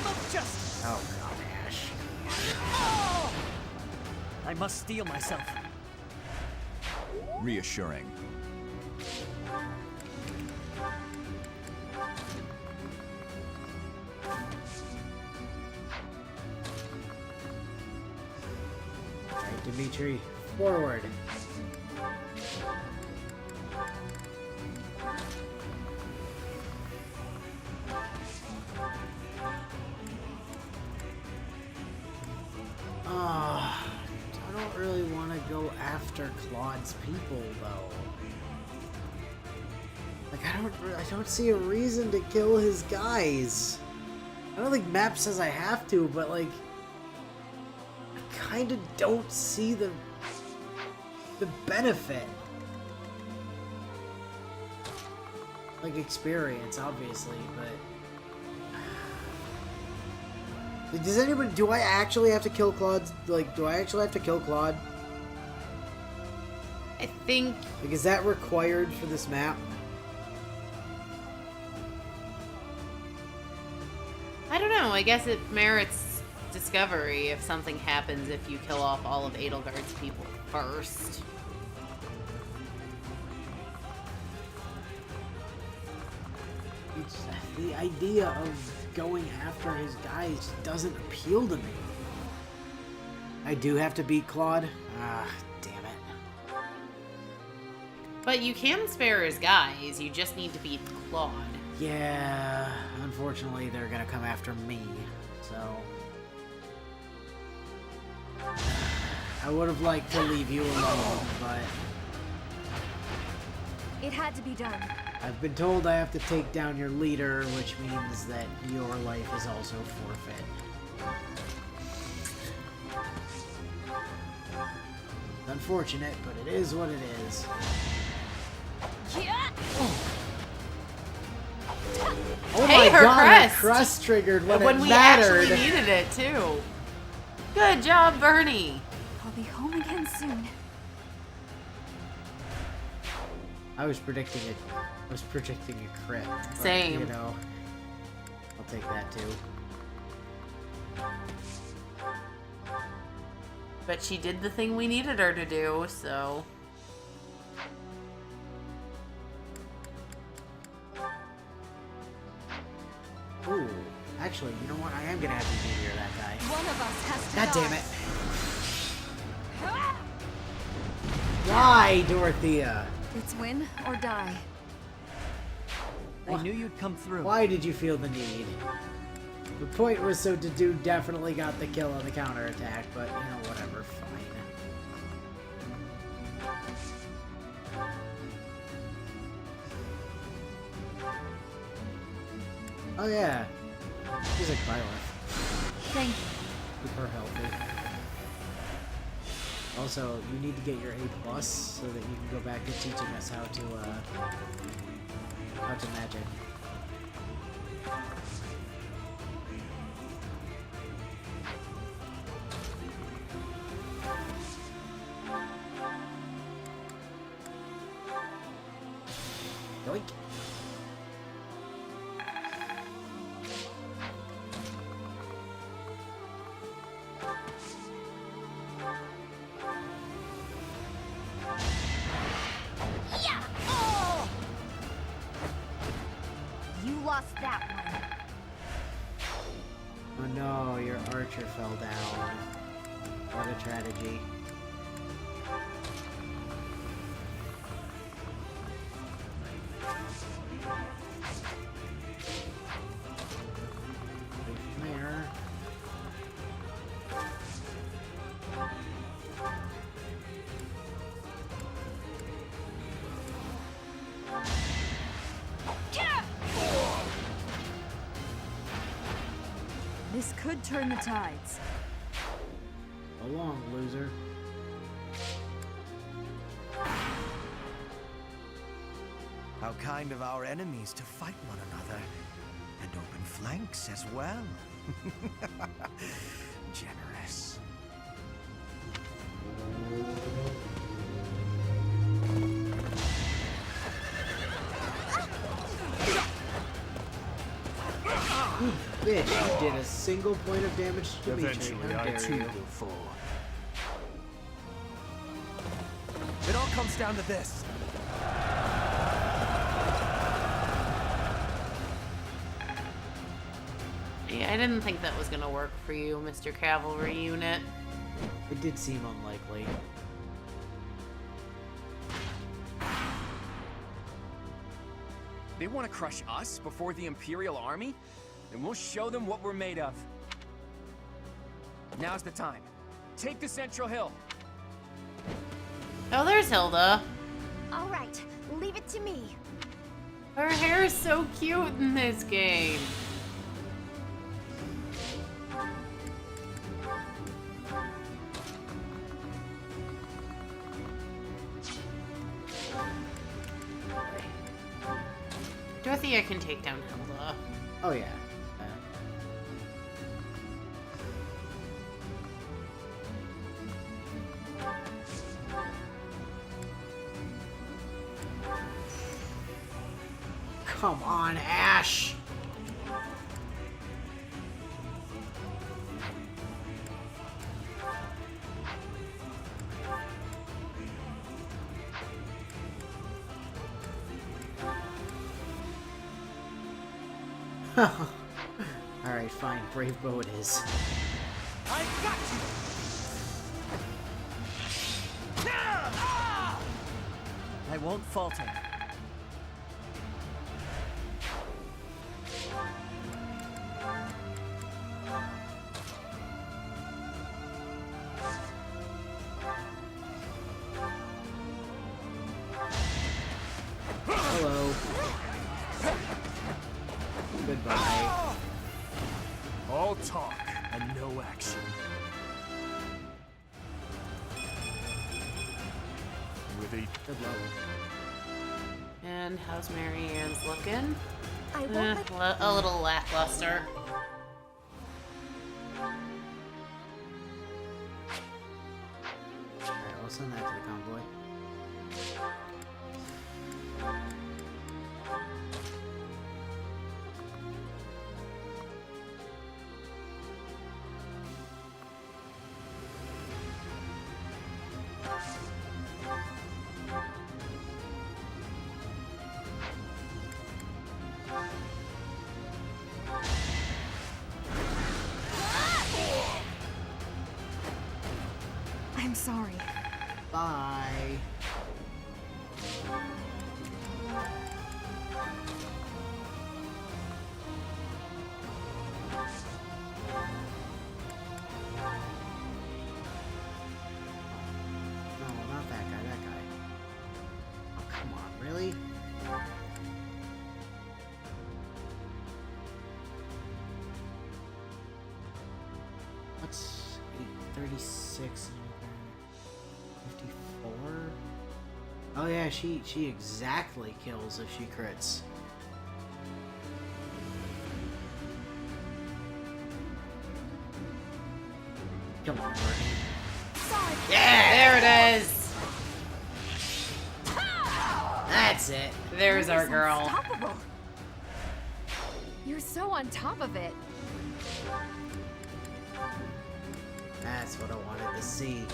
of justice. Oh god, Ash. I must steel myself. Reassuring. Alright, Dimitri, forward. I don't really want to go after Claude's people, though. Like, I don't see a reason to kill his guys. I don't think map says I have to, but like, I kind of don't see the benefit. Like experience, obviously, but. Like, does anybody? Do I actually have to kill Claude? Like, do I actually have to kill Claude? I think. Like, is that required for this map? I don't know. I guess it merits discovery if something happens if you kill off all of Edelgard's people first. It's the idea of going after his guys doesn't appeal to me. I do have to beat Claude. Ah, damn it. But you can spare his guys. You just need to beat Claude. Yeah, unfortunately, they're gonna come after me. So I would have liked to leave you alone, but It had to be done. I've been told I have to take down your leader, which means that your life is also forfeit. Unfortunate, but it is what it is. Oh Hey, my her god, crest! her crest triggered when it we mattered. actually needed it too. Good job, Bernie. I'll be home again soon. I was predicting it. I was predicting a crit. But, Same. You know, I'll take that too. But she did the thing we needed her to do, so. Ooh, actually, you know what? I am gonna have to meteor that guy. One of us has to God die. damn it! Why, Dorothea? It's win or die. I knew you'd come through. Why did you feel the need? The point was so Dedue definitely got the kill on the counterattack, but you know, whatever, fine. Oh yeah, she's like Byleth. Thank you. Keep her healthy. Also, you need to get your A+ so that you can go back to teaching us how to magic. Yoink. You lost that one. Oh no, your archer fell down. What a tragedy. Right from there. This could turn the tides. So long, loser. How kind of our enemies to fight one another. And open flanks as well. Generous. bitch, you did a single point of damage to Dimitri. Eventually, How I dare too you. will fall. It all comes down to this. Yeah, I didn't think that was gonna work for you, Mr. Cavalry Unit. It did seem unlikely. They want to crush us before the Imperial Army? Then we'll show them what we're made of. Now's the time. Take the Central Hill. Oh, there's Hilda. All right, leave it to me. Her hair is so cute in this game. Dorothea can take down Hilda. Oh yeah. Come on, Ash! Alright, fine. Brave bow it is. I got you! I won't falter. Hello. Goodbye. All talk and no action. With a good luck. And how's Marianne's looking? I won't A little lackluster. Alright, I'll send that to the convoy. I'm sorry. Bye. No, not that guy, that guy. Oh, come on, really? What's 836 and 54? Oh yeah, she exactly kills if she crits. Come on, Brittany. Yeah! There it is! That's it. There's our You're girl. unstoppable. You're so on top of it. That's what I wanted to see.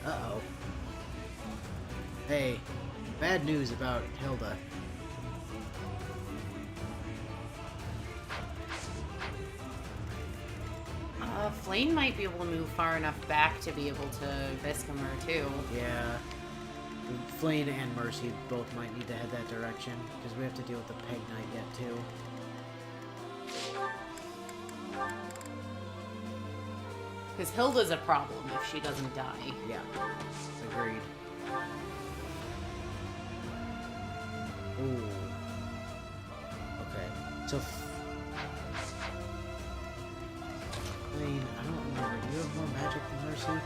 Uh-oh. Hey, bad news about Hilda. Flame might be able to move far enough back to be able to Viscum her too. Yeah. Flane and Mercy both might need to head that direction, because we have to deal with the Peg Knight yet, too. Because Hilda's a problem if she doesn't die. Yeah. Agreed. Ooh. Okay. So... Flane, I don't remember. Do you have more magic than Mercy?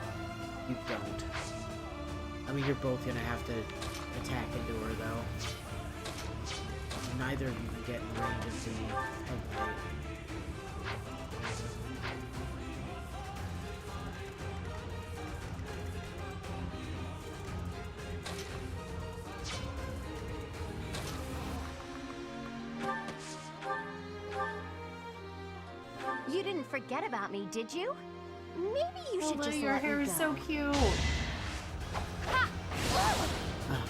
You don't. I mean, you're both gonna have to attack into her, though. Neither of you can get in range of the Peg Knight. forget about me, did you? Maybe you should Hilda, just your let hair me is go. so cute.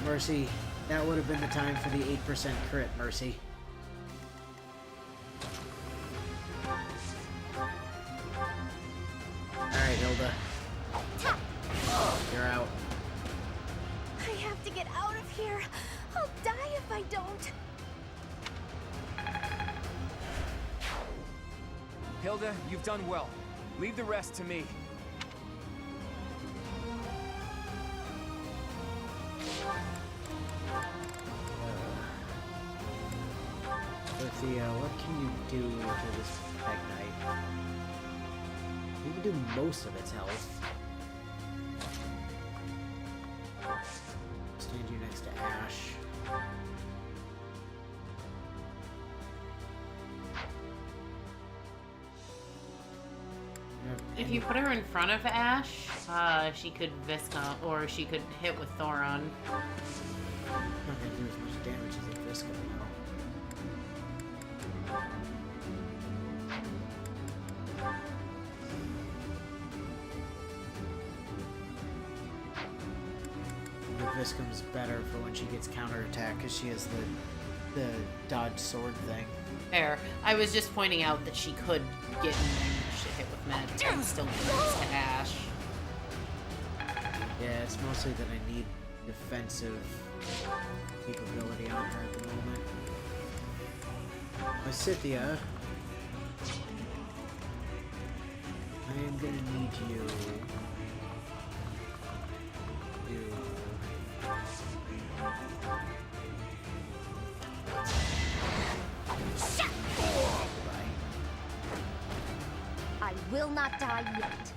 Mercy, that would have been the time for the 8% crit, Mercy. Alright, Hilda. You're out. I have to get out of here. I'll die if I don't. Hilda, you've done well. Leave the rest to me. Dorothea, what can you do to this Peg Knight? You can do most of its health. Stand you next to Ash. If you put her in front of Ash, she could Visca, or she could hit with Thoron. Not gonna do as much damage as a Visca now. The Viscum's better for when she gets counterattack because she has the dodge sword thing. Fair. I was just pointing out that she could get in range to hit with magic and still lose to Ash. Yeah, it's mostly that I need defensive capability on her at the moment. Scythia, I am gonna need you to I will not die yet.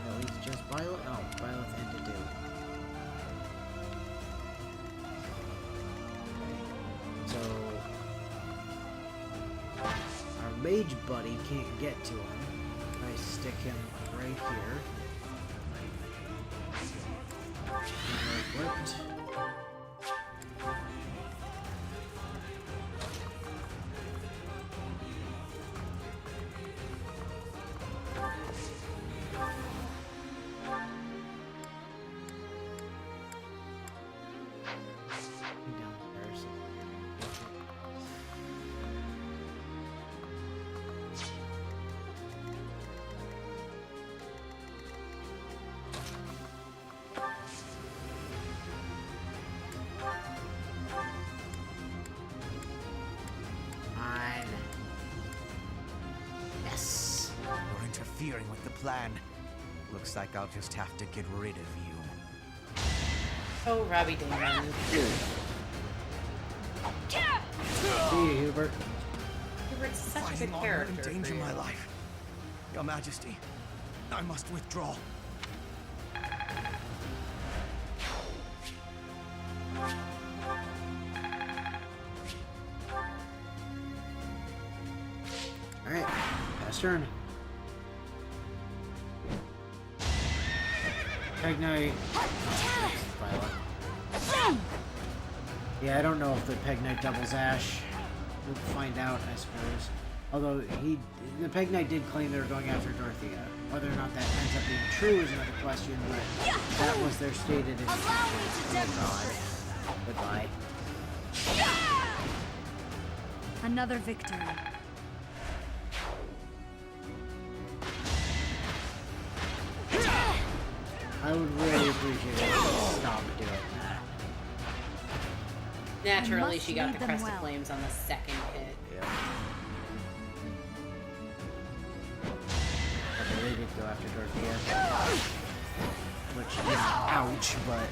at least just Byleth. Oh, Byleth ended too. So our mage buddy can't get to him. I stick him right here. Equipped. Down there, so- Fine. Yes. You're interfering with the plan. Looks like I'll just have to get rid of you. Oh, Robbie Damon. See you, Hubert. Hubert's such a Fighting good honor character. endanger for you. my life. Your Majesty, I must withdraw. Alright, pass turn. Peg Knight. Violet. Yeah, I don't know if the Peg Knight doubles Ash. We'll find out, I suppose. Although the Peg Knight did claim they were going after Dorothea. Whether or not that ends up being true is another question, but that was their stated intention. Oh god. Goodbye. Another victory. I would really appreciate it if you stop doing that. Naturally, must she got lead the them Crest of well. Flames on the second hit. Yeah. Okay, they did go after Dorothea. Which, you know, ouch, but...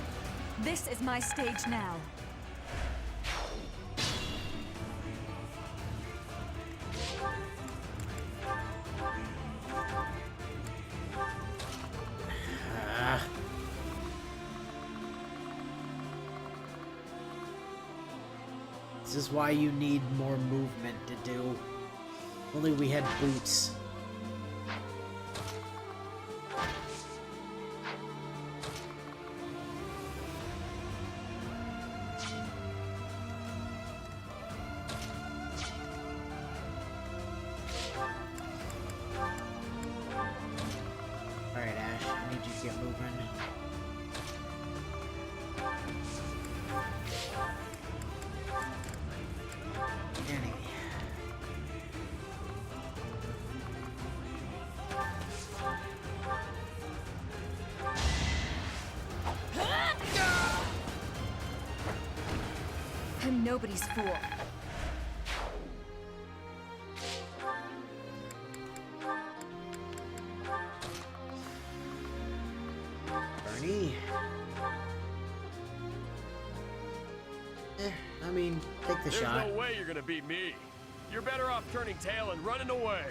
This is my stage now. Ah. This is why you need more movement to do. Only we had boots. I'm nobody's fool. Bernie. I mean, take the There's shot. no way you're gonna beat me. You're better off turning tail and running away.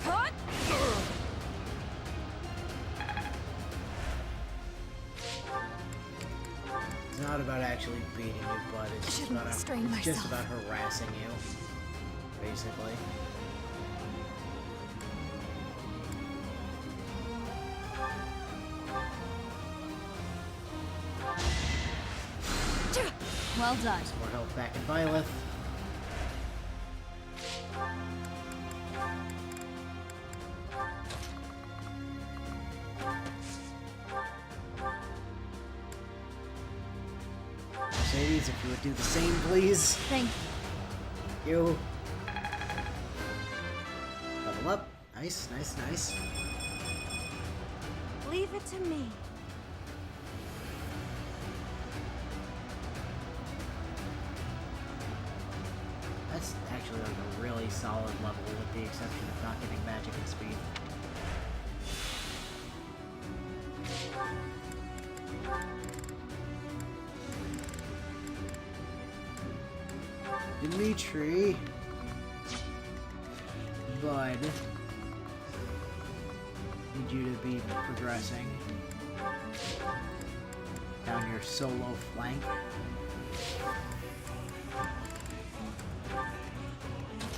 Cut! It's not about actually beating you, but it's just about restrain just myself. about harassing you, basically. Well done. Some more health back in Violet. Mercedes, if you would do the same, please. Thank you. Level up. Nice, nice, nice. Leave it to me. That's actually like a really solid level with the exception of not getting magic and speed. Dimitri. Bud. Need you to be progressing down your solo flank.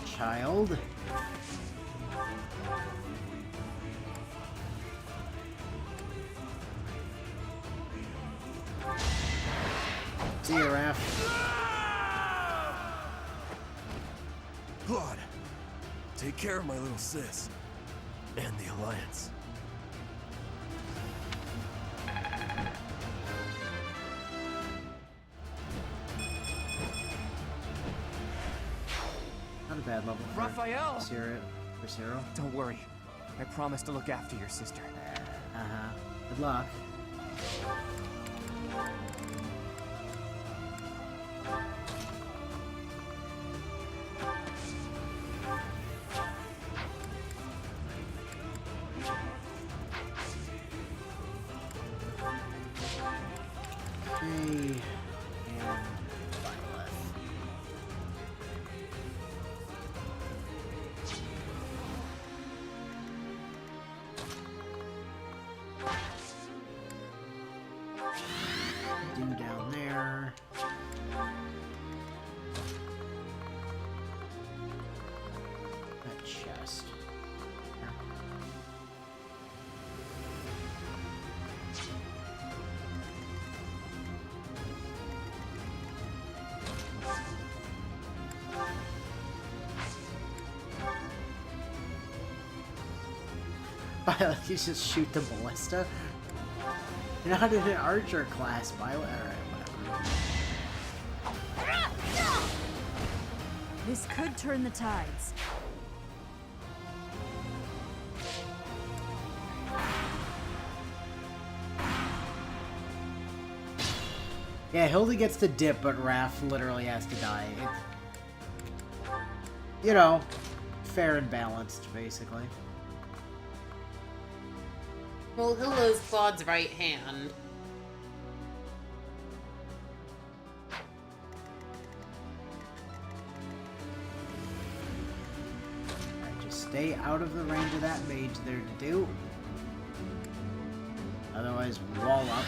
Child. See you, Raph. Claude, take care of my little sis. And the Alliance. Not a bad level for Raphael! for Cyril. Don't worry. I promise to look after your sister. Uh-huh. Good luck. Okay. And Violet. Do down there. That chest. Violet, you just shoot the ballista? You're not in an archer class, Violet. Alright, whatever. This could turn the tides. Yeah, Hildy gets to dip, but Raph literally has to die. You know, fair and balanced, basically. Well, Hilda's Claude's right hand. Alright, just stay out of the range of that mage there to do. Otherwise, wall up.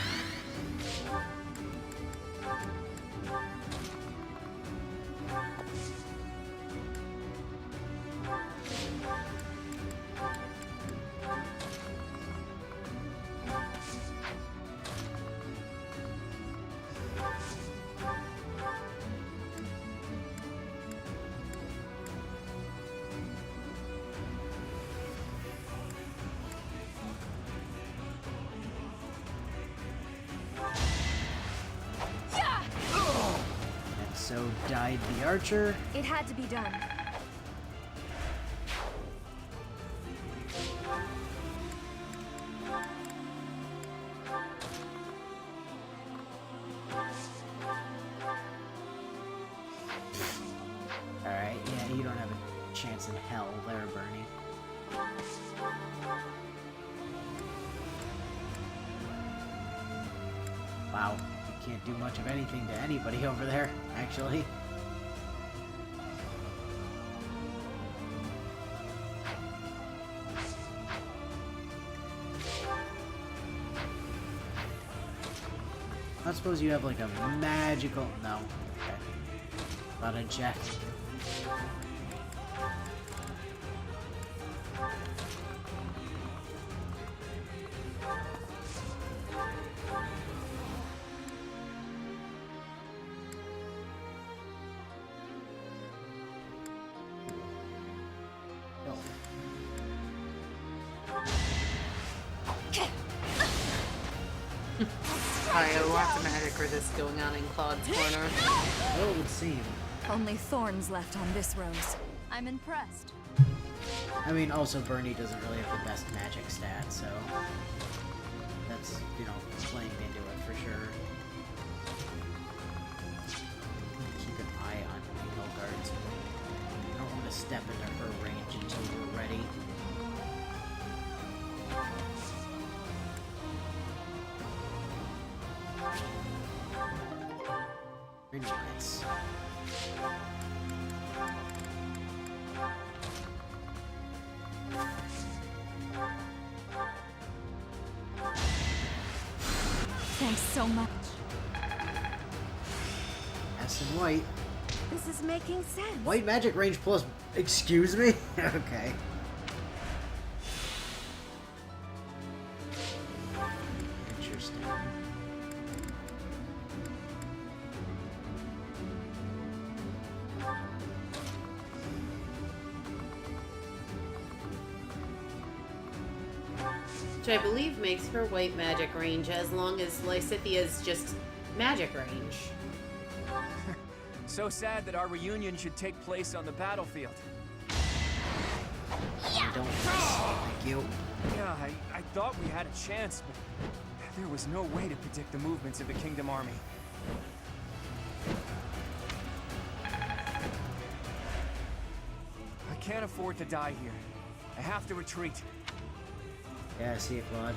And so died the archer. It had to be done. chance in hell there, Bernie. Wow, you can't do much of anything to anybody over there, actually. I suppose you have like a magical... No. Okay. Thought I'd check. Alright, lots of magic for this going on in Claude's corner. Well, it would seem. Only thorns left on this rose. I'm impressed. I mean, also Bernie doesn't really have the best magic stat, so that's, you know, playing into it for sure. Keep an eye on Engelgard's. I don't want to step into her range until we're ready. Pretty nice. Thanks so much. S and white. This is making sense. White magic range plus... Excuse me? Okay. Interesting. Which I believe makes her white magic range as long as Lysithia's just magic range. So sad that our reunion should take place on the battlefield. Don't thank you. Yeah, I thought we had a chance, but there was no way to predict the movements of the Kingdom Army. I can't afford to die here. I have to retreat. Yeah, I see it, Claude.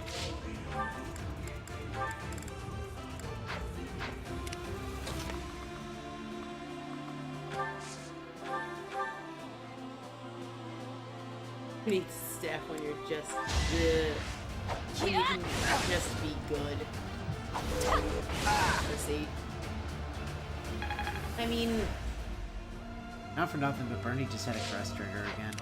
You need to staff when you're just when you can just be good. See. I mean, Not for nothing, but Bernie just had a crest trigger again.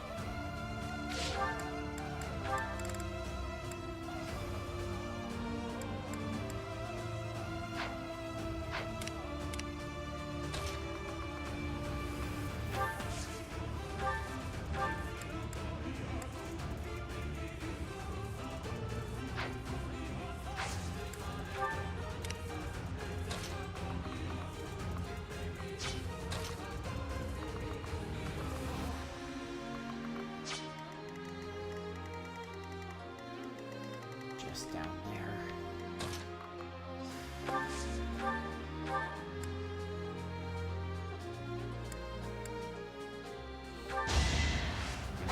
Just down there.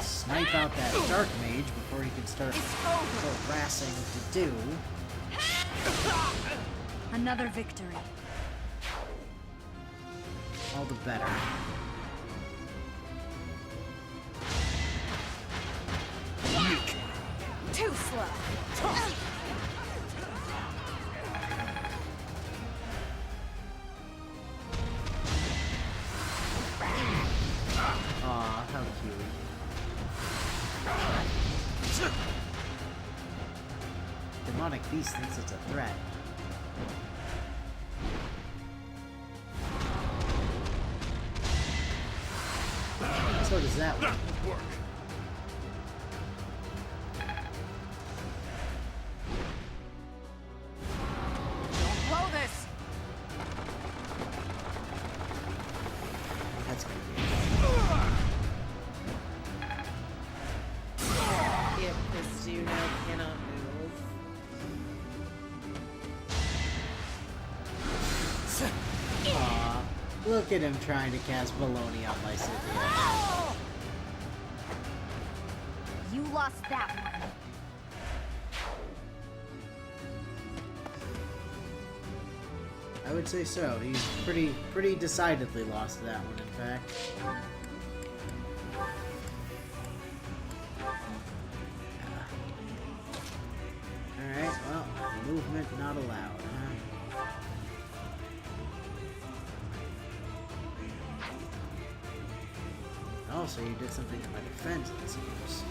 Snipe out that Dark Mage before he can start harassing to do. Another victory. All the better. Too slow. Aw, how cute. Demonic Beast thinks it's a threat. So does that one. Work. Don't blow this! That's gonna be yeah, because you now cannot move. Aw, look at him trying to cast Baloney on Lysithia. You lost that one. I would say so. He's pretty decidedly lost that one, in fact. Alright, well, movement not allowed, huh? Also, you did something to my defense, it seems.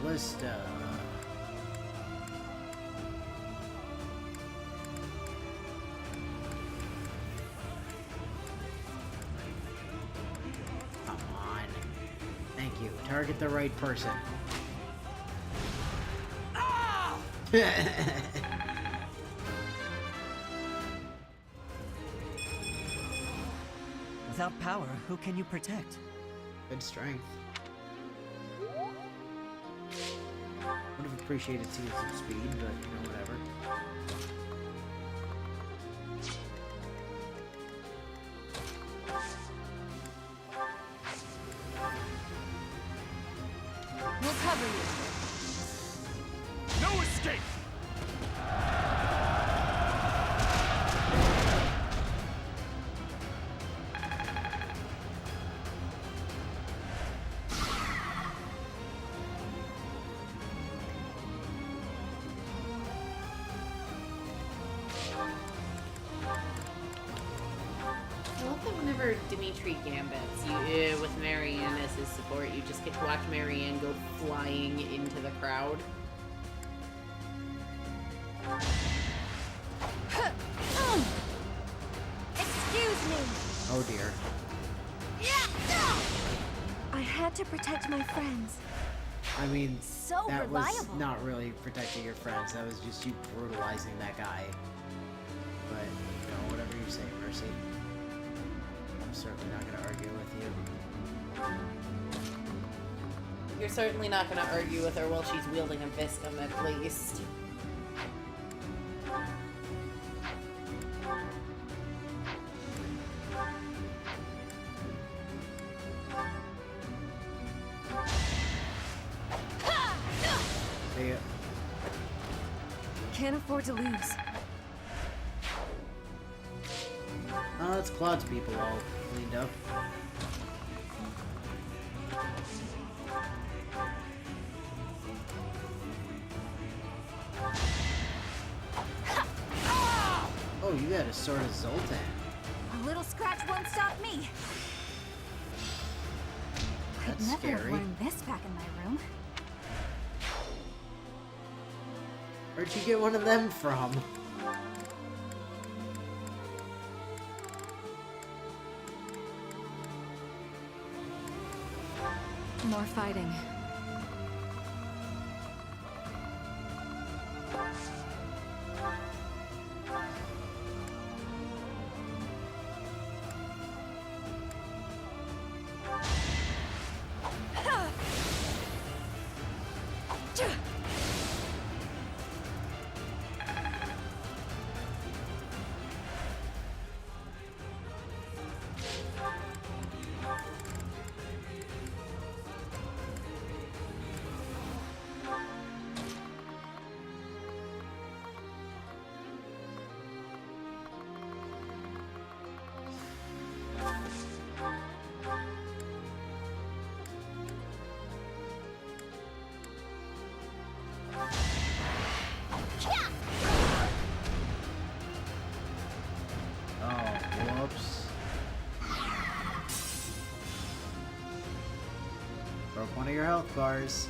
Ballista. Come on. Thank you. Target the right person. Without power, who can you protect? Good strength. Would have appreciated seeing some speed, but you know, whatever. We'll cover you. No escape! I love that whenever Dimitri gambits, you with Marianne as his support, you just get to watch Marianne go flying into the crowd. Excuse me. Oh dear. I had to protect my friends. I mean, So that was reliable. not really protecting your friends. That was just you brutalizing that guy. But, you know, whatever you say, Mercy. I'm certainly not going to argue with you. You're certainly not going to argue with her while she's wielding a Viscum, at least. See ya. Can't afford to lose. Oh, that's Claude's people all cleaned up. Oh, you got a sword of Zoltan. A little scratch won't stop me. I'd That's never have scary. learned this back in my room. Where'd you get one of them from? More fighting. Oh, whoops. Broke one of your health bars.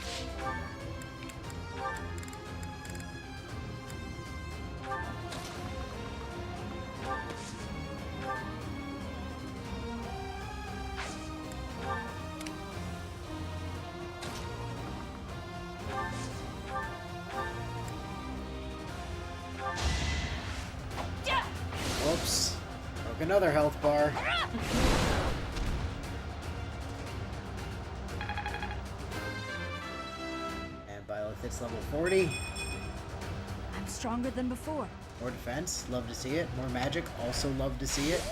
another health bar. And Byleth's level 40. I'm stronger than before. More defense, love to see it. More magic, also love to see it.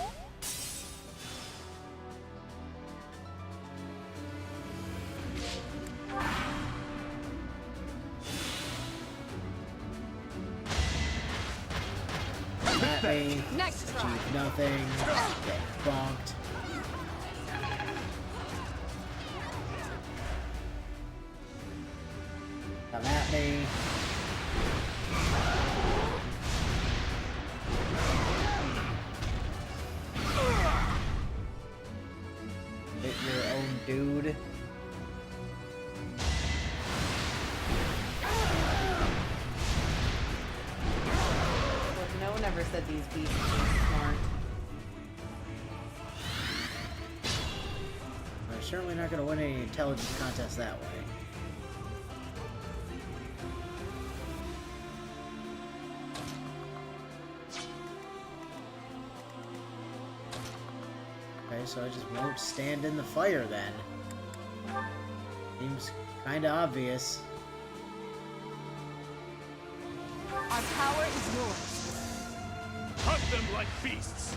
At me. Next try. Achieve nothing. Get bonked. Come at me. Hit your own dude. Look, no one ever said these beasts were smart. They're certainly not going to win any intelligence contests that way. Okay, so I just won't stand in the fire then. Seems kinda obvious. Our power is yours. Hunt them like beasts.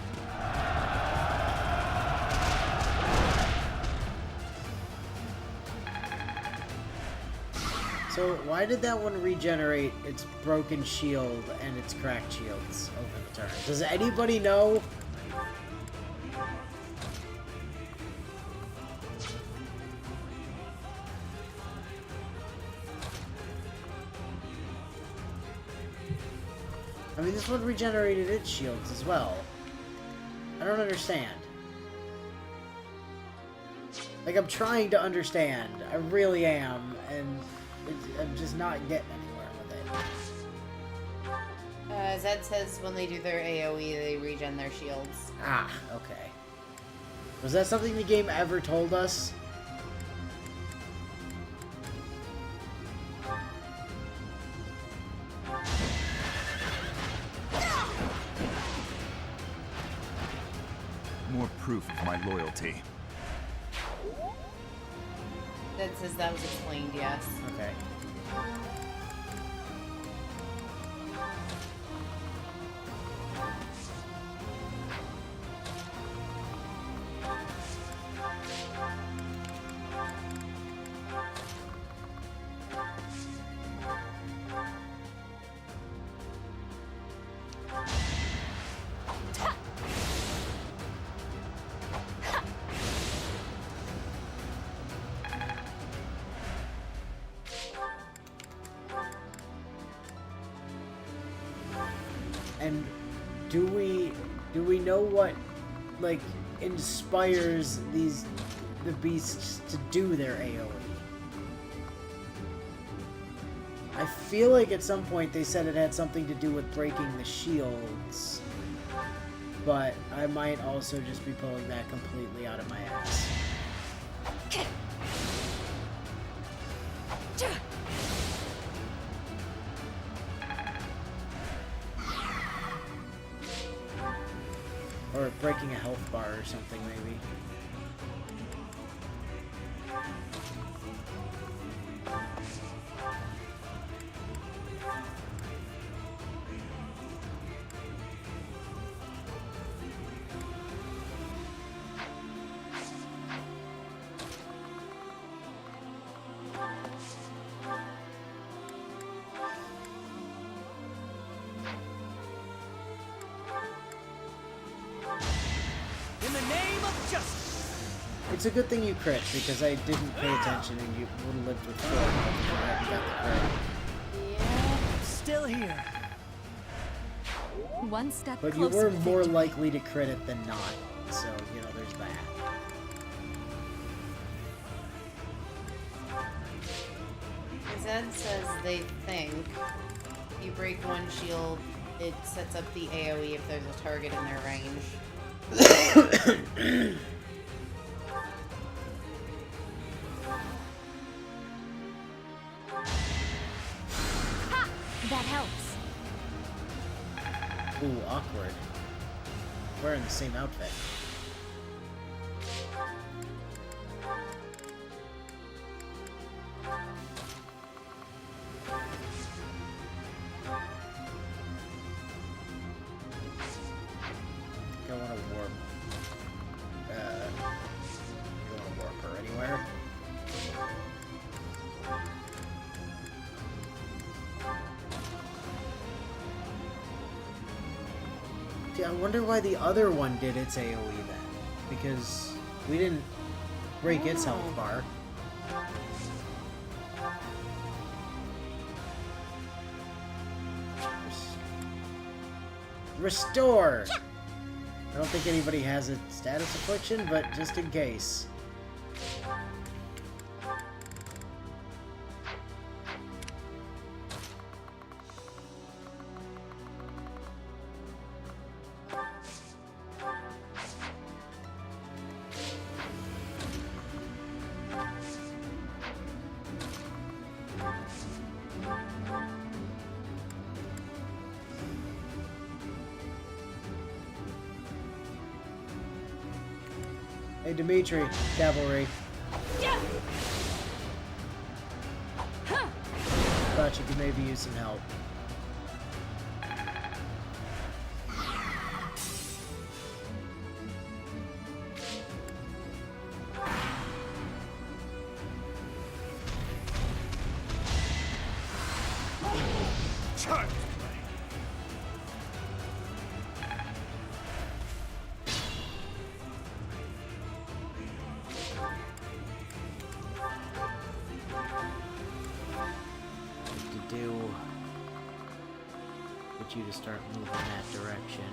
So why did that one regenerate its broken shield and its cracked shields over the turn? Does anybody know? I mean, this one regenerated its shields as well. I don't understand. Like, I'm trying to understand. I really am, and I'm just not getting anywhere with it. Zed says when they do their AoE, they regen their shields. Ah, okay. Was that something the game ever told us? More proof of my loyalty. Zed says that was explained, yes. Okay. And do we know what, like, inspires the beasts to do their AoE? I feel like at some point they said it had something to do with breaking the shields, but I might also just be pulling that completely out of my ass. Or breaking a health bar or something, maybe. In the name of justice. It's a good thing you crit, because I didn't pay attention and you would have lived with 4 if I hadn't got the crit. Still here. One step But you closer were to more victory. likely to crit it than not, so, you know, there's that. Zed says they think you break one shield, it sets up the AoE if there's a target in their range. Ha! That helps. Ooh, awkward. wearing the same outfit. Don't want to warp. Don't want to warp her anywhere. See, I wonder why the other one did its AoE then. Because we didn't break its health bar. Restore! I don't think anybody has a status affliction, but just in case. Hey, Dimitri, cavalry. Yeah. Thought you could maybe use some help. Charge! To do get you to start moving that direction.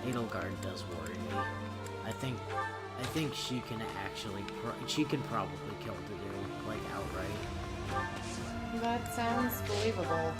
Edelgard does worry me. I think she can actually she can probably kill Dedu, like outright. That sounds believable.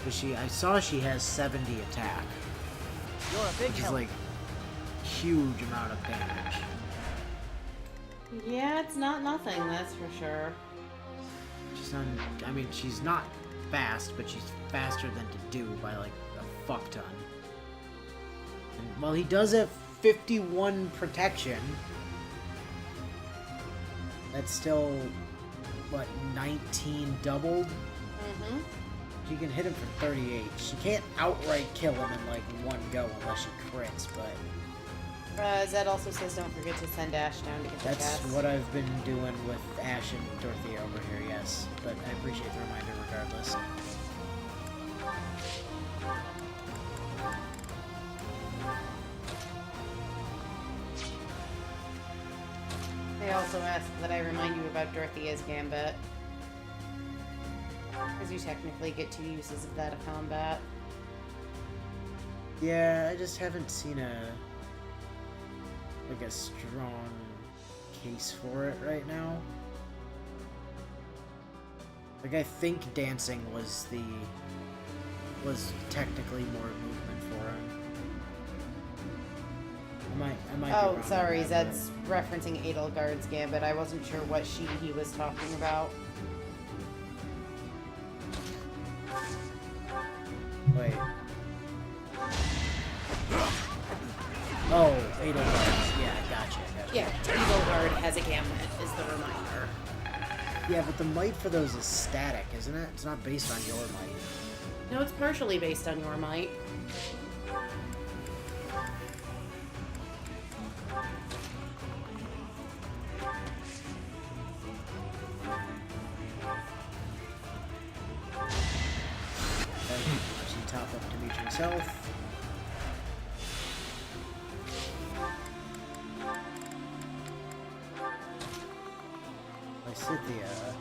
But I saw she has 70 attack. You're a big which is help. like huge amount of damage. Yeah, it's not nothing, that's for sure. I mean, she's not fast, but she's faster than Dedu by like a fuck ton. And while he does have 51 protection, that's still, what, 19 doubled? Mm-hmm. She can hit him for 38. She can't outright kill him in like one go unless she crits, but... Zed also says don't forget to send Ash down to get the That's chest. what I've been doing with Ash and Dorothea over here, yes. But I appreciate the reminder regardless. They also ask that I remind you about Dorothea's Gambit. Because you technically get 2 uses of that of combat. Yeah, I just haven't seen a strong case for it right now. Like, I think dancing was technically more movement for him. I might be Oh, wrong sorry, on that, Zed's referencing Edelgard's Gambit. I wasn't sure what he was talking about. but... Wait. Oh, Edelgard. Yeah, gotcha. Yeah, Edelgard has a Gambit, is the reminder. Yeah, but the might for those is static, isn't it? It's not based on your might. No, it's partially based on your might. She top up Dimitri's health. Lysithea.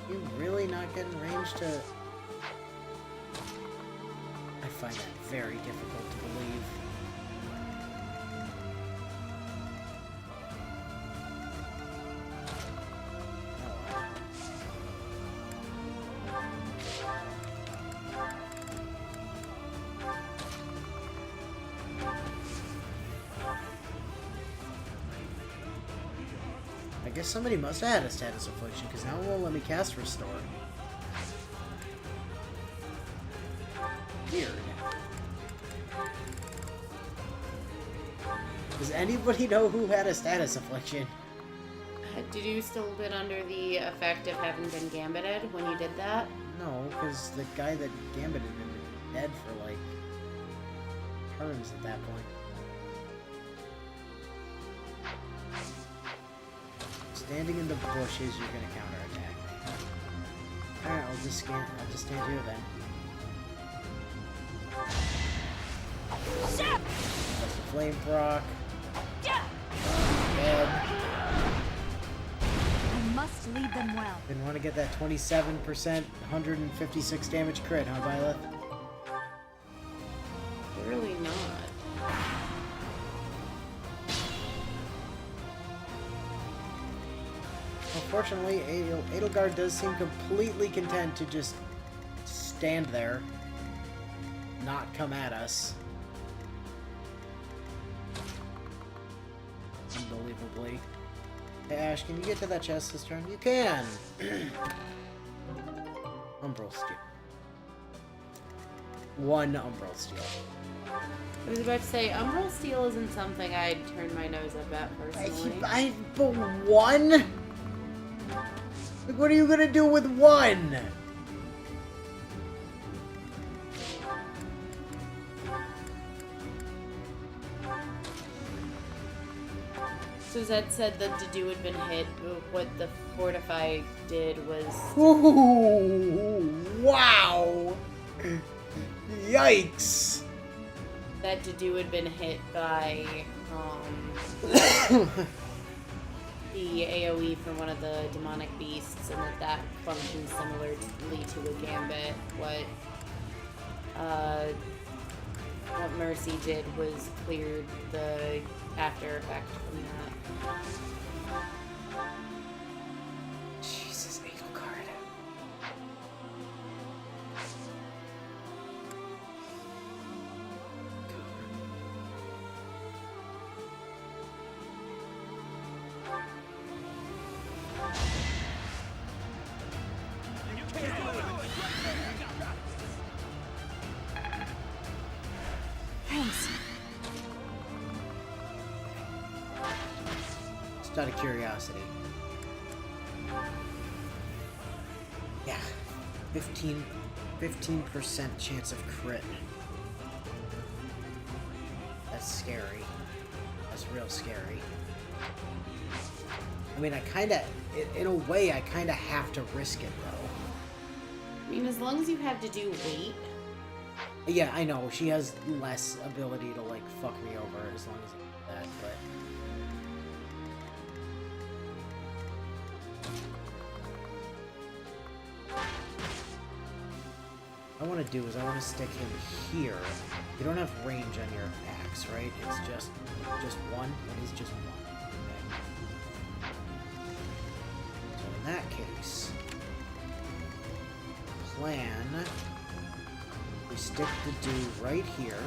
You really not getting range to... I find that very difficult to believe. I guess somebody must have had a status affliction, because now it won't let me cast Restore. Weird. Does anybody know who had a status affliction? Did you still been under the effect of having been gambited when you did that? No, because the guy that gambited him was dead for, like, turns at that point. Standing in the bushes, you're gonna counterattack. Alright, I'll just stand here then. That's the flame proc. Dead. I must lead them well. Didn't want to get that 27%, 156 damage crit, huh, Violet? Really not. Unfortunately, Edelgard does seem completely content to just stand there, not come at us. Unbelievably. Hey Ash, can you get to that chest this turn? You can! Umbral Steel. One Umbral Steel. I was about to say, Umbral Steel isn't something I'd turn my nose up at personally. But one? Like, what are you gonna do with one? So Zed said that Dedu had been hit, but what the Fortify did was... Ooh, wow! Yikes! That Dedu had been hit by, the AoE from one of the demonic beasts, and that functions similarly to a gambit. What Mercy did was cleared the after effect from that. Jesus, Edelgard. Thanks. Just out of curiosity. Yeah. 15% chance of crit. That's scary. That's real scary. I mean, I kinda, in a way, I kinda have to risk it, though. I mean, as long as you have to do weight. Yeah, I know, she has less ability to, like, fuck me over as long as I do that, but... What I want to do is I want to stick him here. You don't have range on your axe, right? It's just one? It is just one. Okay. So in that case, plan, we stick the dude right here.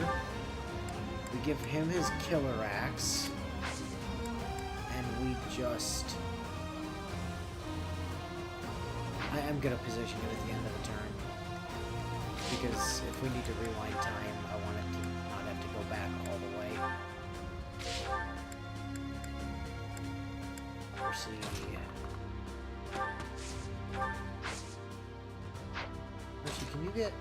We give him his killer axe. And we just... I'm going to position it at the end of the turn. Because if we need to rewind time, I want it to not have to go back all the way. Mercy. Mercy, can you get...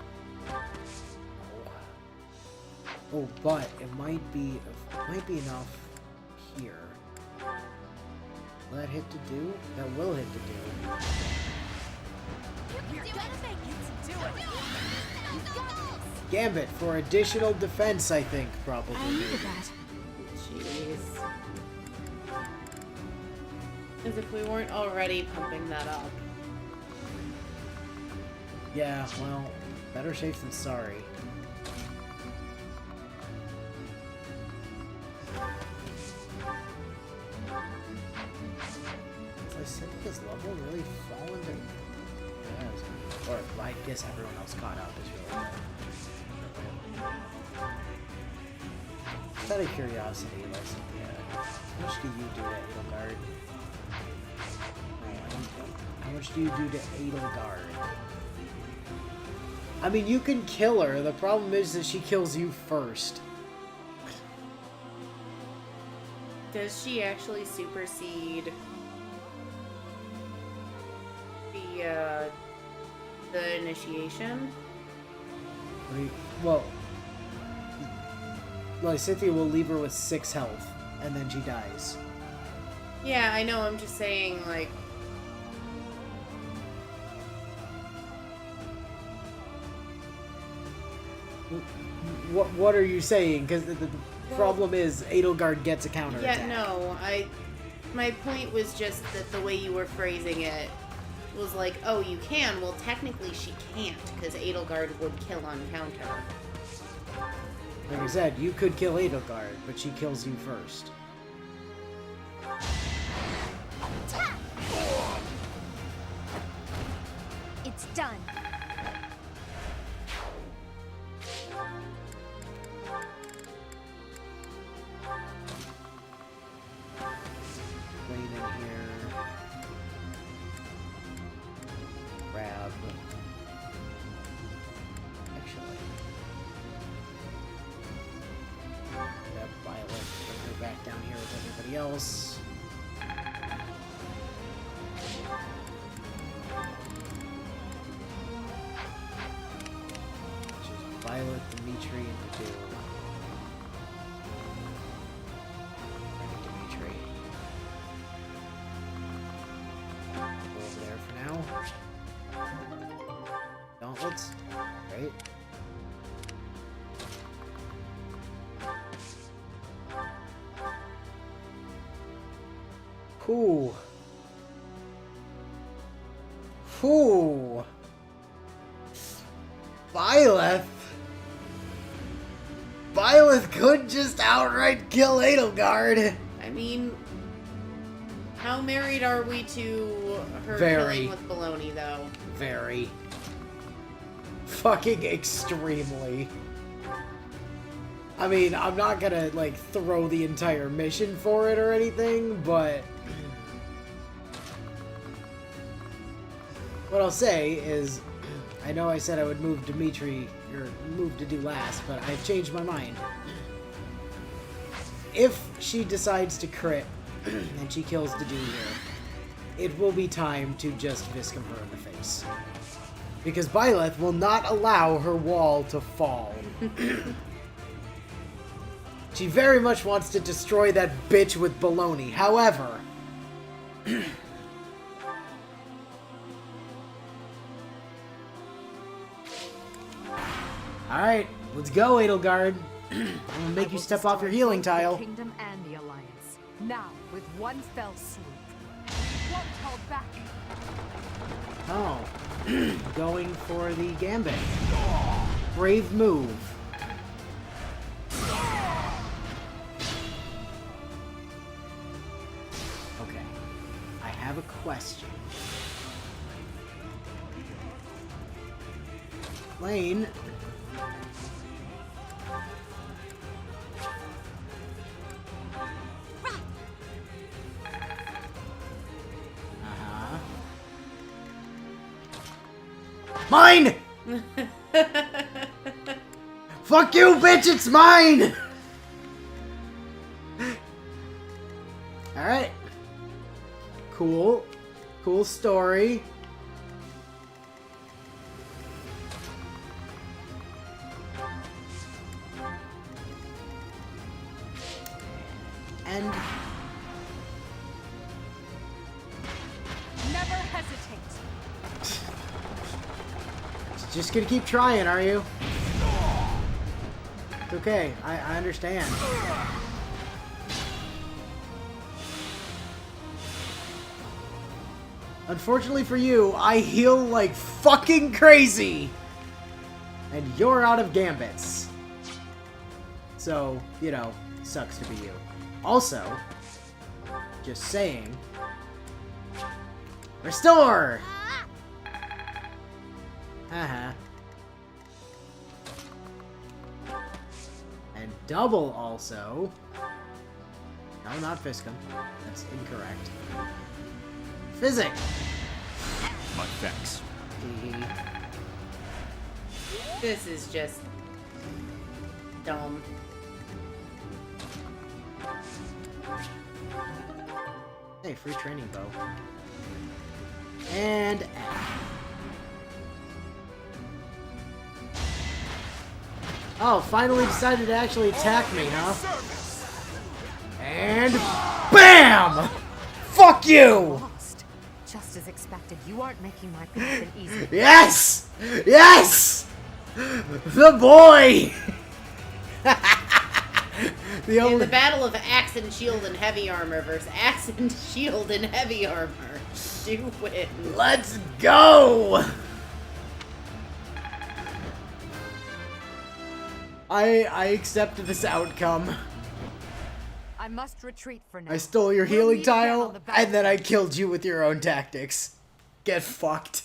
Oh, but it might be enough here. Will that hit to do? That will hit to do. You gotta make it to do it. You got this. Gambit for additional defense, I think, probably. I needed that. Jeez. As if we weren't already pumping that up. Yeah, well, better safe than sorry. Cynthia's level really fallen to... Yeah, or I guess everyone else caught up is really good. Out of curiosity, like Cynthia, how much do you do to Edelgard? How much do you do to Edelgard? I mean, you can kill her. The problem is that she kills you first. Does she actually supersede the initiation? Well, like Cynthia will leave her with 6 health, and then she dies. Yeah, I know. I'm just saying, like. What are you saying? Because the problem is Edelgard gets a counter attack. Yeah, no. My point was just that the way you were phrasing it was like, oh, you can. Well, technically she can't, because Edelgard would kill on counter. Like I said, you could kill Edelgard, but she kills you first. It's done. Lane in here. Grab. Actually. Grab Violet, bring her back down here with everybody else. Which is Violet, Dimitri, and Purdue. Dimitri. Go over there for now. Gauntlets. Right. Cool. Whew. Byleth? Byleth could just outright kill Edelgard. I mean, how married are we to her Very. killing with baloney, though? Very. Fucking extremely. I mean, I'm not gonna, like, throw the entire mission for it or anything, but... What I'll say is, I know I said I would move Dimitri, or move to do last, but I've changed my mind. If she decides to crit, and she kills Dedue here, it will be time to just Viscum her in the face. Because Byleth will not allow her wall to fall. She very much wants to destroy that bitch with baloney. However... Alright, let's go, Edelgard. I'm gonna make you step off your healing tile. The kingdom and the alliance. Now, with one fell swoop. Won't hold back. Oh. Going for the gambit. Brave move. Okay. I have a question. Lane. Mine! Fuck you, bitch, it's mine! Alright. Cool. Cool story. And... Never hesitate. Just gonna keep trying, are you? It's okay, I understand. Unfortunately for you, I heal like fucking crazy! And you're out of gambits. So, you know, sucks to be you. Also, just saying, Restore! Uh-huh. And double also. No, not Fiscum. That's incorrect. Physic! My thanks. This is just dumb. Hey, free training bow. And oh, finally decided to actually attack me, huh? And BAM! Fuck you! Lost. Just as expected, you aren't making my position easy. Yes! Yes! The boy! In the battle of Axe and Shield and Heavy Armor versus Axe and Shield and Heavy Armor, you win. Let's go! I accepted this outcome. I must retreat for now. I stole your We'll healing meet again tile, on the and then I killed you with your own tactics. Get fucked.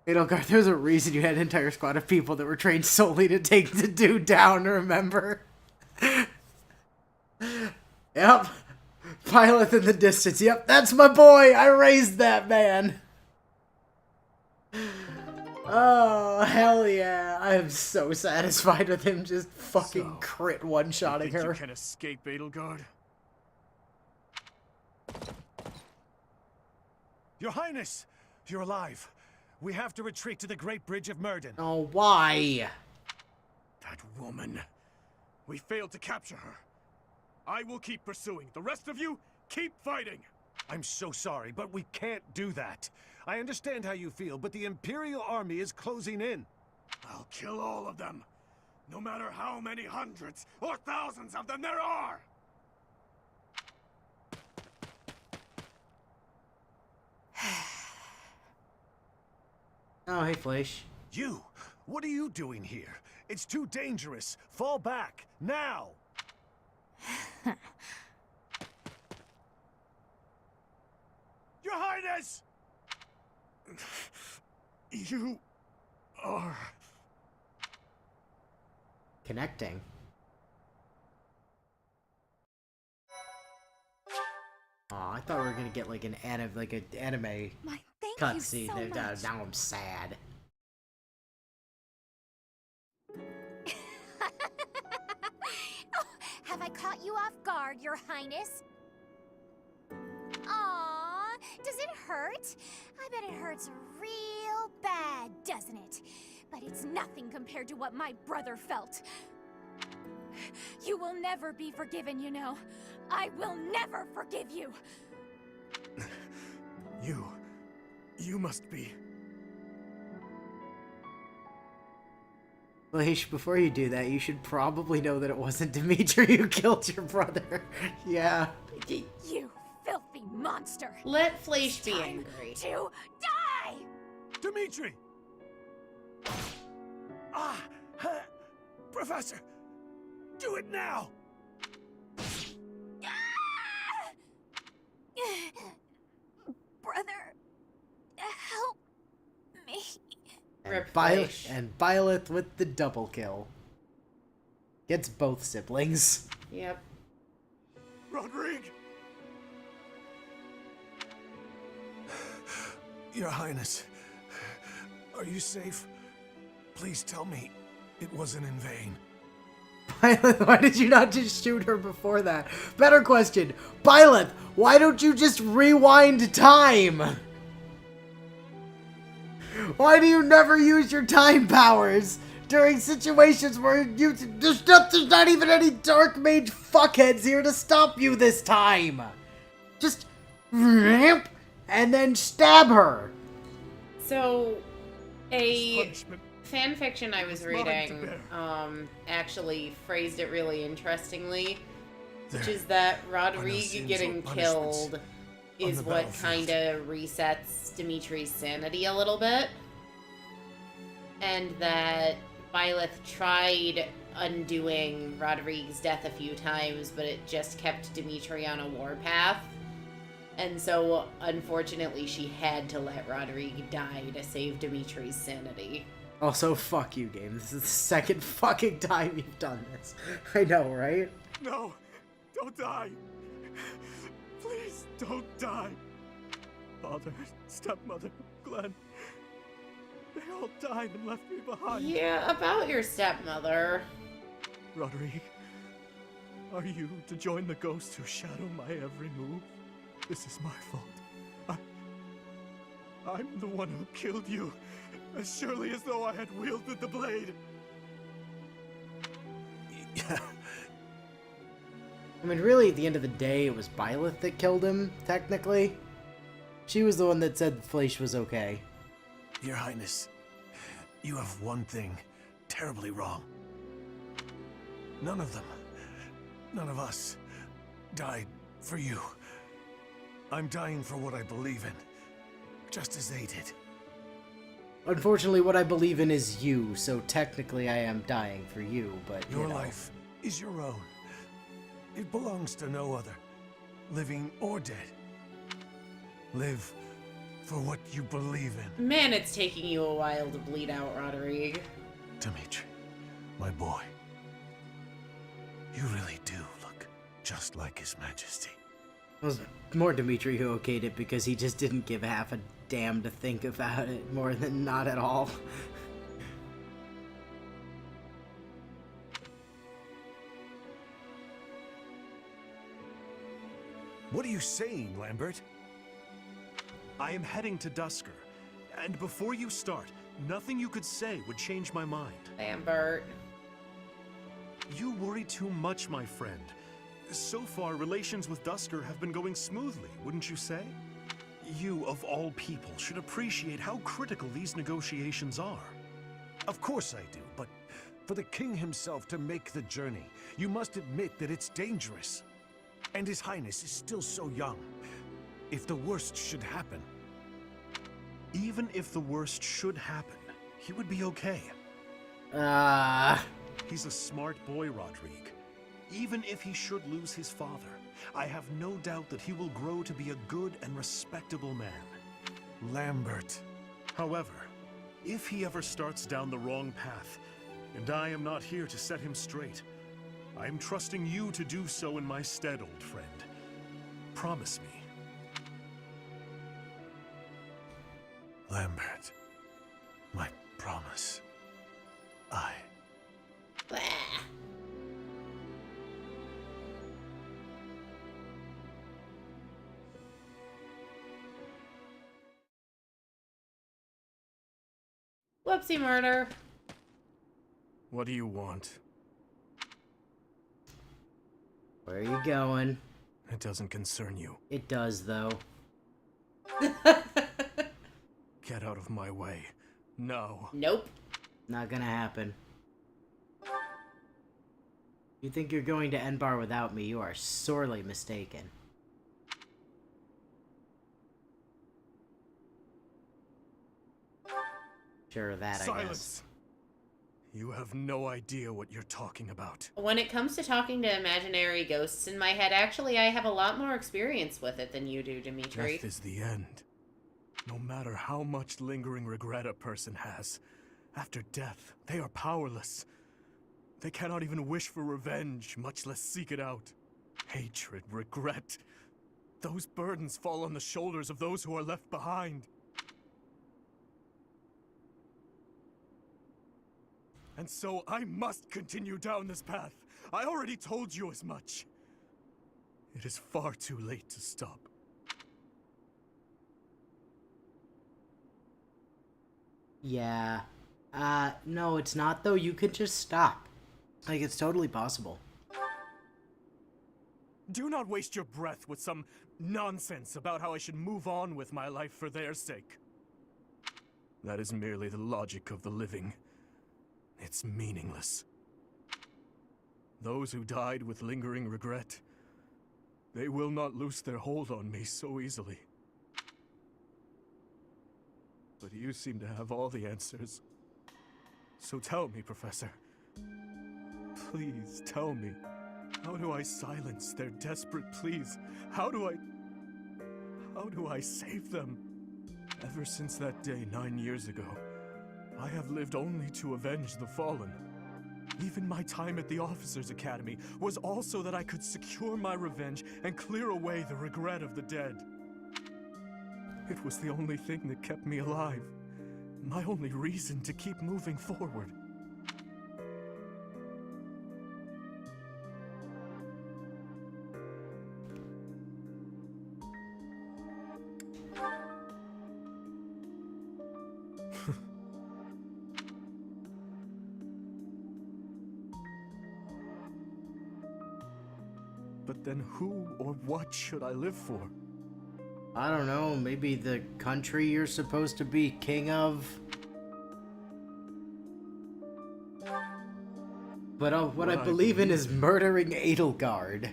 Edelgard, there's a reason you had an entire squad of people that were trained solely to take the dude down, remember? Yep. Pilot in the distance. Yep, that's my boy. I raised that man. Oh, hell yeah. I am so satisfied with him just fucking crit one-shotting You think her. you can escape, Edelgard? Your Highness! You're alive. We have to retreat to the Great Bridge of Murden. Oh, why? That woman. We failed to capture her. I will keep pursuing. The rest of you, keep fighting. I'm so sorry, but we can't do that. I understand how you feel, but the Imperial Army is closing in. I'll kill all of them. No matter how many hundreds or thousands of them there are. Oh, hey, Flash. You! What are you doing here? It's too dangerous. Fall back, now! Your Highness! You are... Connecting. Aw, I thought we were gonna get like an anime cutscene. so much. Now I'm sad. Oh, have I caught you off guard, Your Highness? Aww, does it hurt? I bet it hurts real bad, doesn't it? But it's nothing compared to what my brother felt. You will never be forgiven, you know. I will never forgive you. You must be... Flash, before you do that, you should probably know that it wasn't Dimitri who killed your brother. Yeah. You filthy monster. Let Flash be Time angry. to die! Dimitri! Professor! Do it now! Brother, help me. And Byleth with the double kill. Gets both siblings. Yep. Rodrigue! Your Highness, are you safe? Please tell me it wasn't in vain. Byleth, why did you not just shoot her before that? Better question. Byleth, why don't you just rewind time? Why do you never use your time powers during situations where there's not even any dark mage fuckheads here to stop you this time? Just ramp and then stab her. So, a fan fiction I was reading actually phrased it really interestingly, which is that Rodrigue getting killed is what kind of resets Dimitri's sanity a little bit, and that Byleth tried undoing Rodrigue's death a few times, but it just kept Dimitri on a warpath. And so, unfortunately, she had to let Rodrigue die to save Dimitri's sanity. Also, fuck you, game. This is the second fucking time you've done this. I know, right? No! Don't die! Please, don't die! Father, stepmother, Glenn. They all died and left me behind. Yeah, about your stepmother. Rodrigue, are you to join the ghosts who shadow my every move? This is my fault. I'm the one who killed you, as surely as though I had wielded the blade. I mean, really, at the end of the day, it was Byleth that killed him, technically. She was the one that said Fleisch was okay. Your Highness, you have one thing terribly wrong. None of them, none of us, died for you. I'm dying for what I believe in, just as they did. Unfortunately, what I believe in is you, so technically I am dying for you, but Your life is your own. It belongs to no other, living or dead. Live for what you believe in. Man, it's taking you a while to bleed out, Rodrigue. Dimitri, my boy, you really do look just like His Majesty. It was more Dimitri who okayed it because he just didn't give half a damn to think about it more than not at all. What are you saying, Lambert? I am heading to Dusker, and before you start, nothing you could say would change my mind. Lambert. You worry too much, my friend. So far, relations with Dusker have been going smoothly, wouldn't you say? You, of all people, should appreciate how critical these negotiations are. Of course I do, but for the king himself to make the journey, you must admit that it's dangerous. And His Highness is still so young. If the worst should happen... Even if the worst should happen, he would be okay. He's a smart boy, Rodrigue. Even if he should lose his father, I have no doubt that he will grow to be a good and respectable man. Lambert. However, if he ever starts down the wrong path, and I am not here to set him straight, I am trusting you to do so in my stead, old friend. Promise me. Lambert, my promise. I... Whoopsie murder. What do you want? Where are you going? It doesn't concern you. It does, though. Get out of my way. No. Nope. Not gonna happen. You think you're going to Enbar without me, you are sorely mistaken. Sure, that I Silence! guess. You have no idea what you're talking about. When it comes to talking to imaginary ghosts in my head, actually, I have a lot more experience with it than you do, Dimitri. Death is the end. No matter how much lingering regret a person has, after death, they are powerless. They cannot even wish for revenge, much less seek it out. Hatred, regret. Those burdens fall on the shoulders of those who are left behind. And so I must continue down this path. I already told you as much. It is far too late to stop. Yeah. No, it's not, though. You could just stop. Like, it's totally possible. Do not waste your breath with some nonsense about how I should move on with my life for their sake. That is merely the logic of the living. It's meaningless. Those who died with lingering regret, they will not loose their hold on me so easily. But you seem to have all the answers. So tell me, Professor, Please tell me. How do I silence their desperate pleas? How do I save them? Ever since that day 9 years ago, I have lived only to avenge the fallen. Even my time at the Officers' Academy was also that I could secure my revenge and clear away the regret of the dead. It was the only thing that kept me alive. My only reason to keep moving forward. But then who or what should I live for? I don't know, maybe the country you're supposed to be king of? But what I believe in is murdering Edelgard.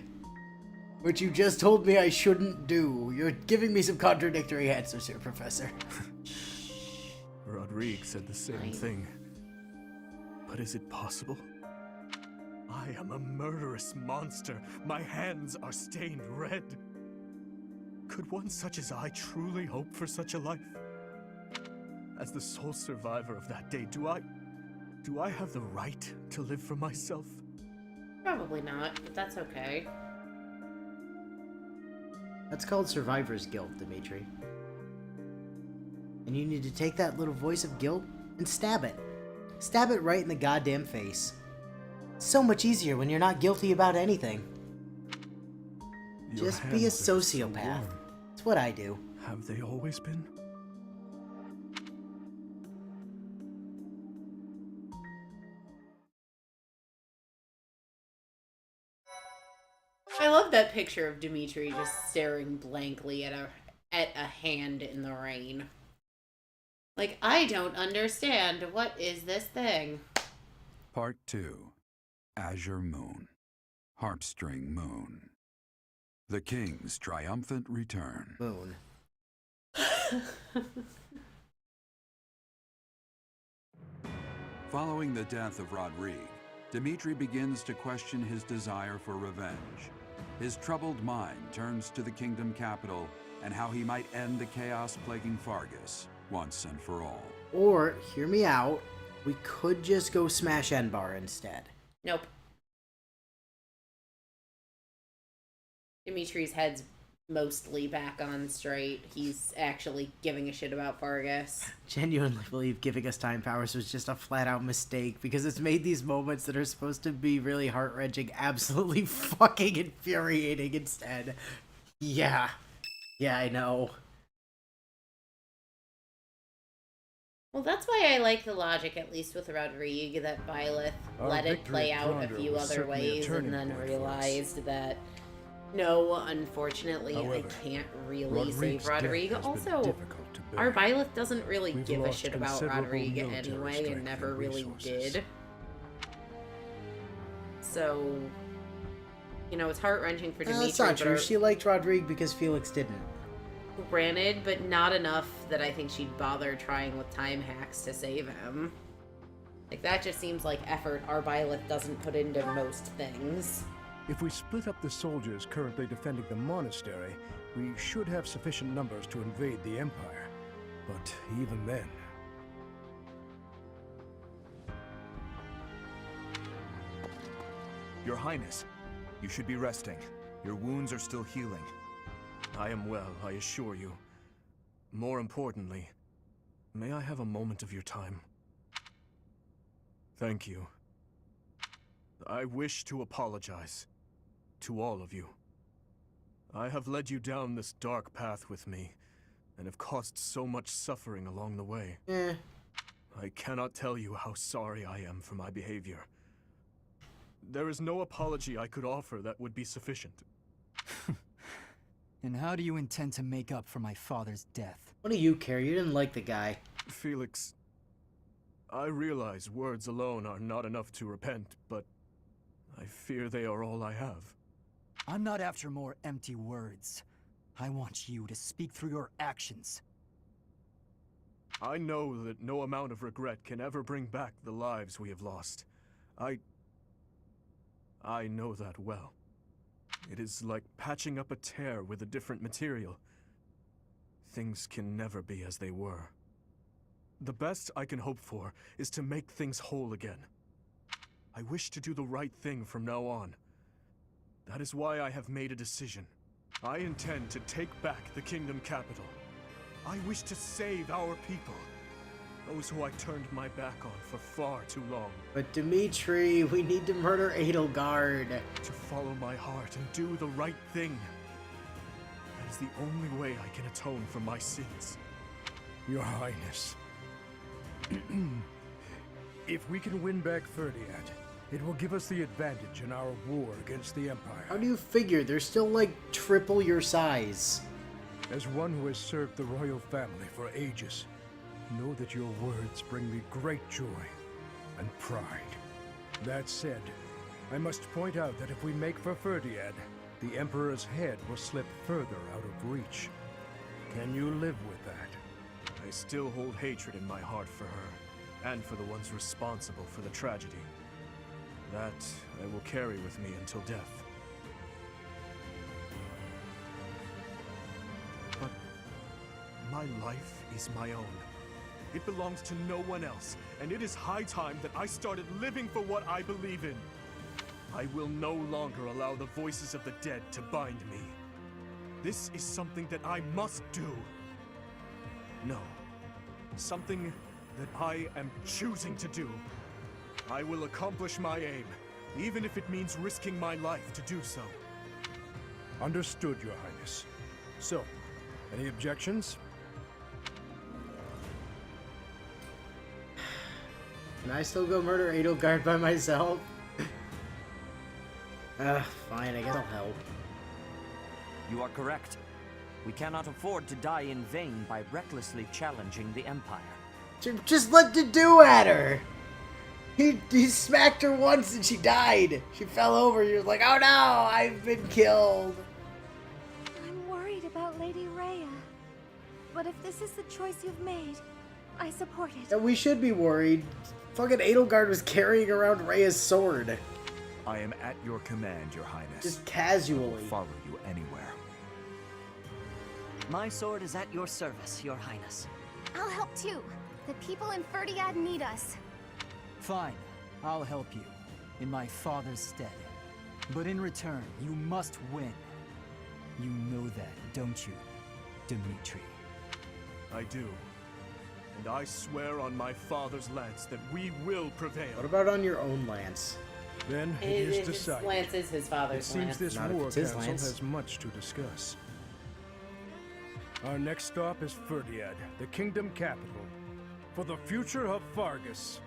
Which you just told me I shouldn't do. You're giving me some contradictory answers here, Professor. Rodrigue said the same thing. But is it possible? I am a murderous monster. My hands are stained red. Could one such as I truly hope for such a life? As the sole survivor of that day, do I have the right to live for myself? Probably not, but that's okay. That's called survivor's guilt, Dimitri. And you need to take that little voice of guilt and stab it. Stab it right in the goddamn face. It's so much easier when you're not guilty about anything. Just be a sociopath. That's what I do. Have they always been? I love that picture of Dimitri just staring blankly at a hand in the rain. Like, I don't understand. What is this thing? Part 2. Azure Moon. Harpstring Moon. The King's Triumphant Return. Moon. Following the death of Rodrigue, Dimitri begins to question his desire for revenge. His troubled mind turns to the kingdom capital and how he might end the chaos plaguing Fargus once and for all. Or, hear me out, we could just go smash Enbar instead. Nope. Dimitri's head's mostly back on straight. He's actually giving a shit about Fargus. Genuinely believe giving us time powers was just a flat-out mistake, because it's made these moments that are supposed to be really heart-wrenching absolutely fucking infuriating instead. Yeah. Yeah, I know. Well, that's why I like the logic, at least with Rodrigue, that Byleth let it play out a few other ways and then realized that, no, unfortunately, I can't really save Rodrigue. Also, our Byleth doesn't really give a shit about Rodrigue anyway and never really did. So, you know, it's heart-wrenching for Dimitri. That's not true. She liked Rodrigue because Felix didn't. Granted, but not enough that I think she'd bother trying with time hacks to save him. Like, that just seems like effort our Byleth doesn't put into most things. If we split up the soldiers currently defending the monastery, we should have sufficient numbers to invade the Empire. But even then... Your Highness, you should be resting. Your wounds are still healing. I am well, I assure you. More importantly, may I have a moment of your time? Thank you. I wish to apologize to all of you. I have led you down this dark path with me, and have caused so much suffering along the way. I cannot tell you how sorry I am for my behavior. There is no apology I could offer that would be sufficient. And how do you intend to make up for my father's death? What do you care? You didn't like the guy. Felix, I realize words alone are not enough to repent, but I fear they are all I have. I'm not after more empty words. I want you to speak through your actions. I know that no amount of regret can ever bring back the lives we have lost. I know that well. It is like patching up a tear with a different material. Things can never be as they were. The best I can hope for is to make things whole again. I wish to do the right thing from now on. That is why I have made a decision. I intend to take back the Kingdom Capital. I wish to save our people. Those who I turned my back on for far too long. But Dimitri, we need to murder Edelgard. To follow my heart and do the right thing. That is the only way I can atone for my sins. Your Highness. If we can win back Ferdiad, it will give us the advantage in our war against the Empire. How do you figure? They're still like triple your size. As one who has served the royal family for ages, know that your words bring me great joy and pride. That said, I must point out that if we make for Ferdiad, the Emperor's head will slip further out of reach. Can you live with that? I still hold hatred in my heart for her, and for the ones responsible for the tragedy. That I will carry with me until death. But my life is my own. It belongs to no one else, and it is high time that I started living for what I believe in. I will no longer allow the voices of the dead to bind me. This is something that I must do. No, something that I am choosing to do. I will accomplish my aim, even if it means risking my life to do so. Understood, Your Highness. So, any objections? Can I still go murder Edelgard by myself? Fine, I guess I'll help. You are correct. We cannot afford to die in vain by recklessly challenging the Empire. Just let the do at her! He smacked her once and she died! She fell over, you're like, oh no, I've been killed! I'm worried about Lady Rhea. But if this is the choice you've made, I support it. And we should be worried. Fucking Edelgard was carrying around Rhea's sword. I am at your command, Your Highness. Just casually. I will follow you anywhere. My sword is at your service, Your Highness. I'll help too. The people in Ferdiad need us. Fine, I'll help you, in my father's stead. But in return, you must win. You know that, don't you, Dimitri? I do. And I swear on my father's lance that we will prevail. What about on your own lance? Then it is decided. His lance is his It father's seems lance. this Not if war it's his council lance. has much to discuss. Our next stop is Ferdiad, the kingdom capital, for the future of Fargus.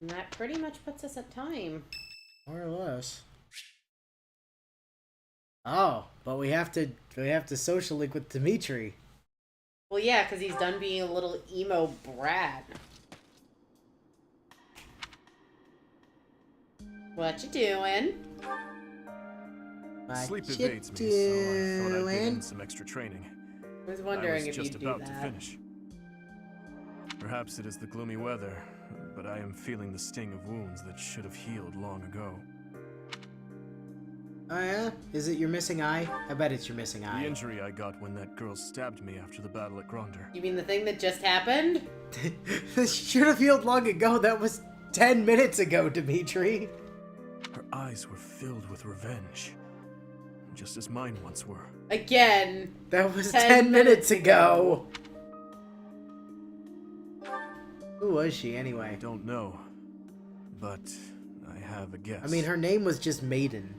And that pretty much puts us at time. More or less. Oh, but we have to social link with Dimitri. Well, yeah, because he's done being a little emo brat. What you doing? Sleep What evades you me, so I thought I'd get doing? in some extra training. I was wondering I if was you'd just do about that. to finish. Perhaps it is the gloomy weather, but I am feeling the sting of wounds that should have healed long ago. Oh yeah? Is it your missing eye? I bet it's your missing The eye. injury I got when that girl stabbed me after the battle at Gronder. You mean the thing that just happened? This should have healed long ago. That was 10 minutes ago, Dimitri. Her eyes were filled with revenge, just as mine once were. Again. That was 10 10 minutes ago. Who was she anyway? Don't know, but I have a guess. I mean, her name was just Maiden.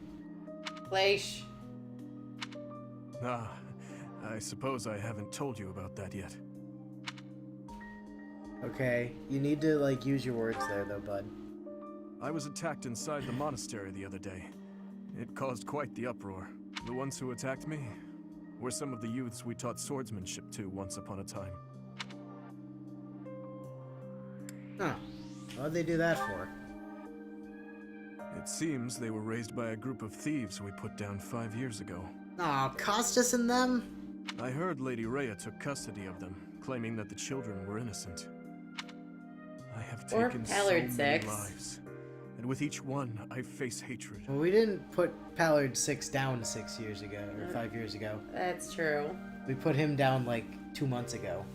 Fleisch. Ah, I suppose I haven't told you about that yet. Okay, you need to, like, use your words there, though, bud. I was attacked inside the monastery the other day. It caused quite the uproar. The ones who attacked me were some of the youths we taught swordsmanship to once upon a time. Huh. What'd they do that for? It seems they were raised by a group of thieves we put down 5 years ago. Aw, Costas and them? I heard Lady Rhea took custody of them, claiming that the children were innocent. I have Or taken so Pallard many 6. lives, and with each one, I face hatred. Well, we didn't put Pallard 6 down 6 years ago, or 5 years ago. That's true. We put him down like 2 months ago.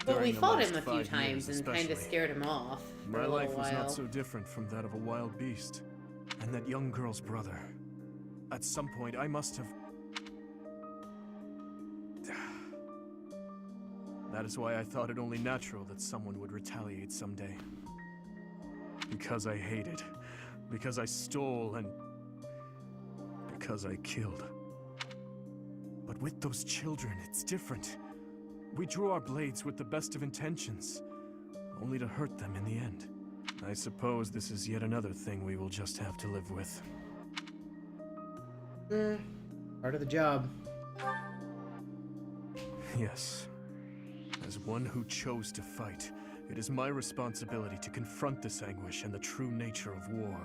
But we During the fought last him a few 5 times years and kind of especially, scared him off for my a little life was while. not so different from that of a wild beast. And that young girl's brother. At some point, I must have... That is why I thought it only natural that someone would retaliate someday. Because I hated. Because I stole and... because I killed. But with those children, it's different. We drew our blades with the best of intentions, only to hurt them in the end. I suppose this is yet another thing we will just have to live with. Part of the job. Yes. As one who chose to fight, it is my responsibility to confront this anguish and the true nature of war.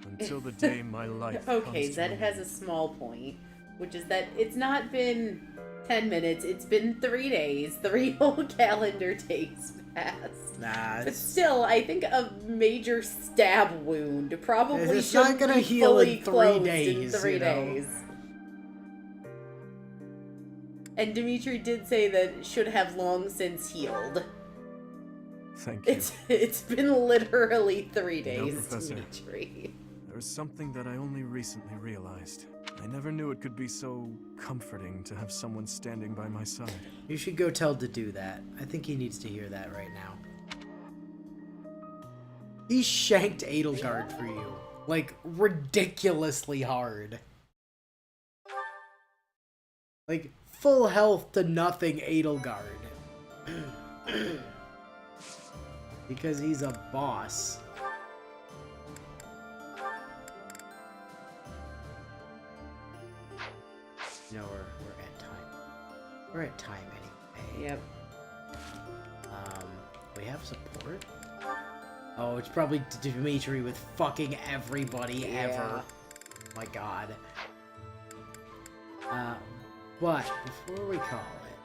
Until the day my life Okay, comes to Zed an has a small point, which is that it's not been 10 minutes, it's been 3 days. 3 whole calendar days passed. Nah, But still, I think a major stab wound probably it's not shouldn't gonna be heal fully in 3 closed days, in 3 you know? days. And Dimitri did say that it should have long since healed. Thank you. It's been literally 3 You know, days, Professor, Dimitri. there is something that I only recently realized. I never knew it could be so comforting to have someone standing by my side. You should go tell Dedu that. I think he needs to hear that right now. He shanked Edelgard for you. Like, ridiculously hard. Like, full health to nothing Edelgard. Because he's a boss. No, we're at time. We're at time anyway. Yep. We have support? Oh, it's probably Dimitri with fucking everybody ever. My god. But before we call it,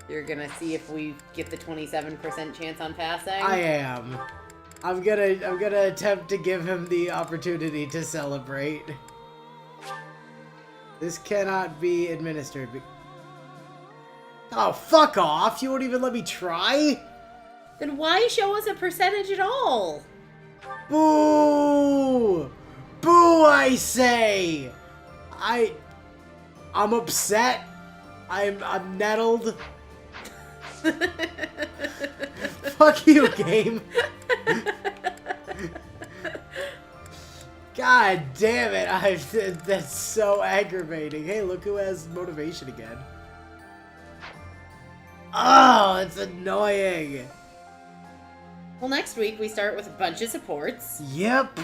You're gonna see if we get the 27% chance on passing? I am. I'm gonna attempt to give him the opportunity to celebrate. This cannot be administered. Oh, fuck off! You won't even let me try? Then why show us a percentage at all? Boo! Boo, I say! I'm upset. I'm nettled. Fuck you, game. God damn it! That's so aggravating. Hey, look who has motivation again. Oh, it's annoying. Well, next week we start with a bunch of supports. Yep.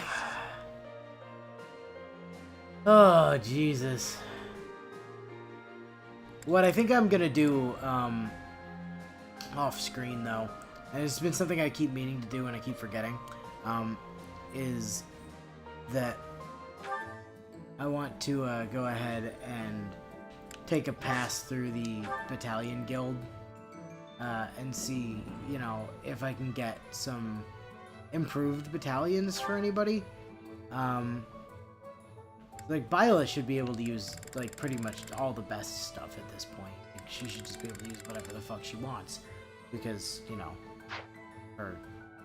Oh, Jesus. What I think I'm gonna do, off screen though, and it's been something I keep meaning to do and I keep forgetting, is that I want to go ahead and take a pass through the battalion guild and see, you know, if I can get some improved battalions for anybody. Like, Byla should be able to use, like, pretty much all the best stuff at this point. Like, she should just be able to use whatever the fuck she wants. Because, you know,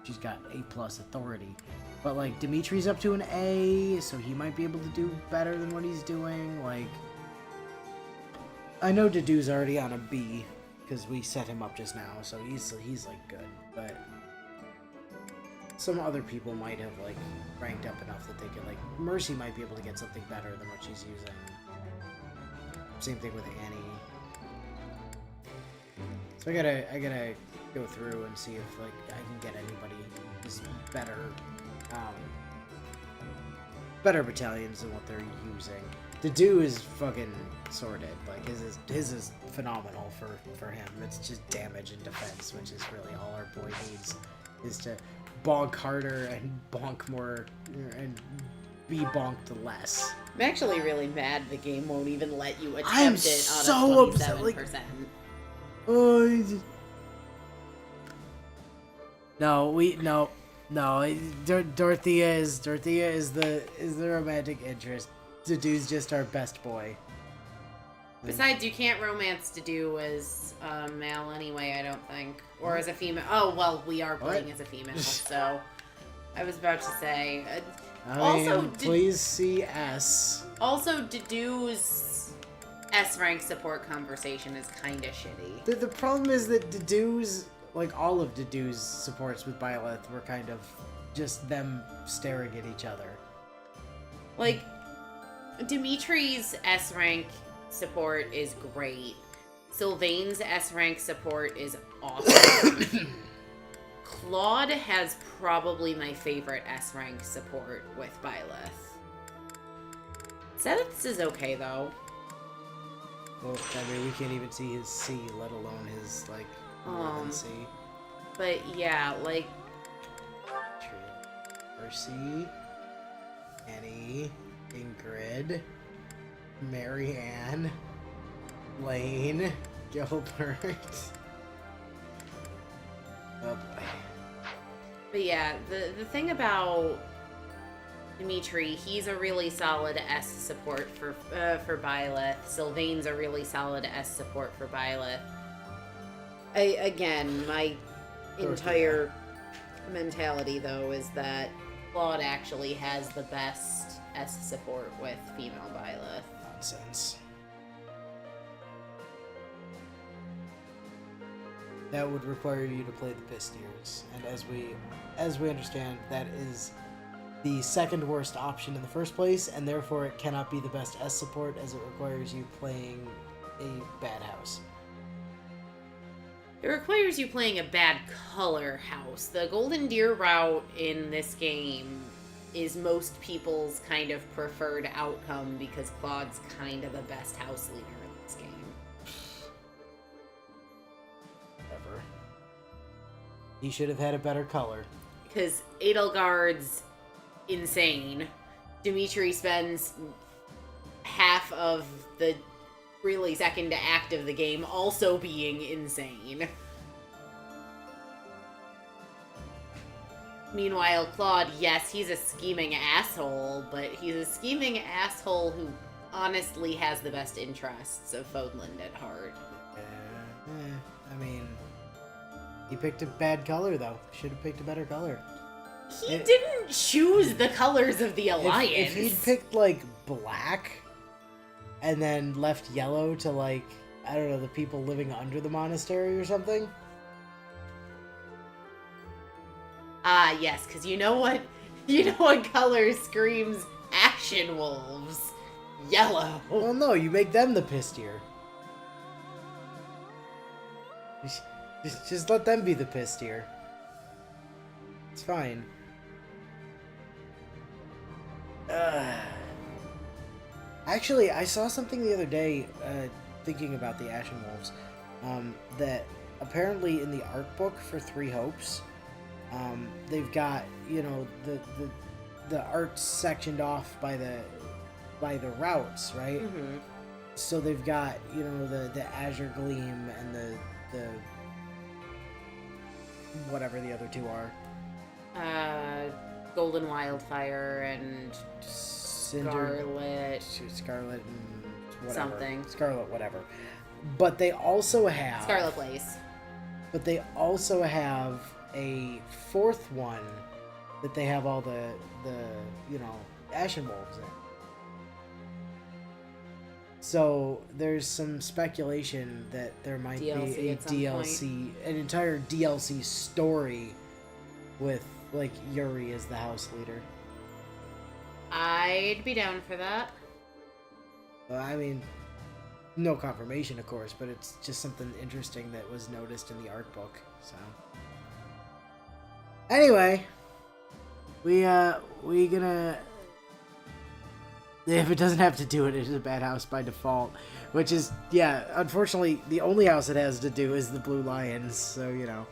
she's got A+ authority. But, like, Dimitri's up to an A, so he might be able to do better than what he's doing. Like, I know Dedu's already on a B, because we set him up just now, so he's like, good. But some other people might have, like, ranked up enough that they could, like, Mercy might be able to get something better than what she's using. Same thing with Annie. So I gotta go through and see if, like, I can get anybody just better, better battalions than what they're using. Dedu is fucking sorted. Like, his is phenomenal for him. It's just damage and defense, which is really all our boy needs, is to bonk harder and bonk more and be bonked less. I'm actually really mad the game won't even let you attempt I am it on so a 27%. upset. Like, Oh, Dorothea is the romantic interest. Dedue's just our best boy. Besides, you can't romance Dedue as a male anyway, I don't think. Or as a female. Oh, well, we are playing as a female, so... I was about to say... Please see S. Also, Dedue's S-rank support conversation is kinda shitty. The problem is that Dedue's... Like, all of Dedue's supports with Byleth were kind of just them staring at each other. Like, Dimitri's S-rank support is great. Sylvain's S-rank support is awesome. Claude has probably my favorite S-rank support with Byleth. Seth's is okay, though. Well, I mean, we can't even see his C, let alone his, like, more than C. But, yeah, like... Mercy, Annie, Ingrid, Marianne, Lane, Gilbert. Oh boy. But yeah, the thing about Dimitri, he's a really solid S support for Byleth. Sylvain's a really solid S support for Byleth. Again, my entire mentality though is that Claude actually has the best S support with female Byleth. Nonsense. That would require you to play the Pistiers, and as we understand, that is the second worst option in the first place, and therefore it cannot be the best S support as it requires you playing a bad house. It requires you playing a bad color house. The Golden Deer route in this game is most people's kind of preferred outcome because Claude's kind of the best house leader in this game. Whatever. He should have had a better color. Because Edelgard's insane. Dimitri spends half of the really second act of the game also being insane. Meanwhile, Claude, yes, he's a scheming asshole, but he's a scheming asshole who honestly has the best interests of Fodland at heart. I mean, he picked a bad color, though. Should have picked a better color. He didn't choose the colors of the Alliance. If he'd picked, like, black, and then left yellow to, like, I don't know, the people living under the monastery or something. Ah, yes, because you know what? You know what color screams Ashen Wolves? Yellow. Well, no, you make them the Pistier. Just let them be the Pistier. It's fine. Actually, I saw something the other day, thinking about the Ashen Wolves, that apparently in the art book for Three Hopes, they've got, you know, the art sectioned off by the routes, right? Mm-hmm. So they've got, you know, the Azure Gleam and the whatever the other two are. Golden Wildfire and Scarlet and whatever. Something. Scarlet, whatever. But they also have... Scarlet Blaze. But they also have a fourth one that they have all the you know, Ashen Wolves in. So there's some speculation that there might be a DLC, an entire DLC story with, like, Yuri as the house leader. I'd be down for that. Well, I mean, no confirmation, of course, but it's just something interesting that was noticed in the art book, so. Anyway, we gonna... If it doesn't have to do it, it's a bad house by default. Which is, yeah, unfortunately, the only house it has to do is the Blue Lions, so, you know,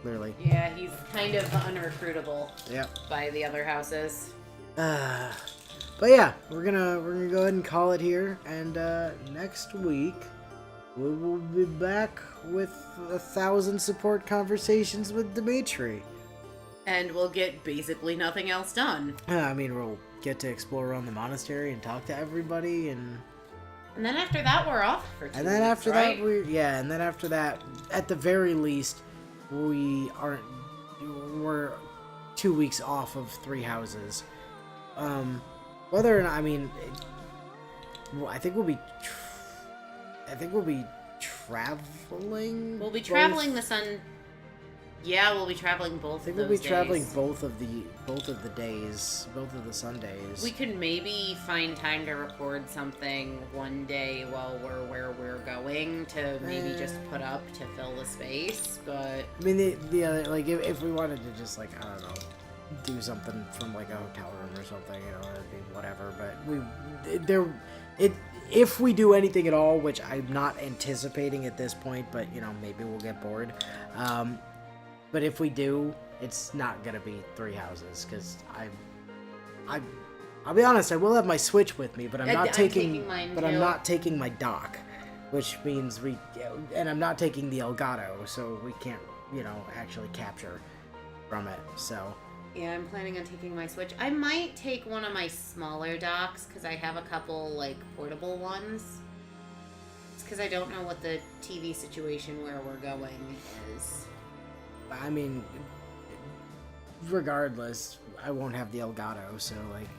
clearly. Yeah, he's kind of unrecruitable. Yep. By the other houses. But yeah, we're gonna go ahead and call it here, and next week we will be back with 1,000 support conversations with Dimitri. And we'll get basically nothing else done. I mean, we'll get to explore around the monastery and talk to everybody, and then after that, we're off for 2 weeks, and then after right? that, and then after that, at the very least, we're 2 weeks off of Three Houses. Whether or not, I mean, I think we'll be traveling. We'll be traveling the sun. Yeah, we'll be traveling both. I think of we'll those be traveling days. both of the days, both of the Sundays. We could maybe find time to record something one day while we're where we're going to maybe just put up to fill the space, but I mean, the other, like, if we wanted to just, like, I don't know, do something from, like, a hotel room or something, you know, it'd be whatever, but if we do anything at all, which I'm not anticipating at this point, but, you know, maybe we'll get bored, but if we do, it's not gonna be Three Houses, because I'll be honest, I will have my Switch with me, but I'm not taking mine but too. I'm not taking my dock, which means and I'm not taking the Elgato, so we can't, you know, actually capture from it, so. yeah, I'm planning on taking my Switch. I might take one of my smaller docks because I have a couple like portable ones. It's because I don't know what the TV situation where we're going is. I mean, regardless, I won't have the Elgato, so, like,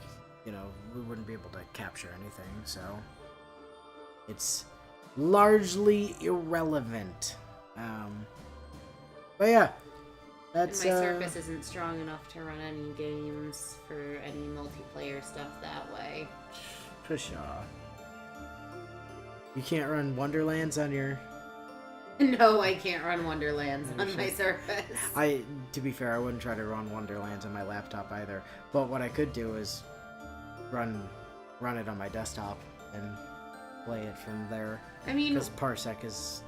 you know, we wouldn't be able to capture anything, so it's largely irrelevant. But yeah, that's And my Surface isn't strong enough to run any games for any multiplayer stuff that way. Pshaw. You can't run Wonderlands on your... No, I can't run Wonderlands on my Surface. To be fair, I wouldn't try to run Wonderlands on my laptop either. But what I could do is run it on my desktop and play it from there. I mean, because Parsec is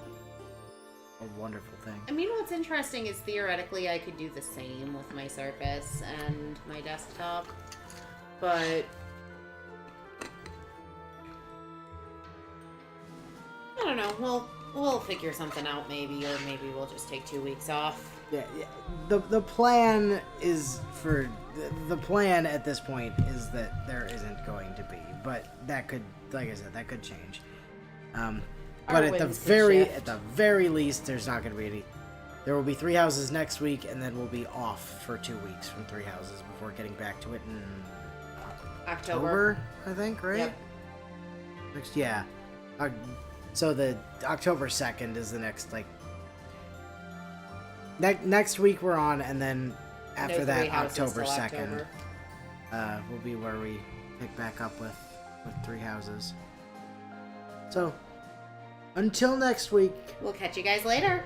a wonderful thing. I mean, what's interesting is theoretically I could do the same with my Surface and my desktop, but I don't know. We'll figure something out maybe, or maybe we'll just take 2 weeks off. Yeah. The plan is the plan at this point is that there isn't going to be, but that could, like I said, that could change. But at the very least, there's not going to be any. There will be Three Houses next week, and then we'll be off for 2 weeks from Three Houses before getting back to it in October, I think, right? Yep. So the October 2nd is the next, like, next week we're on, and then after that, October 2nd will be where we pick back up with Three Houses. So, until next week. We'll catch you guys later.